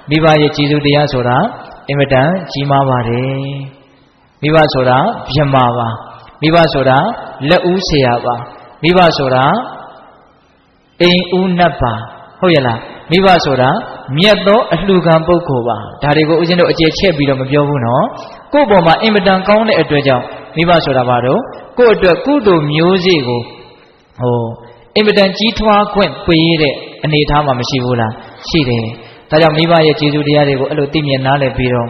A: မိဘရဲ့ကျေးဇူးတရားဆိုတာအင်မတန်ကြီးမားပါတယ်မိဘဆိုတာဗြဟ္မာပါမိဘဆိုတာလက်ဦးဆရာပါမိဘဆိုတာအိမ်ဦးနတ်ပါဟုတ်ရလားမိဘဆိုတာမြတ်သောအလှူခံပုဂ္ဂိုလ်ပါဒါတွေကိုဦးဇင်းတို့အကျေချက်ပြီးတော့မပြောဘူးနော်ကိုယ့်ဘောမှာအင်မတန်ကောင်းတဲ့အတွက်ကြောင့်မိဘဆိုတာဘာတော့ကိုယ့်အတွက်ကုသိုလ်မျိုးစေ့ကိုအင်မတန်ကြီးထွားခွင့်ပေးတဲ့အနေအထားမှာမရှိဘူးလားရှိတယ်ဒါကြောင့်မိဘရဲ့ကျေးဇူးတရားတွေကိုအဲ့လိုသိမြင်နားလည်ပြီးတော့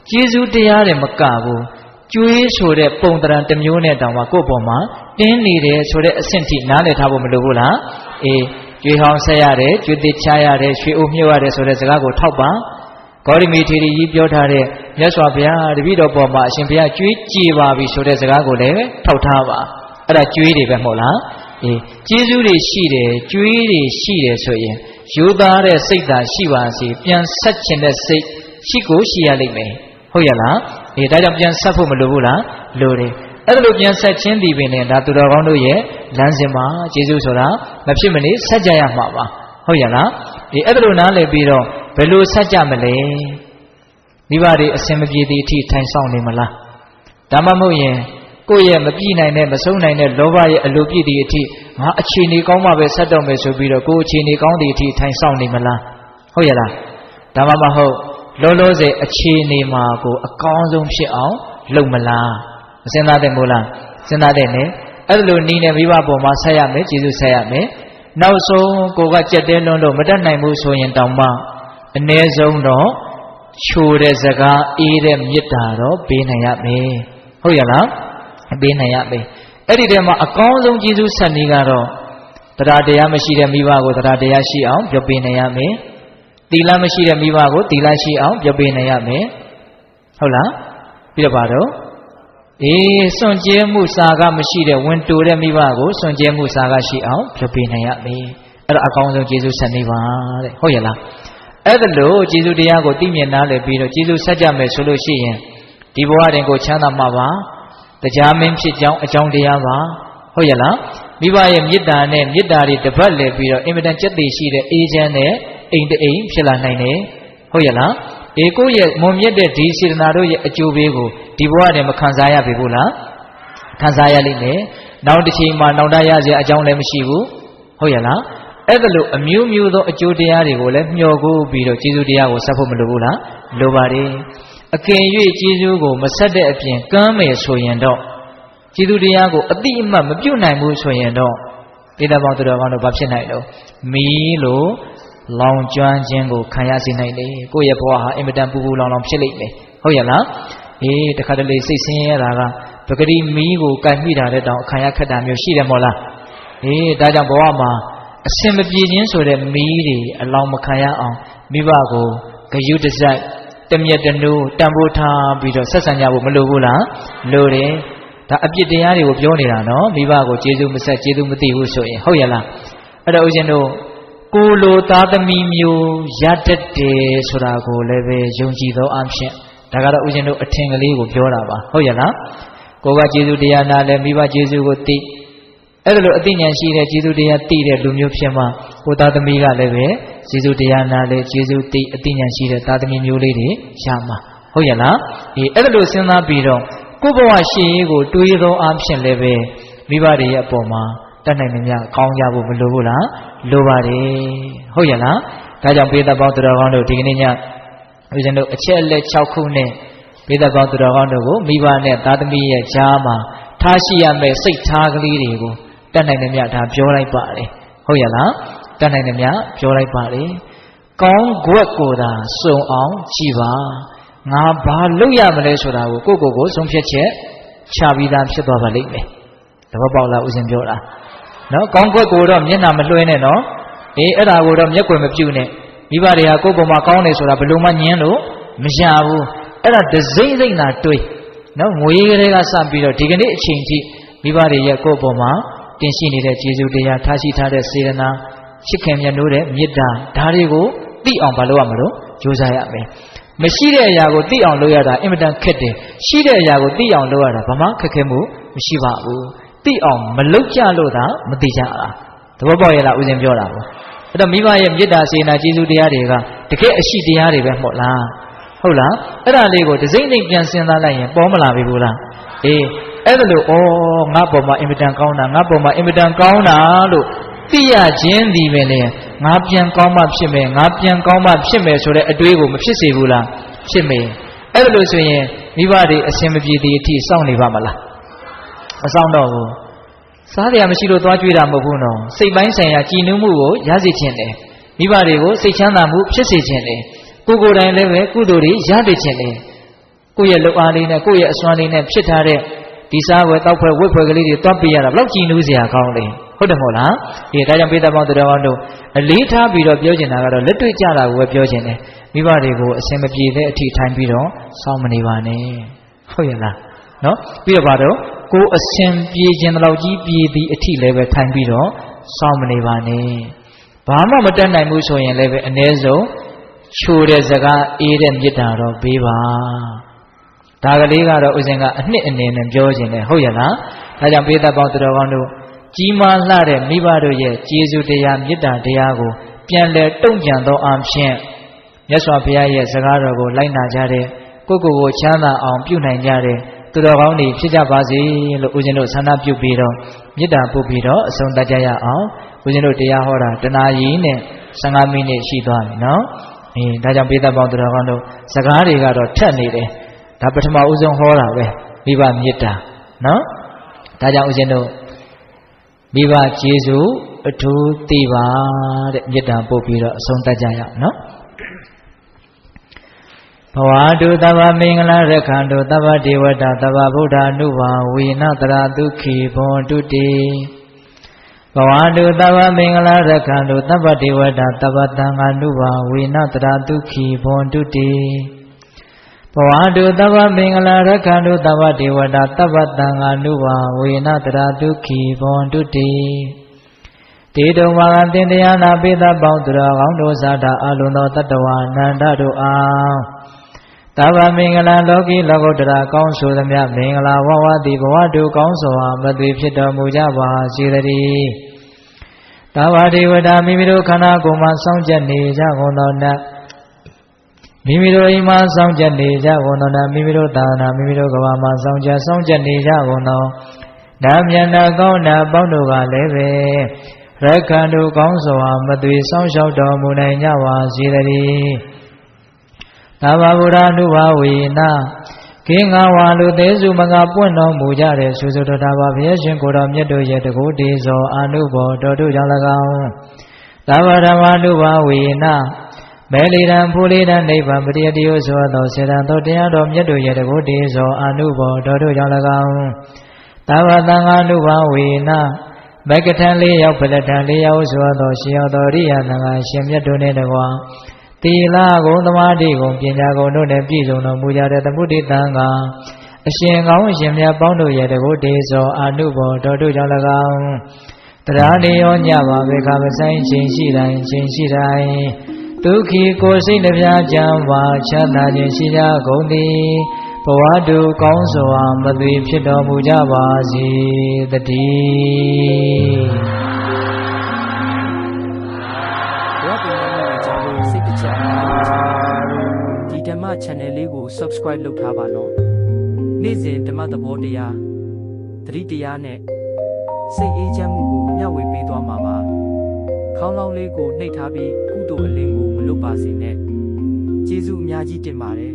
A: ကျေးဇူးတရားတွေမကဘူးကျွေးဆိုတဲ့ပုံတရံတစ်မျိုးနဲ့တောင်မှကိုယ့်ဘောမှာတင်းနေတယ်ဆိုတဲ့အဆင့်ထိနားလည်ထားဖို့မလိုဘူးလားကျွေးဟောင်းဆက်ရတယ်ကျွေးသစ်ချရတယ်ရွှေအိုးမြုပ်ရတယ်ဆိုတဲ့စကားကိုထောက်ပါဂေါရမီထေရီကြီးပြောထားတဲ့မြတ်စွာဘုရားတပည့်တော်ပေါ်မှာအရှင်ဘုရားကျွေးကြည်ပါပြီဆိုတဲ့စကားကိုလည်းထောက်ထားပါအဲ့ဒါကျွေးတွေပဲမဟုတ်လားကျေးဇူးတွေရှိတယ်ကျွေးတွေရှိတယ်ဆိုရင်ရိုးသားတဲ့စိတ်သာရှိပါစေပြန်ဆက်ခြင်းတဲ့စိတ်ရှိကိုရှိရလိမ့်မယ်ဟုတ်ရလားဒါကြောင့်ပြန်ဆက်ဖို့မလိုဘူးလားလိုတယ်အဲ့ဒါလိုပြန်ဆက်ခြင်းဒီပင်နဲ့ဒါသူတော်ကောင်းတို့ရဲ့လမ်းစဉ်မှာကျေးဇူးဆိုတာမဖြစ်မနေဆက်ကြရမှာပါဟုတ်ရလားအဲ့ဒါလိုနားလည်ပြီးတော့ဘယ်လိုဆက်ကြမလဲမိဘတွေအစင်မပြေတဲ့အထိထိုင်ဆောင်နေမလားဒါမှမဟုတ်ရင်ကိုယ့်ရဲ့မပြည့်နိုင်တဲ့မဆုံးနိုင်တဲ့လောဘရဲ့အလိုပြည့်တဲ့အထိငါအခြေအနေကောင်းမှပဲဆက်တော့မယ်ဆိုပြီးတော့ကိုယ်အခြေအနေကောင်းတဲ့အထိထိုင်ဆောင်နေမလားဟုတ်ရလားဒါမှမဟုတ်လောလောဆယ်အခြေအနေမှာကိုအကောင်းဆုံးဖြစ်အောင်လုပ်မလားမစဉ်းစားတဲ့မို့လားစဉ်းစားတဲ့နဲ့အဲ့လိုနီးနေမိဘပေါ်မှာဆက်ရမယ်ကျေးဇူးဆက်ရမယ်နောက်ဆုံးကိုကကြက်တဲလွန်းလို့မတတ်နိုင်ဘူးဆိုရင်တောင်မှအ ਨੇ ဆုံးတော့ချိုတဲ့စကားအေးတဲ့မေတ္တာတော့ပေးနိုင်ရမယ်ဟုတ်ရလားပေးနိုင်ရမယ်အဲ့ဒီတည်းမှာအကောင်းဆုံးကျေးဇူးဆက်နည်းကတော့တရားတရားမရှိတဲ့မိဘကိုတရားတရားရှိအောင်ပြောပေးနိုင်ရမယ်သီလမရှိတဲ့မိဘကိုသီလရှိအောင်ပြောပေးနိုင်ရမယ်ဟုတ်လားပြီးတော့ပါတော့စွန့်ကြဲမှုစာကမရှိတဲ့ဝင်တူတဲ့မိဘကိုစွန့်ကြဲမှုစာကရှိအောင်ပြောပေးနိုင်ရမယ်အဲ့ဒါအကောင်းဆုံးကျေးဇူးဆက်နေပါတဲ့ဟုတ်ရလားအဲ့ဒါလို့ကျေးဇူးတရားကိုသိမြင်နားလည်ပြီးတော့ကျေးဇူးဆက်ကြမယ်ဆိုလို့ရှိရင်ဒီဘဝတင်ကိုချမ်းသာမှာပါတရားမင်းဖြစ်ကြောင်းအကြောင်းတရားပါဟုတ်ရလားမိဘရဲ့မေတ္တာနဲ့မေတ္တာတွေတပတ်လည်ပြီးတော့အင်မတန်ကြက်တည်ရှိတဲ့အေးချမ်းတဲ့အိမ်တအိမ်ဖြစ်လာနိုင်တယ်ဟုတ်ရလားကိုယ့်ရဲ့မွန်မြတ်တဲ့ဒီစေတနာတို့ရဲ့အကျိုးပေးကိုဒီဘဝတည်းမခံစားရပြီဘူးလားခံစားရလိမ့်မယ်နောက်တစ်ချိန်မှာနောက်တရရအကြောင်းလည်းမရှိဘူးဟုတ်ရလားအဲ့ဒါလို့အမျိုးမျိုးသောအကျိုးတရားတွေကိုလည်းမျှော်ကိုးပြီးတော့ကျေးဇူးတရားကိုဆက်ဖို့မလိုဘူးလားလိုပါတယ်အကယ်၍ကျေးဇူးကိုမဆက်တဲ့အပြင်ကမ်းမယ်ဆိုရင်တော့ကျေးဇူးတရားကိုအတိအမှတ်မပြုတ်နိုင်ဘူးဆိုရင်တော့ဒေသပေါင်းသူတော်ကောင်းတို့ဘာဖြစ်နိုင်လို့မီးလို့လောင်ကျွမ်းခြင်းကိုခံရစေနိုင်တယ်ကိုယ့်ရဲ့ဘဝဟာအင်မတန်ပူပူလောင်လောင်ဖြစ်လိမ့်မယ်ဟုတ်ရလား တခါတလေစိတ်ဆင်းရဲတာကပဂတိမီးကိုကြိုက်မိတာတဲ့တောင်အခါရခက်တာမျိုးရှိတယ်မို့လားဒါကြောင့်ဘဝမှာအစင်မပြေခြင်းဆိုတဲ့မီးတွေအလောင်းမခံရအောင်မိဘကိုဂယုတစိုက်တမျက်တနူးတန်ဖိုးထားပြီးတော့ဆက်ဆံကြဖို့မလိုဘူးလားလိုတယ်ဒါအပြစ်တရားတွေကိုပြောနေတာနော်မိဘကိုကျေးဇူးမဆက်ကျေးဇူးမသိဘူးဆိုရင်ဟုတ်ရလားအဲ့တော့ဦးဇင်းတို့ကိုလိုသားသမီးမျိုးရတတ်တယ်ဆိုတာကိုလည်းပဲယုံကြည်သောအဖြစ်ဒါကတော့ဦးဇင်းတို့အထင်ကလေးကိုပြောတာပါဟုတ်ရလားကိုကကျေးဇူးတရားနာလဲမိဘကျေးဇူးကိုသိအဲ့ဒါလိုအသိဉာဏ်ရှိတဲ့ကျေးဇူးတရားသိတဲ့လူမျိုးဖြစ်မှကိုသားသမီးကလည်းပဲကျေးဇူးတရားနာလဲကျေးဇူးသိအသိဉာဏ်ရှိတဲ့သားသမီးမျိုးလေးတွေရမှာဟုတ်ရလားအဲ့ဒါလိုစဉ်းစားပြီးတော့ကိုဘဝရှိရေးကိုတွေးသောအဖြစ်လည်းပဲမိဘတွေရဲ့အပေါ်မှာတတ်နိုင်မြတ်ကောင်းကြဖို့မလိုဘူးလားလိုပါတယ်ဟုတ်ရလားဒါကြောင့်ဘေးသက်ပေါင်းသူတော်ကောင်းတို့ဒီကနေ့ညဦးဇင်းတို့အချက်အလက်6ခုနဲ့ဘေးသက်ပေါင်းသူတော်ကောင်းတို့ကိုမိဘနဲ့သားသမီးရဲ့ကြားမှာထားရှိရမယ့်စိတ်ထားကလေးတွေကိုတတ်နိုင်မြတ်ဒါပြောလိုက်ပါတယ်ဟုတ်ရလားတတ်နိုင်မြတ်ပြောလိုက်ပါတယ်ကောင်းကွက်ကိုသာစုံအောင်ကြည်ပါငါဘာလုပ်ရမလဲဆိုတာကိုကိုဆုံးဖြတ်ချက်ချပြီးသားဖြစ်သွားပါလိမ့်မယ်တပတ်ပေါက်လားဦးဇင်းပြောတာနော်ကောင်းကွက်ကိုတော့မျက်နှာမလွှဲနဲ့နော်အဲ့ဒါကိုတော့မျက်ွယ်မပြုတ်နဲ့မိဘတွေကကိုယ့်ပုံမှာကောင်းတယ်ဆိုတာဘယ်လိုမှညင်းလို့မရဘူးအဲ့ဒါဒစိမ့်စိမ့်သာတွေးနော်ငွေကလေးကစပြီးတော့ဒီကနေ့အချိန်ထိမိဘတွေရဲ့ကိုယ့်ပုံမှာတင်ရှိနေတဲ့ကျေးဇူးတရားထားရှိထားတဲ့စေတနာချစ်ခင်မြတ်နိုးတဲ့မေတ္တာဒါတွေကိုသိအောင်မလုပ်ရမလို့ကြိုးစားရမယ်မရှိတဲ့အရာကိုသိအောင်လုပ်ရတာအင်မတန်ခက်တယ်ရှိတဲ့အရာကိုသိအောင်လုပ်ရတာဘာမှခက်ခဲမှုမရှိပါဘူးသိအောင်မလုပ်ကြလို့သာမသိကြတာသဘောပေါက်ရဲ့လားဦးဇင်းပြောတာပေါ့အဲ့တော့မိဘရဲ့မေတ္တာစေနာကျေးဇူးတရားတွေကတကယ်အရှိတရားတွေပဲမဟုတ်လားဟုတ်လားအဲ့ဒါလေးကိုဒစိမ့်စိမ့်ပြန်စဉ်းစားလိုက်ရင်ပေါ်မလာပြီဘူးလားအဲ့ဒါလို့ငါပေါ်မှာအင်မတန်ကောင်းတာငါပေါ်မှာအင်မတန်ကောင်းတာလို့သိရခြင်းဒီပဲလေငါပြန်ကောင်းမှဖြစ်မယ်ငါပြန်ကောင်းမှဖြစ်မယ်ဆိုတဲ့အတွေးကိုမဖြစ်စေဘူးလားဖြစ်မယ်အဲ့ဒါလို့ဆိုရင်မိဘတွေအစင်မပြေသေးအထိစောင့်နေပါမလားမစောင့်တော့ဘူးစားရမရှိလို့သွားကြွေးတာမဟုတ်ဘူးနော်စိတ်ပိုင်းဆိုင်ရာကြည်နူးမှုကိုရစေခြင်းတယ်မိဘတွေကိုစိတ်ချမ်းသာမှုဖြစ်စေခြင်းတယ်ကိုယ်တိုင်လည်းပဲကုသိုလ်တွေရစေခြင်းတယ်ကိုယ့်ရဲ့လုပ်အားလေးနဲ့ကိုယ့်ရဲ့အစွမ်းလေးနဲ့ဖြစ်ထားတဲ့ဒီစားဝယ်တောက်ဖွဲ့ဝတ်ဖွဲ့ကလေးတွေတွားပေးရတာဘယ်လောက်ကြည်နူးစရာကောင်းလဲဟုတ်တယ်မဟုတ်လားဒါကြောင့်ပေးသက်ပေါင်းတော်တော်တို့အလေးထားပြီးတော့ပြောချင်တာကတော့လက်တွေ့ကြတာကိုပဲပြောချင်တယ်မိဘတွေကိုအစင်မပြေတဲ့အထိထိုင်ပြီးတော့စောင့်မနေပါနဲ့ဟုတ်ရဲ့လားနော်ပြီးတော့ဘာတော့ကိုအစင်ပြေခြင်းတလောက်ကြီးပြေသည်အထိလည်းပဲထိုင်ပြီးတော့စောင့်မနေပါနဲ့ဘာမှမတတ်နိုင်ဘူးဆိုရင်လည်းပဲအ ਨੇ ဆုံးချိုတဲ့စကားအေးတဲ့မေတ္တာတော့ပေးပါဒါကလေးကတော့ဦးဇင်းကအနှစ်အနေနဲ့ပြောခြင်းတယ်ဟုတ်ရဲ့လားဒါကြောင့်ပေးသက်ပေါင်းတော်ကောင်းတို့ကြီးမားလှတဲ့မိဘတို့ရဲ့ကျေးဇူးတရားမေတ္တာတရားကိုပြန်လည်တုံ့ပြန်သောအဖြစ်မြတ်စွာဘုရားရဲ့စကားတော်ကိုလိုက်နာကြတဲ့ကိုချမ်းသာအောင်ပြုနိုင်ကြတဲ့သူတော်ကောင်းတွေဖြစ်ကြပါစေလို့ဦးဇင်းတို့ဆန္ဒပြုပြီးတော့မေတ္တာပို့ပြီးတော့အဆုံးသတ်ကြရအောင်ဦးဇင်းတို့တရားဟောတာတနာရီနဲ့15မိနစ်ရှိသွားပြီနော်ဒါကြောင့်ပေးသက်ပေါင်းသူတော်ကောင်းတို့စကားတွေကတော့ထက်နေတယ်ဒါပထမဦးဆုံးဟောတာပဲမိဘမေတ္တာနော်ဒါကြောင့်ဦးဇင်းတို့မိဘကျေးဇူးအထူးသိပါတဲ့မေတ္တာပို့ပြီးတော့အဆုံးသတ်ကြရအောင်နော်ဘဝတုသဗ္ဗမင်္ဂလာရက္ခန္တုသဗ္ဗဒေဝတာသဗ္ဗဗုဒ္ဓ ानु ဘာဝေနတရာဒုက္ခိဘောတုတေဘဝတုသဗ္ဗမင်္ဂလာရက္ခန္တုသဗ္ဗဒေဝတာသဗ္ဗသံဃာ ानु ဘာဝေနတရာဒုက္ခိဘောတုတေဘဝတုသဗ္ဗမင်္ဂလာရက္ခန္တုသဗ္ဗဒေဝတာသဗ္ဗသံဃာ ानु ဘာဝေနတရာဒုက္ခိဘောတုတေတေတုံမာကသင်တရားနာပိသပေါင်းသူတော်ကောင်းတို့ဇာတာအလုံးသောတတ္တဝါနန္ဒတို့အားသဗ္ဗမင်္ဂလာလောကီလောကုတ္တရာကောင်းဆိုသမျှမင်္ဂလာဝဝတိဘဝတုကောင်းစွာမသွေဖြစ်တော်မူကြပါစေတည်းသဗ္ဗဒေဝတာမိမိတို့ခန္ဓာကိုယ်မှာစောင့်ကြနေကြကုန်သောနတ်မိမိတို့အိမ်မှာစောင့်ကြနေကြကုန်သောနတ်မိမိတို့သာနာမိမိတို့ကဘာမှာစောင့်ကြနေကြကုန်သောဓမ္မယနာကောင်းနာပေါင်းတို့ကလည်းပဲရက္ခန္တုကောင်းစွာမသွေစောင့်ရှောက်တော်မူနိုင်ကြပါစေတည်းသဗ္ဗဗုဒ္ဓ ानु ဘာဝေနခေငါဝါလူသေးစုမကပွင့်တော်မူကြတဲ့သုစုတော်တာဘုရားရှင်ကိုယ်တော်မြတ်တို့ရဲ့တကုတေဇောအနုဘောတော်တို့ကြောင့်၎င်းသဗ္ဗဓမ္မ ानु ဘာဝေန မဲလီရန်ဖူလီရန်နိဗ္ဗာန်ပရိယတိယဆိုသောစေတံသောတရားတော်မြတ်တို့ရဲ့တကုတေသောအာနုဘောတော်တို့ကြောင့်၎င်းသာဝတံဃာနုဘဝေနမကထံ၄ယောက်ဖလထံ၄ယောက်ဆိုသောရှင်ယောတော်ရိယသံဃာရှင်မြတ်တို့နှင့်တကွာသီလဂုဏ်သမာဓိဂုဏ်ပညာဂုဏ်တို့နှင့်ပြည့်စုံတော်မူကြတဲ့သမုဒိတံဃာအရှင်ကောင်းအရှင်မြတ်ပေါင်းတို့ရဲ့တကုတေသောအာနုဘောတော်တို့ကြောင့်၎င်းတရားနေရောညပါဘေခမဆိုင်ချိန်ရှိတိုင်းချိန်ရှိတိုင်းဒုက္ခိကိုယ်စိတ်နှပြချမ်းပါချမ်းသာခြင်းရှိကြကုန်သည်ဘဝတုကောင်းစွာမသွေဖြစ်တော်မူကြပါစေတည်း
B: ဘဝပင်ရဲ့အကြောင်းကိုစိတ်တကြဒီဓမ္မ channel လေးကို subscribe လုပ်ထားပါနော်နေ့စဉ်ဓမ္မသဘောတရားသတိတရားနဲ့စိတ်အေးချမ်းမှုကိုမျှဝေပေးသွားမှာပါခေါင်းလောင်းလေးကိုနှိပ်ထားပြီးကုသိုလ်အလင်းကိုမလွတ်ပါစေနဲ့ကျေးဇူးအများကြီးတင်ပါတယ်